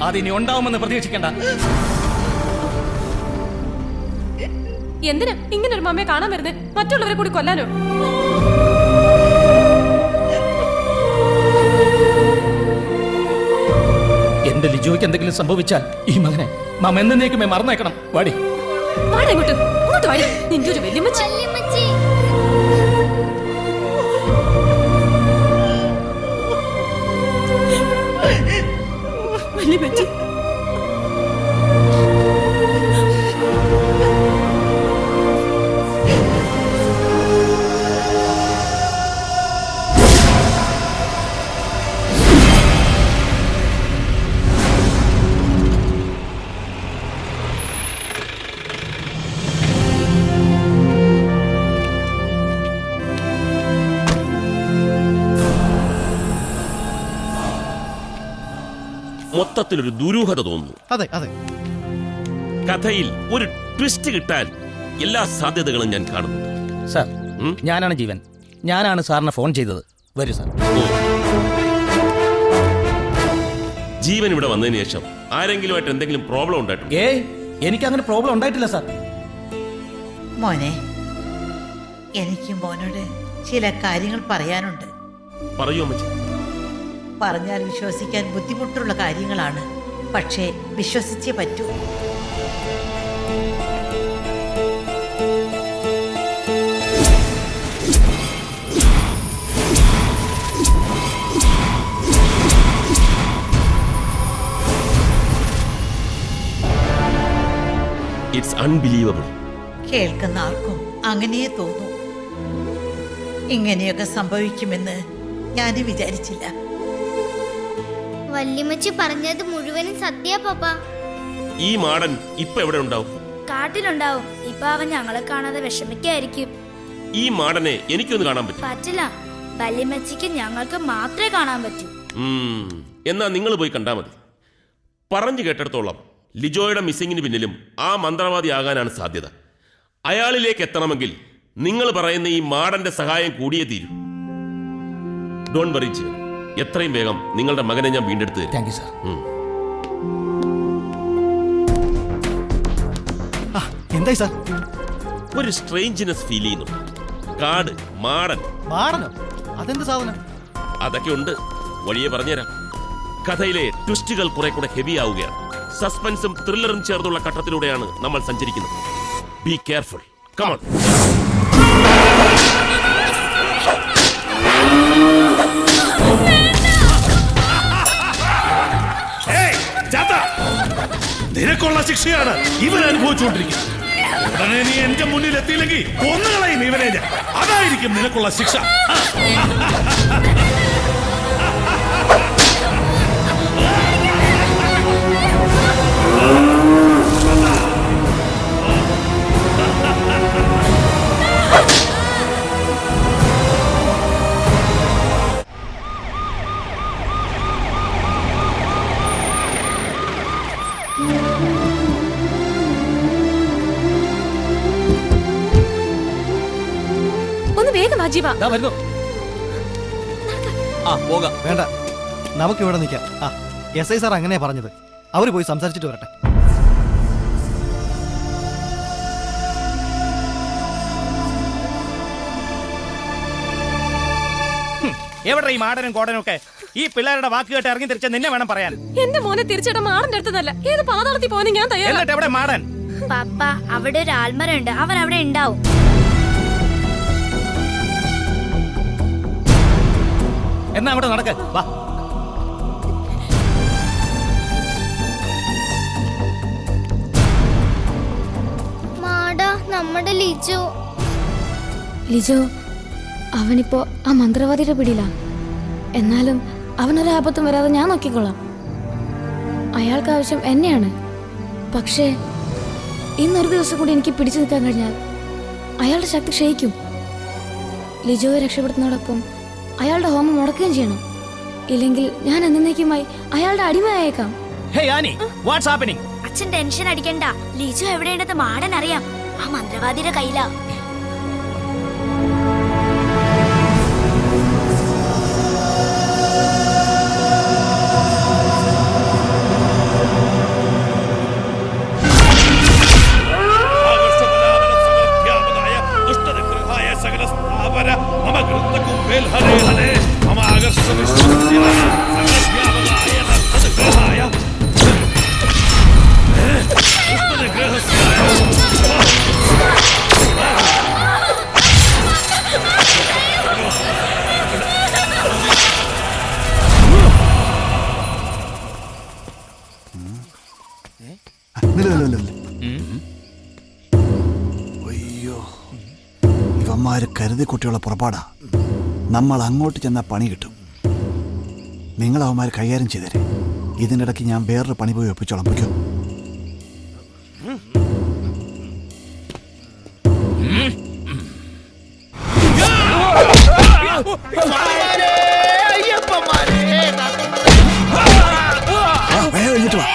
അതിനി ഉണ്ടാവുമെന്ന് പ്രതീക്ഷിക്കണ്ട. എന്തിനാ ഇങ്ങനെ ഒരു മമ്മയെ കാണാൻ വരുന്നത്? മറ്റുള്ളവരെ കൂടി കൊല്ലാനോ? എന്റെ ലിജോയ്ക്ക് എന്തെങ്കിലും സംഭവിച്ചാൽ ഈ മകനെ മമ്മ എന്നേക്കുമേ മറന്നേക്കണം. വാടി ഇങ്ങോട്ട് വാടി. നിന്റെ ഒരു വല്യമ്മച്ചി. വല്യമ്മച്ചി, മൊത്തത്തിലൊരു ദുരൂഹത തോന്നുന്നു. അതെ അതെ, കഥയിൽ ഒരു ട്വിസ്റ്റ് കിട്ടാൻ എല്ലാ സാധ്യതകളും ഞാൻ കാണുന്നുണ്ട്. സാർ, ഞാനാണ് ജീവൻ. ഞാനാണ് സാറിനെ ഫോൺ ചെയ്തത്. വരൂ സാർ. ജീവൻ ഇവിടെ വന്നതിന് ശേഷം ആരെങ്കിലുമായിട്ട് എന്തെങ്കിലും പ്രോബ്ലം ഉണ്ടായിട്ടുണ്ടോ? എനിക്ക് അങ്ങനെ പ്രോബ്ലം ഉണ്ടായിട്ടില്ല സാർ. മോനെ, എനിക്ക് മോനോട് ചില കാര്യങ്ങൾ പറയാനുണ്ട്. പറയൂ അമ്മച്ചി. പറഞ്ഞാൽ വിശ്വസിക്കാൻ ബുദ്ധിമുട്ടുള്ള കാര്യങ്ങളാണ്. പക്ഷേ വിശ്വസിച്ചേ പറ്റൂ. It's unbelievable. കേൾക്കുന്ന ആർക്കും അങ്ങനെയേ തോന്നൂ. ഇങ്ങനെയൊക്കെ സംഭവിക്കുമെന്ന് ഞാൻ വിചാരിച്ചില്ല. വല്യമ്മച്ചി പറഞ്ഞത് മുഴുവനും സത്യ പപ്പ. ഈ മാടൻ ഇപ്പൊ എവിടെ ഉണ്ടാവും? കാട്ടിലുണ്ടാവും. ഇപ്പൊ അവൻ ഞങ്ങളെ കാണാതെ വിഷമിക്കായിരിക്കും. ഈ മാടനെ എനിക്കൊന്ന് കാണാൻ പറ്റും? പറ്റില്ല. വല്യമ്മച്ചിക്ക് ഞങ്ങൾക്ക് മാത്രമേ കാണാൻ പറ്റൂ. എന്നാ നിങ്ങൾ പോയി കണ്ടാ മതി. പറഞ്ഞു കേട്ടിടത്തോളം ലിജോയുടെ മിസ്സിങ്ങിന് പിന്നിലും ആ മന്ത്രവാദി ആകാനാണ് സാധ്യത. അയാളിലേക്ക് എത്തണമെങ്കിൽ നിങ്ങൾ പറയുന്ന ഈ മാടന്റെ സഹായം കൂടിയേ തീരൂ. ഡോൺ വറി ജീവൻ, എത്രയും വേഗം നിങ്ങളുടെ മകനെ ഞാൻ വീണ്ടെടുത്ത് തരും. Thank you sir. എന്തായി സാർ? ഒരു സ്ട്രേഞ്ച്നെസ് ഫീൽ ചെയ്യുന്നുണ്ട്. കാട്, മാടൻ. മാടനോ? അതെന്ത് സാധനം? അതൊക്കെ ഉണ്ട്, വഴിയെ പറഞ്ഞുതരാം. കഥയിലെ ട്വിസ്റ്റുകൾ കുറെ കൂടെ ഹെവി ആവുകയാണ്. സസ്പെൻസും ത്രില്ലറും ചേർന്നുള്ള ഘട്ടത്തിലൂടെയാണ് നമ്മൾ സഞ്ചരിക്കുന്നത്. Be careful. Come on. നിനക്കുള്ള ശിക്ഷയാണ് ഇവൻ അനുഭവിച്ചുകൊണ്ടിരിക്കുന്നത്. ഉടനെ നീ എന്റെ മുന്നിൽ എത്തിയില്ലെങ്കിൽ കൊന്നുകളയും ഇവനെ ഞാൻ. അതായിരിക്കും നിനക്കുള്ള ശിക്ഷ. ഒന്ന് വേഗം വാ ജീവ. വരുന്നു. പോകാം. വേണ്ട, നമുക്ക് ഇവിടെ നിൽക്കാം. SI സാർ അങ്ങനെയാ പറഞ്ഞത്. അവര് പോയി സംസാരിച്ചിട്ട് വരട്ടെ. എവിടെ ഈ മാടനും കോടനും ഒക്കെ? ഈ പിള്ളേരുടെ വാക്ക് കേട്ട് ഇറങ്ങി തിരിച്ച നിന്നെ വേണം പറയാൻ. എന്റെ മോനെ തിരിച്ചിട മാടന്റെ അടുത്തല്ല, ഏത് പാതാളത്തിൽ പോകാനും ഞാൻ തയ്യാറാണ്. എന്നിട്ട് എവിടെ മാടൻ? പപ്പ, അവിടെ ഒരു ആൽമരമുണ്ട്. അവൻ അവിടെ ഉണ്ടാവും. എന്നാ അങ്ങോട്ട് നടക്ക്. വാ. മാടാ, നമ്മുടെ ലിജോ. ലിജോ, അവനിപ്പോ ആ മന്ത്രവാദിയുടെ പിടിയിലാ. എന്നാലും അവനൊരാപത്തും വരാതെ ഞാൻ നോക്കിക്കൊള്ളാം. അയാൾക്ക് ആവശ്യം എന്നെയാണ്. പക്ഷേ ഇന്നൊരു ദിവസം കൂടി എനിക്ക് പിടിച്ചു നിൽക്കാൻ കഴിഞ്ഞാൽ അയാളുടെ ശക്തി ക്ഷയിക്കും. ലിജോയെ രക്ഷപ്പെടുത്തുന്നതോടൊപ്പം അയാളുടെ ഹോമം മുടക്കുകയും ചെയ്യണം. ഇല്ലെങ്കിൽ ഞാൻ എന്നേക്കുമായി അയാളുടെ അടിമയായേക്കാം. അച്ഛൻ ടെൻഷൻ അടിക്കണ്ട. ലിജോ എവിടെയുണ്ടെന്ന് മാടൻ അറിയാം. ആ മന്ത്രവാദിയുടെ കയ്യിലാ. അയ്യോ, ഇവന്മാര് കരുതി കുട്ടികളെ പുറപ്പാടാ. നമ്മൾ അങ്ങോട്ട് ചെന്ന പണി കിട്ടും. നിങ്ങൾ അവന്മാർ കൈകാര്യം ചെയ്തേരെ. ഇതിൻ്റെ ഇടയ്ക്ക് ഞാൻ വേറൊരു പണി പോയി ഒപ്പിച്ചോളാം. വയ്ക്കോ. വേഗം എഴുന്നിട്ട് വാ.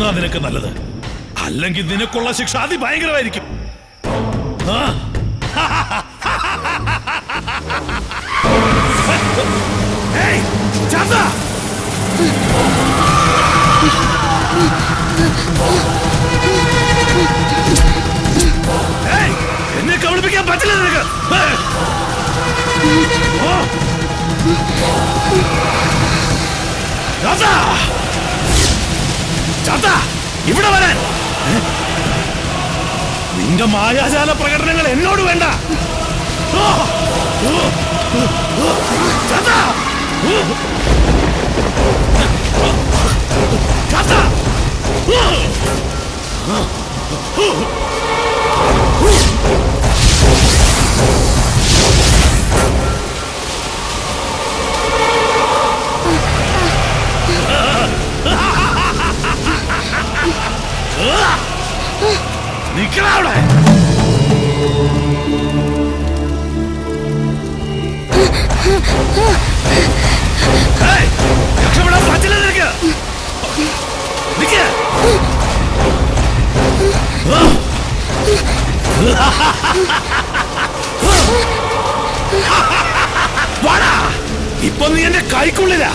ഒതുങ്ങുക നിനക്ക് നല്ലത്. അല്ലെങ്കിൽ നിനക്കുള്ള ശിക്ഷ അതിഭയങ്കരമായിരിക്കും. ആ. ഏയ്, ചാത്ത! ഏയ്, എന്നെ കബളിപ്പിക്കാൻ പറ്റില്ല നിനക്ക്. ഓ. ചാത്ത! ചാത്ത, ഇവിടെ വരാൻ. നിന്റെ മായാജാല പ്രകടനങ്ങൾ എന്നോട് വേണ്ട. ഓ. ഓ. ഓ. ചാത്ത! ഓ. ചാത്ത! ഓ. ഓ. നിക്കവിടെ. രക്ഷപ്പെടാൻ പറ്റില്ല നിനക്ക്. നിക്ക്. വാടാ, ഇപ്പൊ നീ എന്റെ കൈക്കുള്ളില.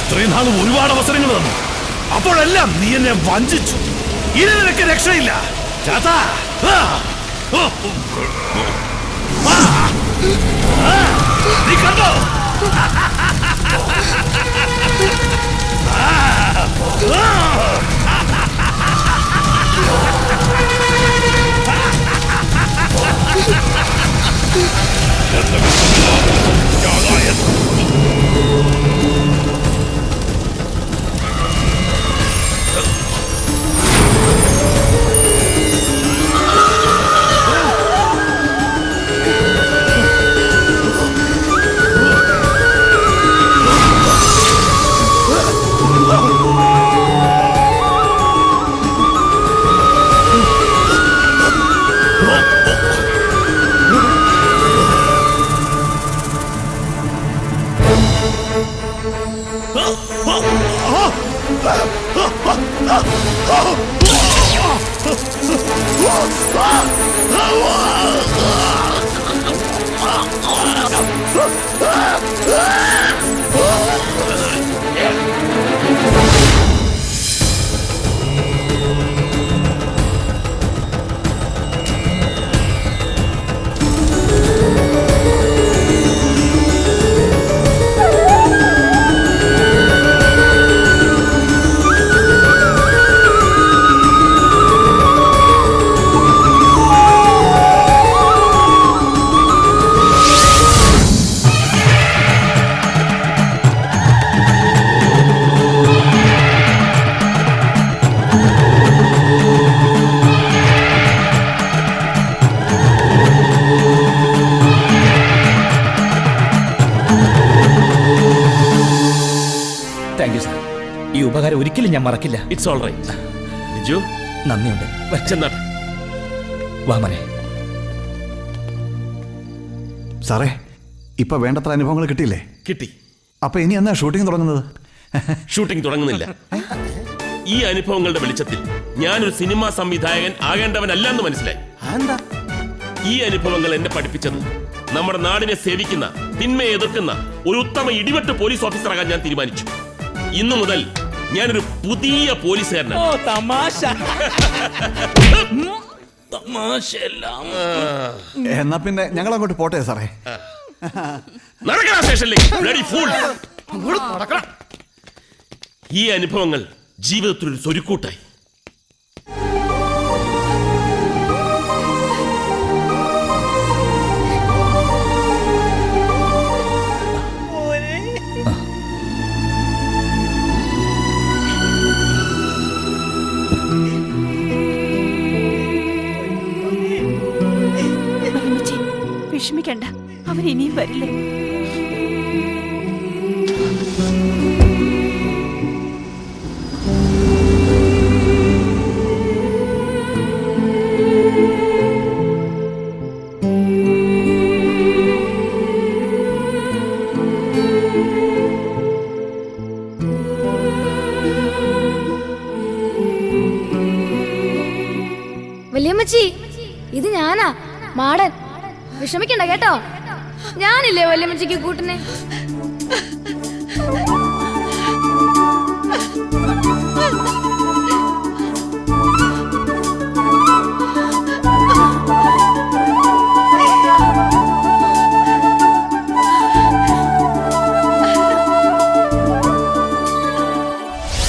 ഇത്രയും നാൾ ഒരുപാട് അവസരങ്ങൾ തന്നു, അപ്പോഴെല്ലാം നീ എന്നെ വഞ്ചിച്ചു. ഇനി നിനക്ക് രക്ഷയില്ല. ചാത്ത, നീ കണ്ടോ? Thank you sir. ഈ ഉപകാരം ഒരിക്കലും ഞാൻ മറക്കില്ല. It's all right. ബിജു, നന്ദിയുണ്ട്. ചെന്നാട്ടെ. വാമനെ. സാറേ, ഇപ്പൊ വേണ്ടത്ര അനുഭവങ്ങൾ കിട്ടിയില്ലേ? കിട്ടി. അപ്പൊ ഇനി എന്നാ ഷൂട്ടിംഗ് തുടങ്ങുന്നത്? ഷൂട്ടിംഗ് തുടങ്ങുന്നില്ല. ഈ അനുഭവങ്ങളുടെ വെളിച്ചത്തിൽ ഞാനൊരു സിനിമാ സംവിധായകൻ ആകേണ്ടവനല്ലെന്ന് മനസ്സിലായി. ഈ അനുഭവങ്ങൾ എന്നെ പഠിപ്പിച്ചത് നമ്മുടെ നാടിനെ സേവിക്കുന്ന, തിന്മയെ എതിർക്കുന്ന ഒരു ഉത്തമ ഇടിവെട്ട് പോലീസ് ഓഫീസറാകാൻ ഞാൻ തീരുമാനിച്ചു. ഇന്നു മുതൽ ഞാനൊരു പുതിയ പോലീസുകാരനാണ്. എന്നാ പിന്നെ ഞങ്ങൾ അങ്ങോട്ട് പോട്ടെ സാറേ. നടക്കണം സ്റ്റേഷനിലേക്ക്. Bloody fool. ഈ അനുഭവങ്ങൾ ജീവിതത്തിലൊരു സ്വരുക്കൂട്ടായി. വിഷമിക്കണ്ട, അവൻ ഇനിയും വരില്ലേ? വല്യമ്മച്ചി ഇത് ഞാനാ മാടൻ. വിഷമിക്കണ്ട കേട്ടോ, ഞാനില്ലേ വല്യമ്മച്ചിക്ക് കൂട്ടിനെ.